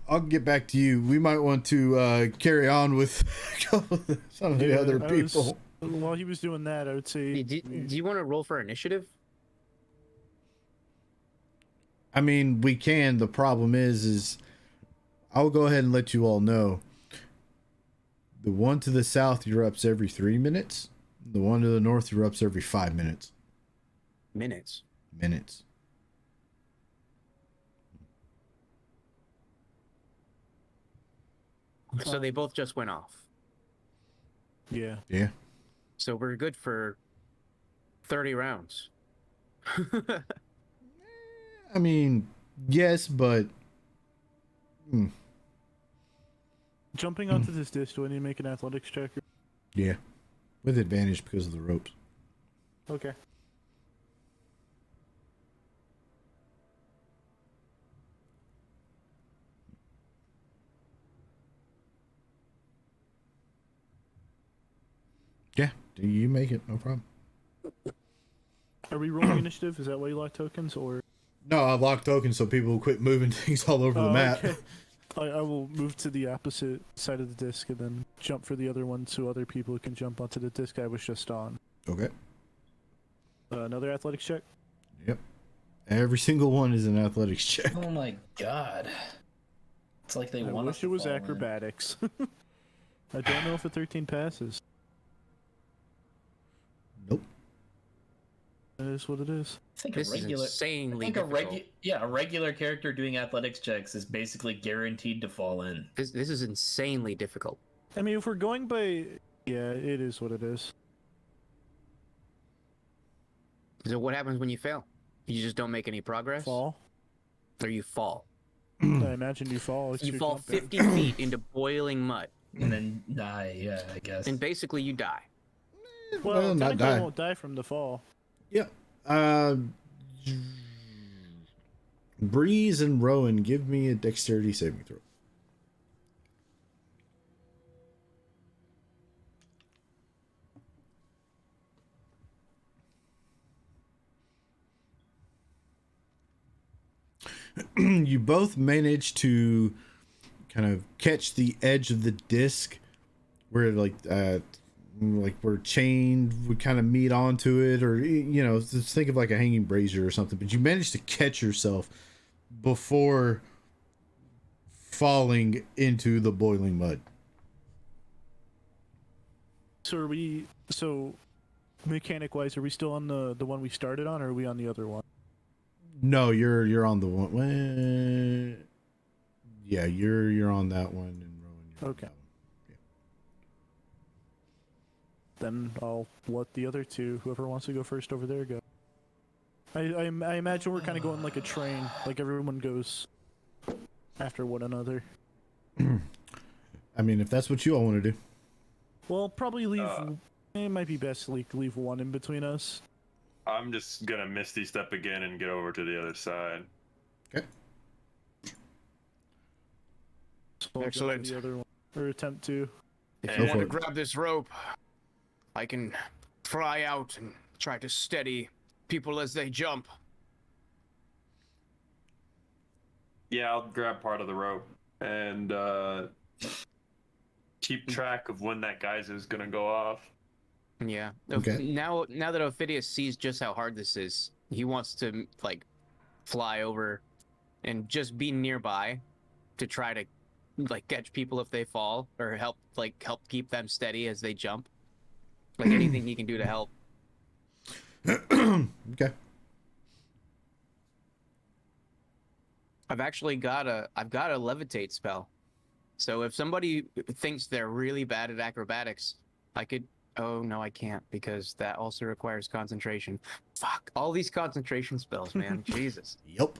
I'll get back to you. We might want to carry on with some of the other people. While he was doing that, I would say. Do you want to roll for initiative? I mean, we can. The problem is I'll go ahead and let you all know. The one to the south erupts every 3 minutes. The one to the north erupts every 5 minutes. Minutes. Minutes. So they both just went off. Yeah. Yeah. So we're good for 30 rounds. I mean, yes, but... Jumping onto this disc, do I need to make an athletics check? Yeah. With advantage because of the ropes. Okay. Yeah, do you make it? No problem. Are we rolling initiative? Is that why you lock tokens, or? No, I lock tokens so people will quit moving things all over the map. Okay. I will move to the opposite side of the disc and then jump for the other one so other people can jump onto the disc I was just on. Okay. Another athletics check? Yep. Every single one is an athletics check. Oh my god. It's like they want us wish to it was fall in. acrobatics. I don't know if a 13 passes. Nope. That is what it is. I think This a regular, is insanely I think difficult. a regular character doing athletics checks is basically guaranteed to fall in. This is insanely difficult. I mean, if we're going by... Yeah, it is what it is. So what happens when you fail? You just don't make any progress? Fall. Or you fall. I imagine you fall. It's You your fall jump 50 feet into boiling mud. And then die, yeah, I guess. And basically you die. Well, not technically die. I won't die from the fall. Yep. Breeze and Rowan, give me a dexterity saving throw. You both manage to kind of catch the edge of the disc where like we're chained would kind of meet onto it, or just think of like a hanging brazier or something, but you manage to catch yourself before falling into the boiling mud. So mechanic wise, are we still on the one we started on, or are we on the other one? No, you're on the one. Yeah, you're on that one, and Rowan, you're okay. Then I'll let the other two, whoever wants to go first over there, go. I imagine we're kind of going like a train, like everyone goes after one another. I mean, if that's what you all want to do. Well, probably leave. It might be best to leave one in between us. I'm just gonna Misty Step again and get over to the other side. Okay. So I'll Excellent. go to the other one, or attempt to. If you want to grab this rope, I can fly out and try to steady people as they jump. Yeah, I'll grab part of the rope and keep track of when that geyser is gonna go off. Yeah. Okay. Now that Ophidius sees just how hard this is, he wants to like fly over and just be nearby to try to like catch people if they fall or help keep them steady as they jump. Like anything he can do to help. Okay. I've got a levitate spell. So if somebody thinks they're really bad at acrobatics, I could. Oh no, I can't because that also requires concentration. Fuck, all these concentration spells, man. Jesus. Yep.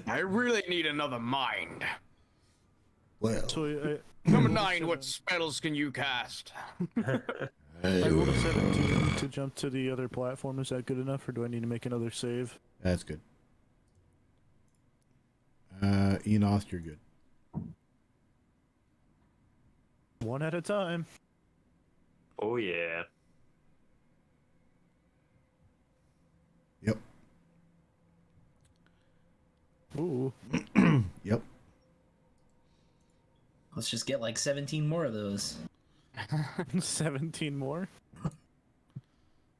I really need another mind. Well. So, Number 9, what spells can you cast? I rolled a 17 to jump to the other platform. Is that good enough, or do I need to make another save? That's good. Enoth, you're good. One at a time. Oh yeah. Yep. Ooh. Yep. Let's just get like 17 more of those. 17 more?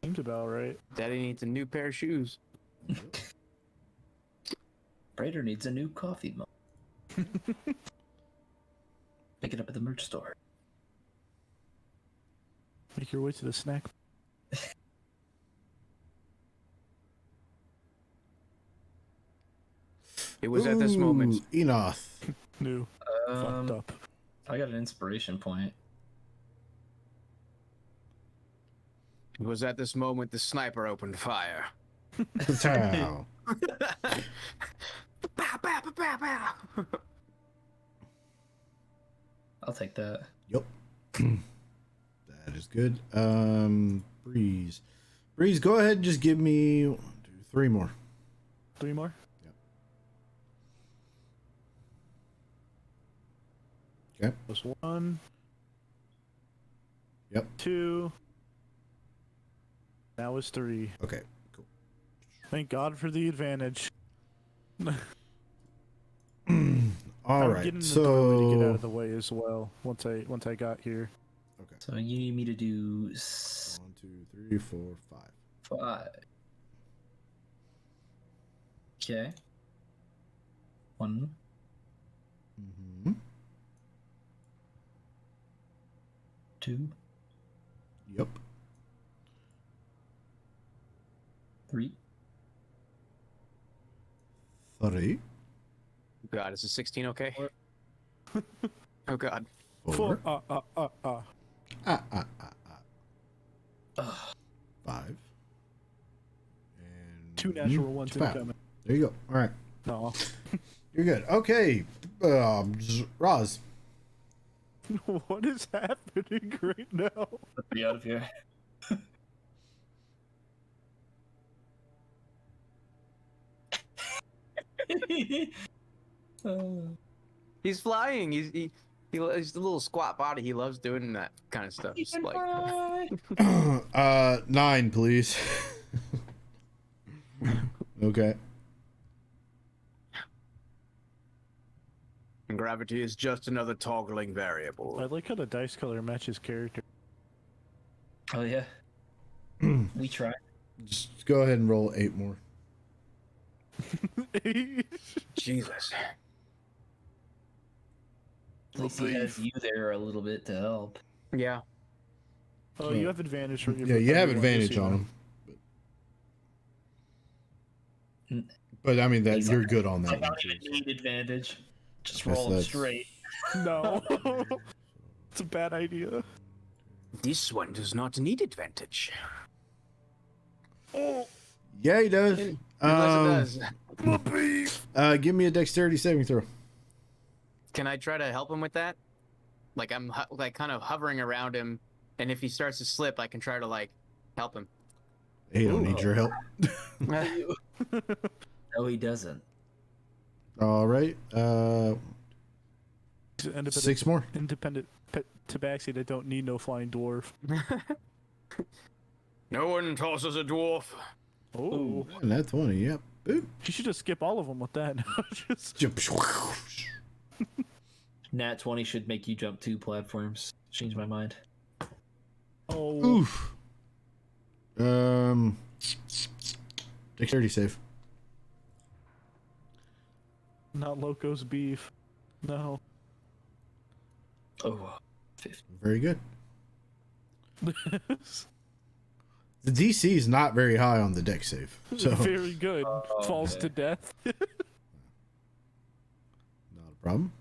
Seems about right. Daddy needs a new pair of shoes. Praetor needs a new coffee mug. Pick it up at the merch store. Make your way to the snack. It was at this moment. Enoth. New. Fucked up. I got an inspiration point. It was at this moment the sniper opened fire. Pow. I'll take that. Yep. That is good. Breeze. Breeze, go ahead and just give me 1, 2, 3 more. 3 more? Yep. Okay. Plus 1. Yep. 2. Now is 3. Okay, cool. Thank God for the advantage. All right, getting so the doorway to get out of the way as well. Once I got here. Okay. So you need me to do 1, 2, 3, 4, 5. 5. Okay. 1. Mm-hmm. 2. Yep. 3. 3. God, is a 16 okay? Oh God. 4. 5. And 2 natural ones Pow. incoming. There you go. All right. No. You're good. Okay. Roz. What is happening right now? Let me out of here. He's flying. He's a little squat body. He loves doing that kind of stuff. It's like 9, please. Okay. Gravity is just another toggling variable. I like how the dice color matches character. Oh yeah. We try. Just go ahead and roll 8 more. Jesus. At least he has you there a little bit to help. Yeah. Oh, you have advantage from your. Yeah, you have advantage on him. But I mean that He's you're like, good on that I one. don't even need advantage. Just Yes, roll him that's- straight. No. It's a bad idea. This one does not need advantage. Oh. Yeah, he does. Unless it does. Give me a dexterity saving throw. Can I try to help him with that? Like I'm like kind of hovering around him, and if he starts to slip, I can try to like help him. He don't need your help. No, he doesn't. All right. 6 more. Independent tabaxi that don't need no flying dwarf. No one tosses a dwarf. Oh. And that's 20. Yep. Boop. You should just skip all of them with that. Just... Nat 20 should make you jump 2 platforms. Change my mind. Oh. Oof. Dexterity save. Not Loco's beef. No. Oh, 50. Very good. The DC is not very high on the dex save. So Very good. Falls to death. not a problem.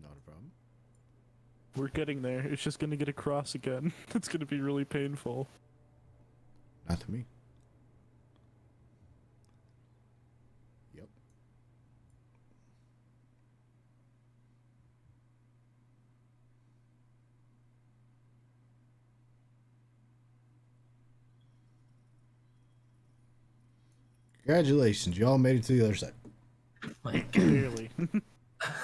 Not a problem. We're getting there. It's just gonna get across again. It's gonna be really painful. Not to me. Yep. Congratulations, y'all made it to the other side. Barely.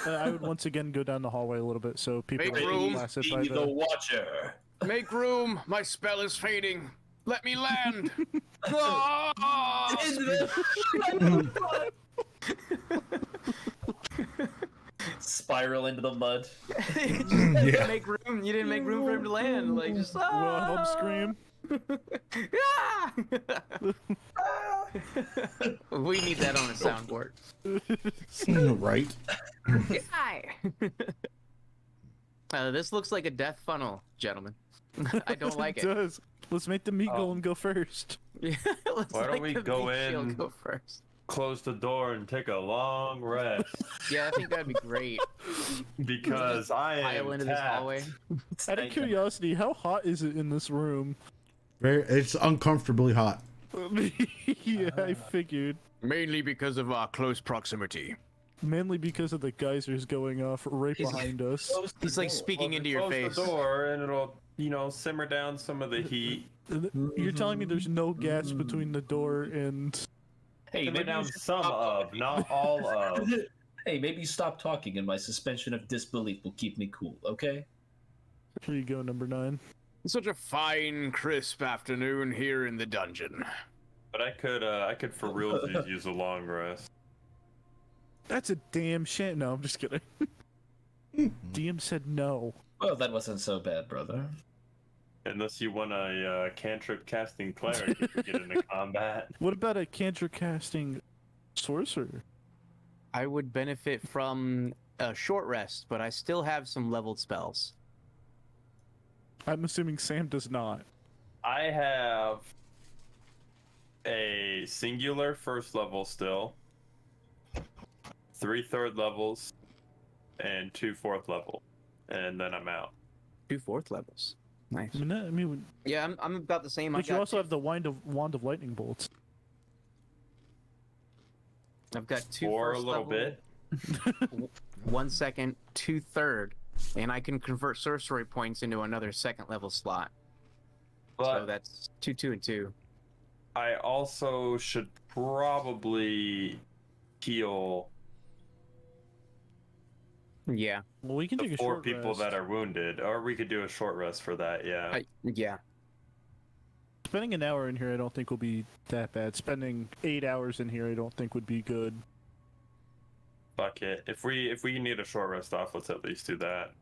I would once again go down the hallway a little bit so people Make don't get room. blasted by the Watcher. Make room. My spell is fading. Let me land. Ah! Spiral into the mud. Yeah. Make room. You didn't make room for him to land. Like just Wilhelm scream. Ah! We need that on a soundboard. Right. This looks like a death funnel, gentlemen. I don't like It it. does. Let's make the meat golem go first. Yeah, let's Why don't make we the go meat in, shield go first? close the door, and take a long rest? Yeah, I think that'd be great. Because I Pile am into this tapped. hallway. Out of curiosity, how hot is it in this room? It's uncomfortably hot. Yeah, I figured. Mainly because of our close proximity. Mainly because of the geysers going off right behind us. He's like speaking into your Close face. the door, and it'll, simmer down some of the heat. You're telling me there's no gas between the door and... Hey, Simmer maybe down you should some of, not all of. Hey, maybe stop talking and my suspension of disbelief will keep me cool, okay? Here you go, number 9. Such a fine, crisp afternoon here in the dungeon. But I could for realsies use a long rest. That's a damn shame. No, I'm just kidding. DM said no. Well, that wasn't so bad, brother. Unless you want a cantrip casting cleric if you get into combat. What about a cantrip casting sorcerer? I would benefit from a short rest, but I still have some leveled spells. I'm assuming Sam does not. I have a singular first level still, 3 third levels, and 2 fourth level, and then I'm out. 2 fourth levels. Nice. I mean, Yeah, I'm about the same. but you also have the wand of lightning bolts. I've got 2 Or a first little level, bit. 1 second, 2 third, and I can convert sorcery points into another second level slot. But So that's 2, 2, and 2. I also should probably heal Yeah. Well, we can the take a 4 short people rest. that are wounded, or we could do a short rest for that. Yeah. Yeah. Spending an hour in here, I don't think will be that bad. Spending 8 hours in here, I don't think would be good. Fuck it. If we need a short rest off, let's at least do that.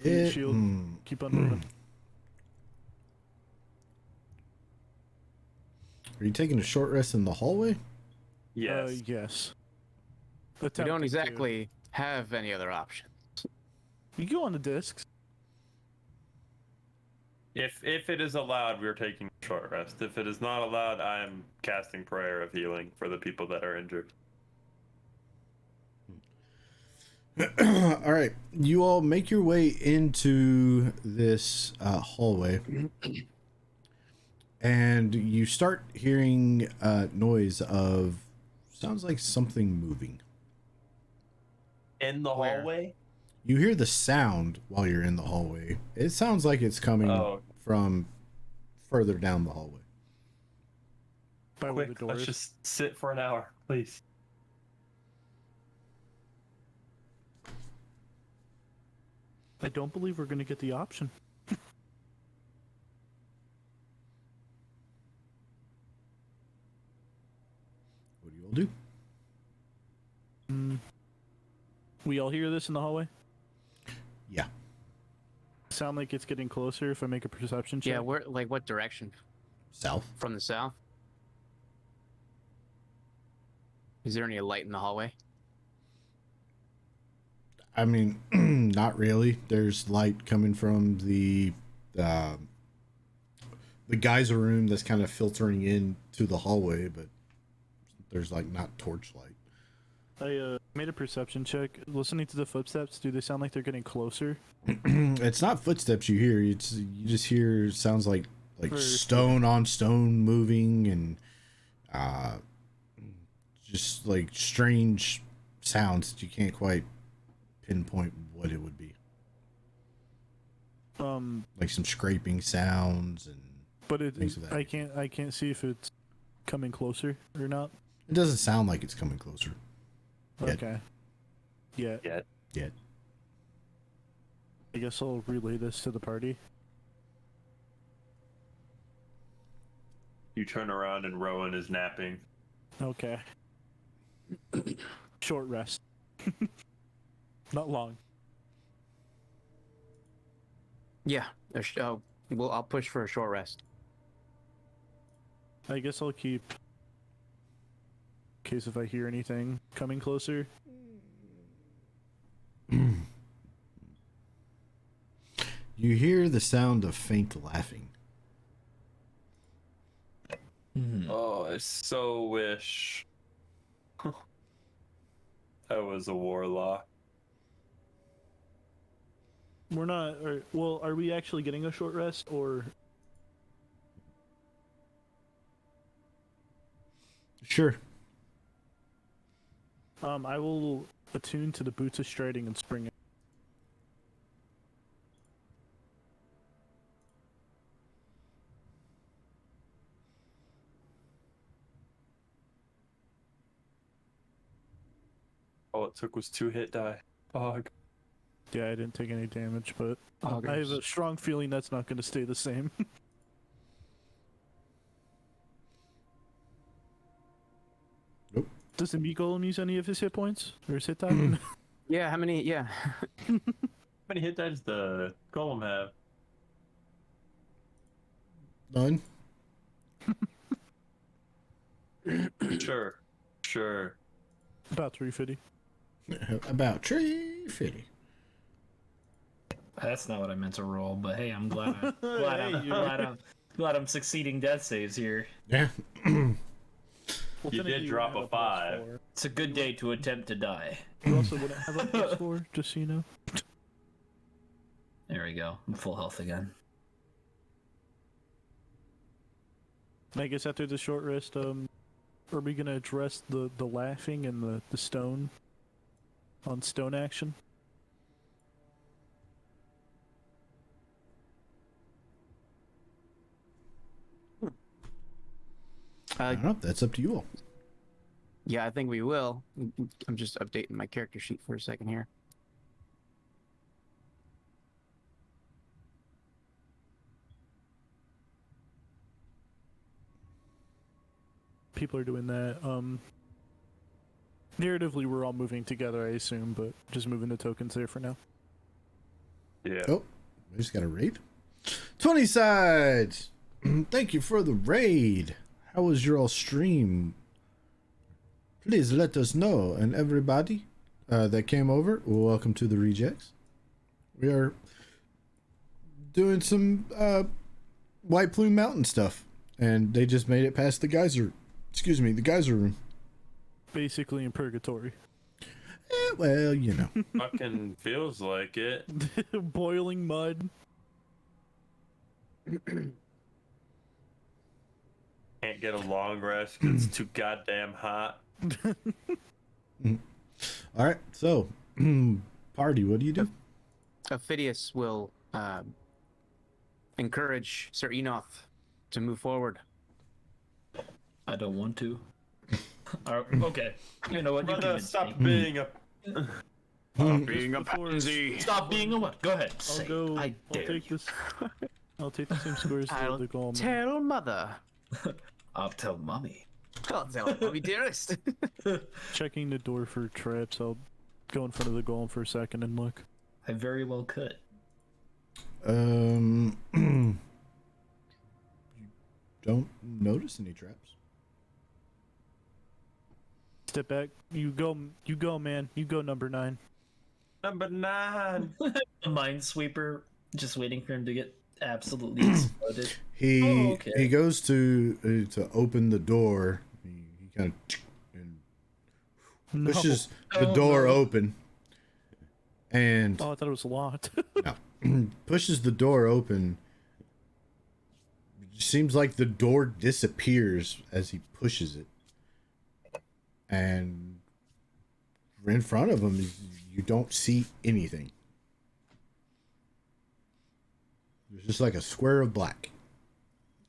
Shield. Keep on moving. Are you taking a short rest in the hallway? Yes. Yes. We Attempting don't to. exactly have any other options. You go on the discs. If it is allowed, we're taking a short rest. If it is not allowed, I'm casting prayer of healing for the people that are injured. All right, you all make your way into this hallway, and you start hearing noise of sounds like something moving In the hallway? You hear the sound while you're in the hallway. It sounds like it's coming from further down the hallway. By where the Quick, door let's is. just sit for an hour, please. I don't believe we're going to get the option. What do you all do? We all hear this in the hallway? Yeah. Sound like it's getting closer if I make a perception check? Yeah, where, like, what direction? South. From the south? Is there any light in the hallway? I mean, not really. There's light coming from the geyser room that's kind of filtering in to the hallway, but there's like not torchlight. I made a perception check. Listening to the footsteps, do they sound like they're getting closer? It's not footsteps you hear. You just hear sounds like stone on stone moving and just like strange sounds that you can't quite pinpoint what it would be. Like some scraping sounds and things of that. I can't see if it's coming closer or not. It doesn't sound like it's coming closer. Yet. Okay. Yeah. Yet. I guess I'll relay this to the party. You turn around and Rowan is napping. Okay. Short rest. Not long. Yeah. Well, I'll push for a short rest. I guess I'll keep... in case if I hear anything coming closer. You hear the sound of faint laughing. Oh, I so wish I was a warlock. We're not... well, are we actually getting a short rest, or... Sure. I will attune to the boots of striding and spring. All it took was 2 hit die. Fog. Yeah, I didn't take any damage, but Oh, I have gosh. a strong feeling that's not going to stay the same. Nope. Does the meat golem use any of his hit points or his hit die? Yeah, how many? Yeah. How many hit dice does the golem have? None. Sure. About 350. About 350. That's not what I meant to roll, but hey, I'm glad I'm succeeding death saves here. Yeah. You did drop a 5. It's a good day to attempt to die. You also wouldn't have a +4, just so you know. There we go. I'm full health again. I guess after the short rest, are we gonna address the laughing and the stone on stone action? I don't know. That's up to you all. Yeah, I think we will. I'm just updating my character sheet for a second here. People are doing that. Narratively, we're all moving together, I assume, but just moving the tokens there for now. Yeah. Oh, we just got a raid. 20 sides. Thank you for the raid. How was your all stream? Please let us know. And everybody that came over, welcome to the Rejects. We are doing some White Plume Mountain stuff, and they just made it past the geyser. Excuse me, the geyser room. Basically in purgatory. Well, you know. Fucking feels like it. Boiling mud. Can't get a long rest 'cause it's too goddamn hot. All right, so party, what do you do? Ophidius will encourage Sir Enoth to move forward. I don't want to. Okay. You know what? You can Stop being a... Stop being a pansy. Stop being a what? Go ahead. I'll Say, go. I dare take you. this. I'll take the same score as I'll the golem. tell mother. I'll tell mommy. I'll tell mommy dearest. Checking the door for traps. I'll go in front of the golem for a second and look. I very well could. You don't notice any traps. Step back. You go, man. You go, number 9. Number 9. A minesweeper, just waiting for him to get absolutely exploded. He goes to open the door. He kind of pushes the door open, and I thought it was locked. no, pushes the door open. Seems like the door disappears as he pushes it, and in front of him you don't see anything. There's just like a square of black.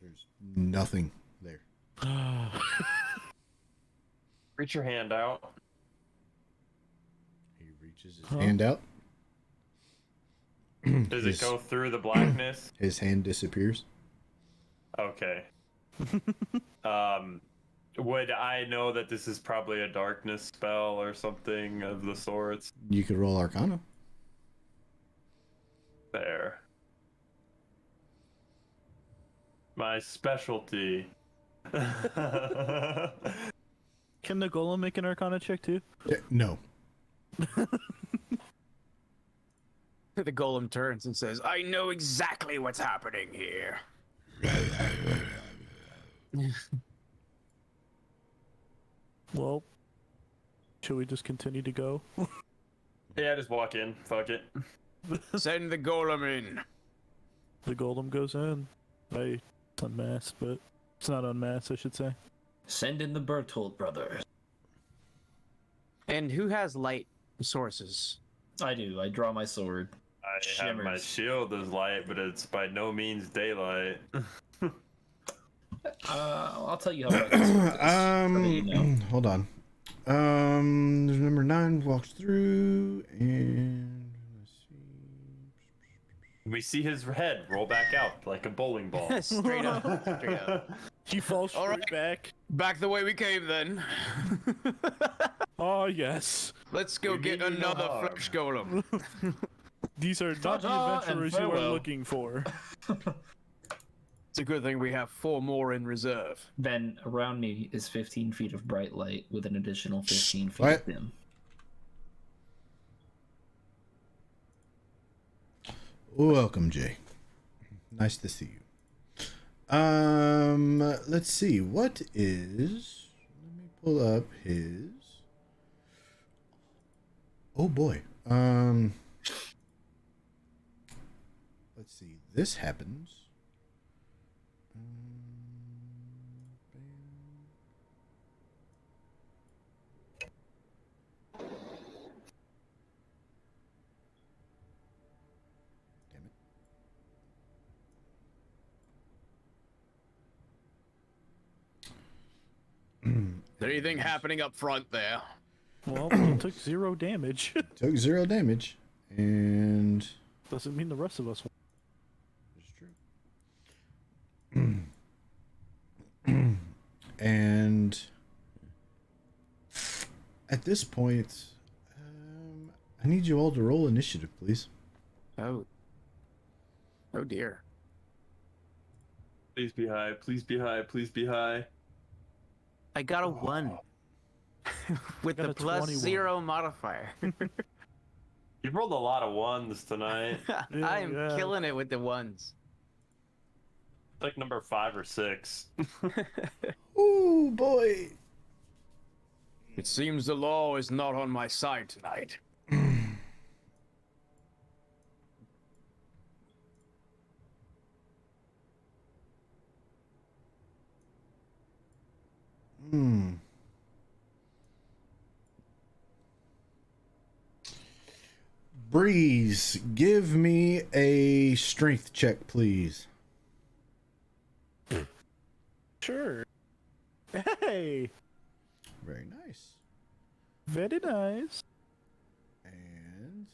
There's nothing there. Reach your hand out. He reaches his hand out. Does it go through the blackness? His hand disappears. Okay. Would I know that this is probably a darkness spell or something of the sorts? You could roll Arcana. Fair. My specialty. Can the golem make an Arcana check too? No. The golem turns and says, I know exactly what's happening here. Well, should we just continue to go? Yeah, just walk in. Fuck it. Send the golem in. The golem goes in. It's unmasked, but it's not unmasked, I should say. Send in the Bertold brothers. And who has light sources? I do. I draw my sword. I have my shield as light, but it's by no means daylight. I'll tell you how bright this sword is. Hold on. There's number 9 walks through, and let's see. We see his head roll back out like a bowling ball. Straight up. Straight up. He falls straight back. Back the way we came then. Oh, yes. Let's go get another flesh golem. These are not the adventurers you are looking for. It's a good thing we have 4 more in reserve. Ben, around me is 15 feet of bright light with an additional 15 feet What? of dim. Welcome, Jay. Nice to see you. Let's see. What is... Let me pull up his... Oh, boy. Let's see. This happens... Is there anything happening up front there? Well, it took 0 damage. Took 0 damage. And... Doesn't mean the rest of us will. And... At this point... I need you all to roll initiative, please. Oh. Oh, dear. Please be high. Please be high. Please be high. I got a 1. With the plus 21. 0 modifier. You've rolled a lot of 1s tonight. I am killing it with the 1s. Like number 5 or 6. Ooh, boy. It seems the law is not on my side tonight. Breeze, give me a strength check, please. Sure. Hey. Very nice. Very nice. And...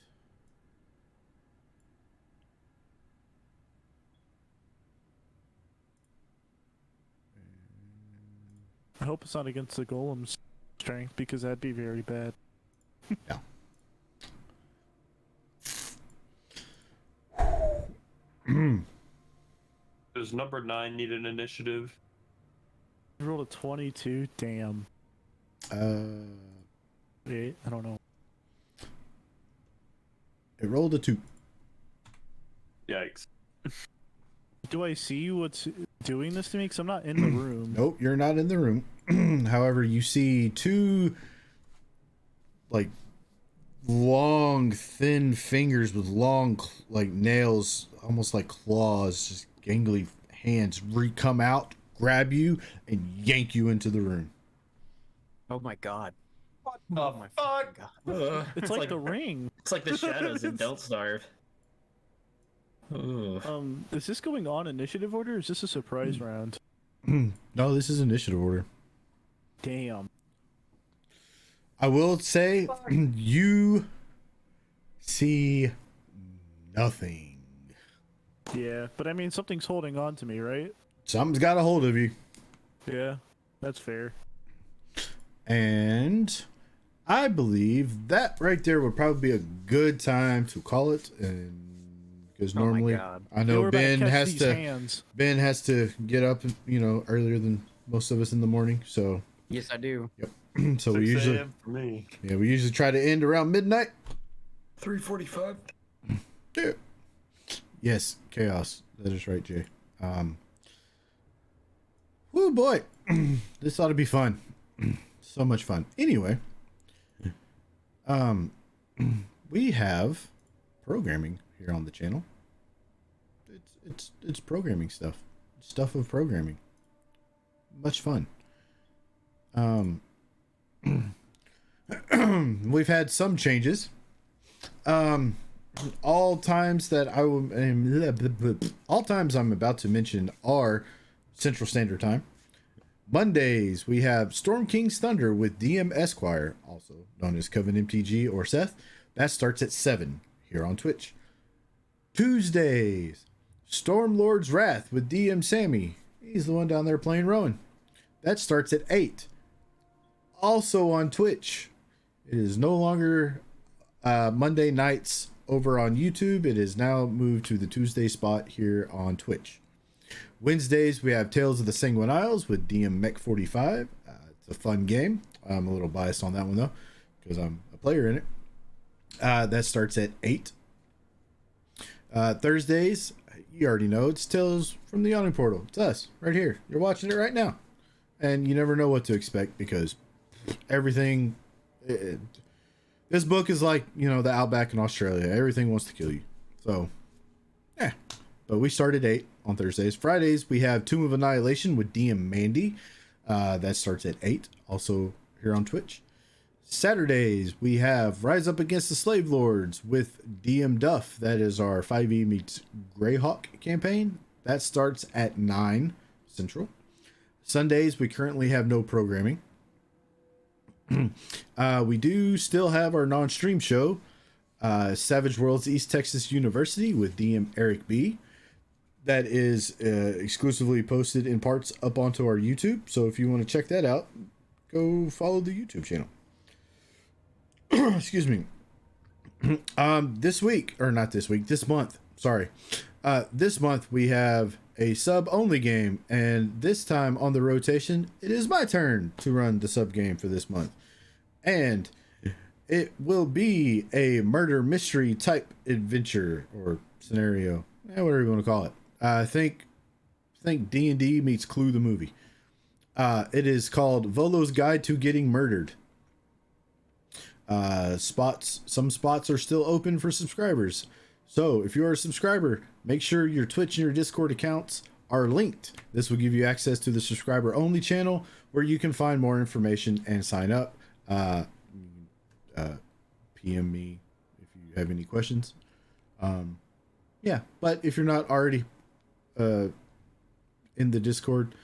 I hope it's not against the golem's strength, because that'd be very bad. No. Does number 9 need an initiative? I rolled a 22. Damn. Wait, I don't know. It rolled a 2. Yikes. Do I see what's doing this to me? Because I'm not in the room. Nope, you're not in the room. However, you see 2 like long, thin fingers with long like nails, almost like claws, just gangly hands come out, grab you, and yank you into the room. Oh my god. What the fuck? Ugh. It's like the ring. It's like the shadows in Don't Starve. Ooh. Is this going on initiative order? Or is this a surprise round? No, this is initiative order. Damn. I will say you see nothing. Yeah, but I mean, something's holding on to me, right? Something's got a hold of you. Yeah, that's fair. And I believe that right there would probably be a good time to call it. And because normally I know Ben has to get up, earlier than most of us in the morning. So yes, I do. Yep. So we usually for me. Yeah, we usually try to end around midnight. 3:45. Yeah. Yes, chaos. That is right, Jay. Woo boy, this ought to be fun. So much fun. Anyway, we have programming here on the channel. It's programming stuff of programming. Much fun. We've had some changes. All times I'm about to mention are Central Standard Time. Mondays, we have Storm King's Thunder with DM Esquire, also known as Coven MTG or Seth. That starts at 7 here on Twitch. Tuesdays, Storm Lord's Wrath with DM Sammy. He's the one down there playing Rowan. That starts at 8. Also on Twitch. It is no longer Monday nights over on YouTube. It is now moved to the Tuesday spot here on Twitch. Wednesdays, we have Tales of the Sanguine Isles with DM Mech 45. It's a fun game. I'm a little biased on that one, though, because I'm a player in it. That starts at 8. Thursdays, you already know, it's Tales from the Yawning Portal. It's us, right here. You're watching it right now. And you never know what to expect, because everything... this book is like, the Outback in Australia. Everything wants to kill you. So, yeah. But we start at 8 on Thursdays. Fridays, we have Tomb of Annihilation with DM Mandy. That starts at 8, also here on Twitch. Saturdays, we have Rise Up Against the Slave Lords with DM Duff. That is our 5e meets Greyhawk campaign. That starts at 9 Central. Sundays, we currently have no programming. We do still have our non-stream show, Savage Worlds East Texas University with DM Eric B. That is exclusively posted in parts up onto our YouTube. So if you want to check that out, go follow the YouTube channel. Excuse me. This month, sorry. This month we have a sub-only game, and this time on the rotation, it is my turn to run the sub game for this month. And it will be a murder mystery type adventure or scenario, whatever you want to call it. I think D&D meets Clue the movie. It is called Volo's Guide to Getting Murdered. Some spots are still open for subscribers. So if you're a subscriber, make sure your Twitch and your Discord accounts are linked. This will give you access to the subscriber only channel where you can find more information and sign up. PM me if you have any questions. Yeah, but if you're not already in the Discord,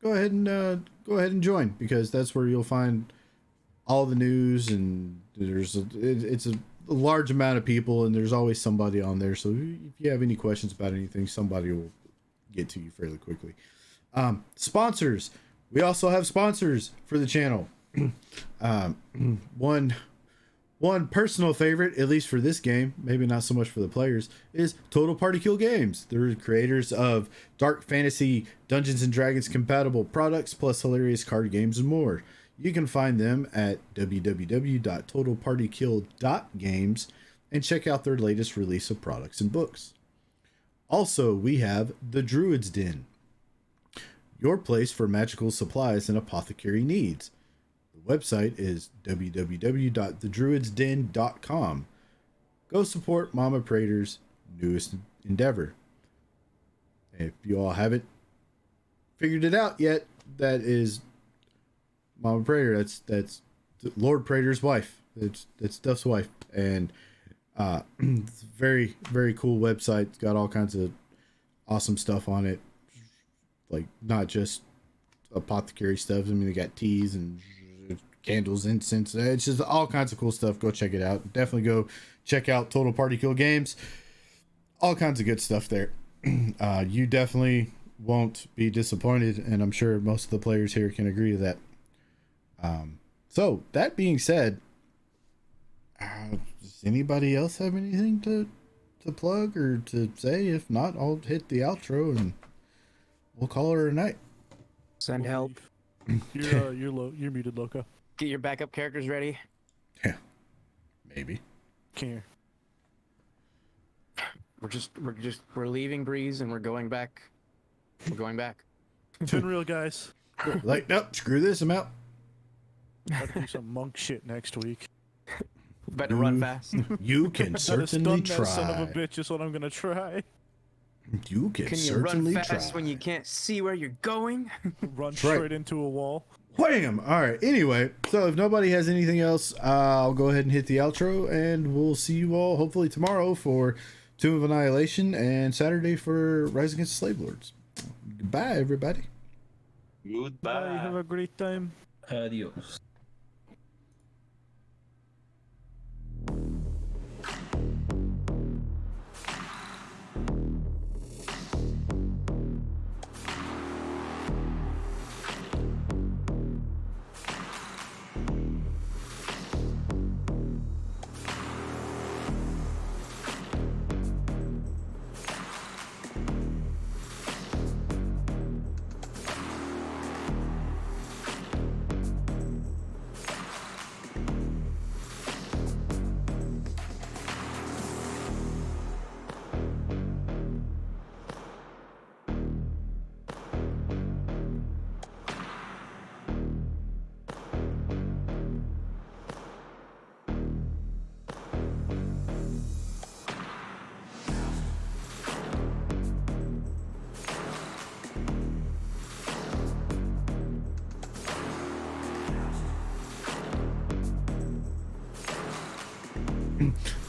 go ahead and join, because that's where you'll find all the news, and it's a large amount of people, and there's always somebody on there. So if you have any questions about anything, somebody will get to you fairly quickly. Sponsors. We also have sponsors for the channel. One One personal favorite, at least for this game, maybe not so much for the players, is Total Party Kill Games. They're creators of dark fantasy, Dungeons and Dragons compatible products, plus hilarious card games and more. You can find them at www.totalpartykill.games and check out their latest release of products and books. Also, we have The Druid's Den, your place for magical supplies and apothecary needs. The website is www.thedruidsden.com. Go support Mama Prater's newest endeavor. If you all haven't figured it out yet, that is Mama Prater. That's Lord Prater's wife. That's Duff's wife, and it's a very, very cool website. It's got all kinds of awesome stuff on it, like not just apothecary stuff. I mean, they got teas and candles, incense. It's just all kinds of cool stuff. Go check it out. Definitely go check out Total Party Kill Games. All kinds of good stuff there. You definitely won't be disappointed, and I'm sure most of the players here can agree to that. So that being said, does anybody else have anything to plug or to say? If not, I'll hit the outro and we'll call her a night. Send help. You're muted, Loco. Get your backup characters ready. Yeah, maybe. Can't. We're leaving Breeze and we're going back. We're going back. 10 real guys. Like, nope, screw this, I'm out. Gotta do some monk shit next week. Better run fast. You can certainly try. That son of a bitch is what I'm gonna try. You can you certainly run fast try. when you can't see where you're going? Run straight into a wall. Wham! All right. Anyway, so if nobody has anything else, I'll go ahead and hit the outro, and we'll see you all hopefully tomorrow for Tomb of Annihilation and Saturday for Rise Against the Slave Lords. Goodbye, everybody. Goodbye. Bye, have a great time. Adios.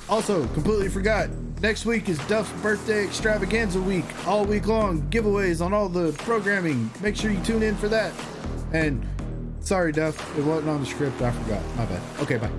Also, completely forgot, next week is Duff's birthday extravaganza week. All week long, giveaways on all the programming. Make sure you tune in for that. And sorry, Duff, it wasn't on the script. I forgot. My bad. Okay, bye.